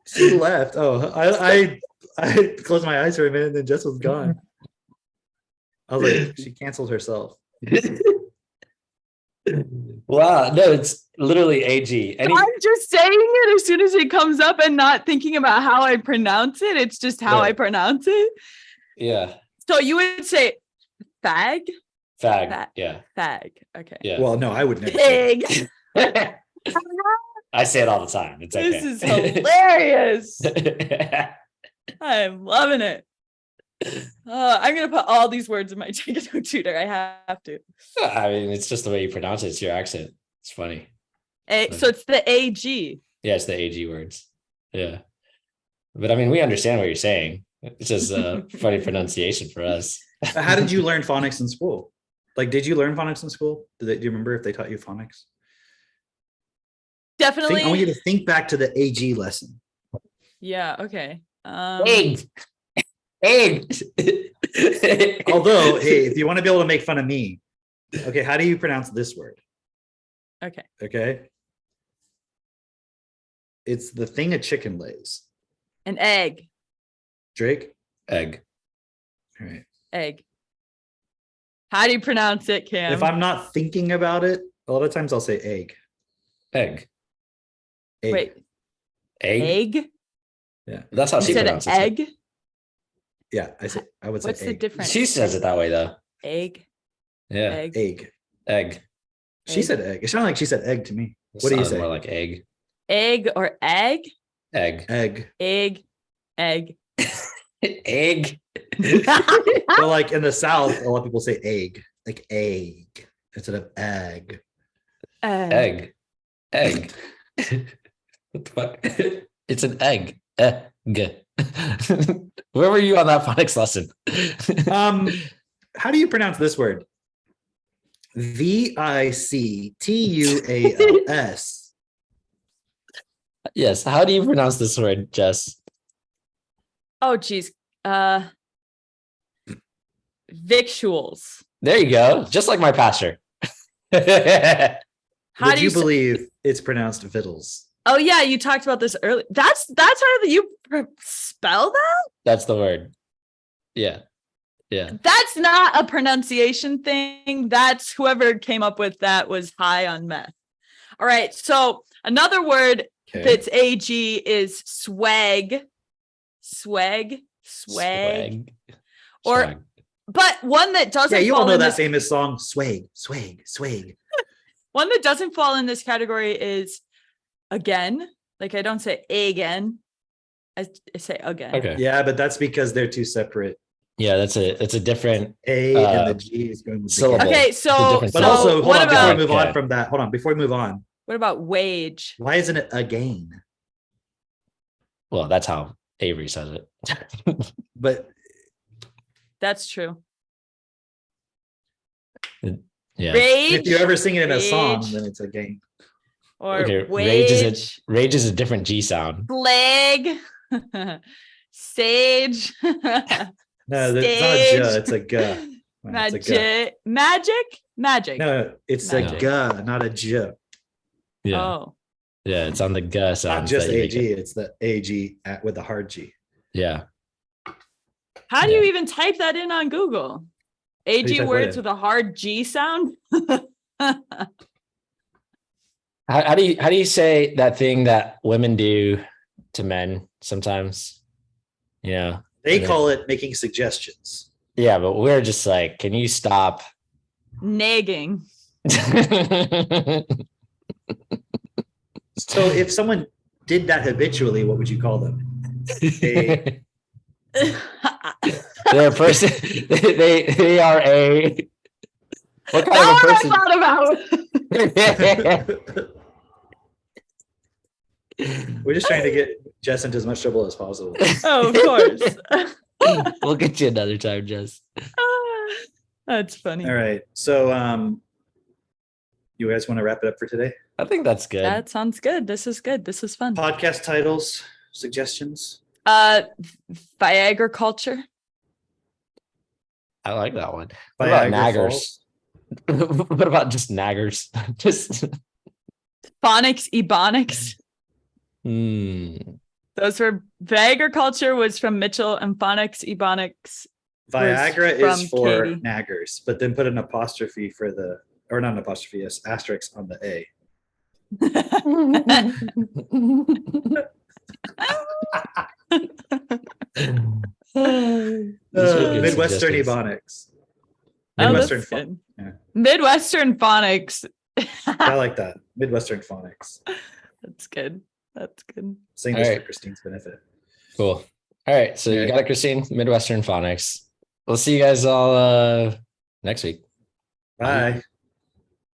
She left. Oh, I closed my eyes for a minute, and then Jess was gone. I was like, she canceled herself. Well, Wow, no, it's literally AG. I'm just saying it as soon as it comes up and not thinking about how I pronounce it. It's just how I Right. pronounce it. Yeah, So you would say fag? fag. Yeah, Fag. Okay. yeah. Well, no, I would never say that. Pig. I say it all the time. It's okay. This is hilarious. I'm loving it. I'm gonna put all these words in my Taekwondo tutor. I have to. I mean, it's just the way you pronounce it. It's your accent. It's funny. So it's the AG. Yeah, it's the AG words. Yeah. But I mean, we understand what you're saying. It's just a funny pronunciation for us. How did you learn phonics in school? Like, did you learn phonics in school? Do you remember if they taught you phonics? Definitely. I want you to think back to the AG lesson. Yeah. Okay. Egg. Egg. Although, hey, if you want to be able to make fun of me, okay, how do you pronounce this word? Okay. Okay. It's the thing a chicken lays. An egg. Drake? Egg. All right. Egg. How do you pronounce it, Cam? If I'm not thinking about it, a lot of times I'll say egg. Egg. Egg. Wait. Egg. Egg. Yeah. That's how You she said pronounces egg. it. Yeah, I would say What's the egg. difference? She says it that way though. Egg. Yeah. Egg. Egg. Egg. She Egg. said egg. It sounded like she said egg to me. It What do you sounds say? more like egg. Egg or egg? Egg. Egg. Egg. Egg. Egg. Well, like in the South, a lot of people say egg, like egg instead of egg. Egg. Egg. What the fuck? It's an egg. Egg. Where were you on that phonics lesson? How do you pronounce this word? Victuals. Yes. How do you pronounce this word, Jess? Oh, geez. Victuals. There you go. Just like my pastor. How Would do you say- believe it's pronounced vittles? Oh yeah, you talked about this earlier. That's how you spell that? That's the word. Yeah. Yeah. That's not a pronunciation thing. That's whoever came up with that was high on meth. All right. So another word Okay. that's AG is swag. Swag. Swag. Or Swag. but one that doesn't Yeah, you all fall know in that this famous song, Swag, Swag, Swag. one that doesn't fall in this category is again. Like I don't say again. I say again. Okay. Yeah, but that's because they're two separate. Yeah, it's a different A and the G is going with the syllable. K. Okay, It's a so different But so also, hold what on, before we about move Okay. on from that, hold on, before we move on, what about wage? why isn't it again? well, that's how Avery says it. But That's true. Yeah. Rage if you ever sing it in a song, Rage. then it's a game. or Okay. wage, Rage is a different G sound. flag, sage, No, it's not a J, Stage. it's a G. No, it's a G. magic. No, it's Magic. a G, not a J. Yeah. Oh, Yeah. It's on the G sound. Not just AG, it's the AG with the hard G. Yeah. how do Yeah. you even type that in on Google? AG type what words in? with a hard G sound. How do you say that thing that women do to men sometimes? You know, They and call it making suggestions. yeah, but we're just like, can you stop? Nagging. So if someone did that habitually, what would you call them? They're a person. They are a. What kind Not of a what I person? thought about. We're just trying to get Jess into as much trouble as possible. Oh, of course. We'll get you another time, Jess. That's funny. All right. So you guys want to wrap it up for today? I think that's good. That sounds good. This is good. This is fun. Podcast titles, suggestions. Viagra culture. I like that one. What about Viagra naggers? Falls. What about just naggers? Just Phonics, ebonics. Those were Viagra culture was from Mitchell and Phonics, ebonics. Viagra from is for Katie. naggers, but then put an apostrophe for the or not an apostrophe, yes, asterisk on the A. These were good Midwestern suggestions. Ebonics. Oh, Midwestern that's good. Yeah. Midwestern Phonics. I like that. Midwestern Phonics. That's good. That's good. Saying All this right. for Christine's benefit. Cool. All right. So you Okay. got it, Christine. Midwestern Phonics. We'll see you guys all next week. Bye.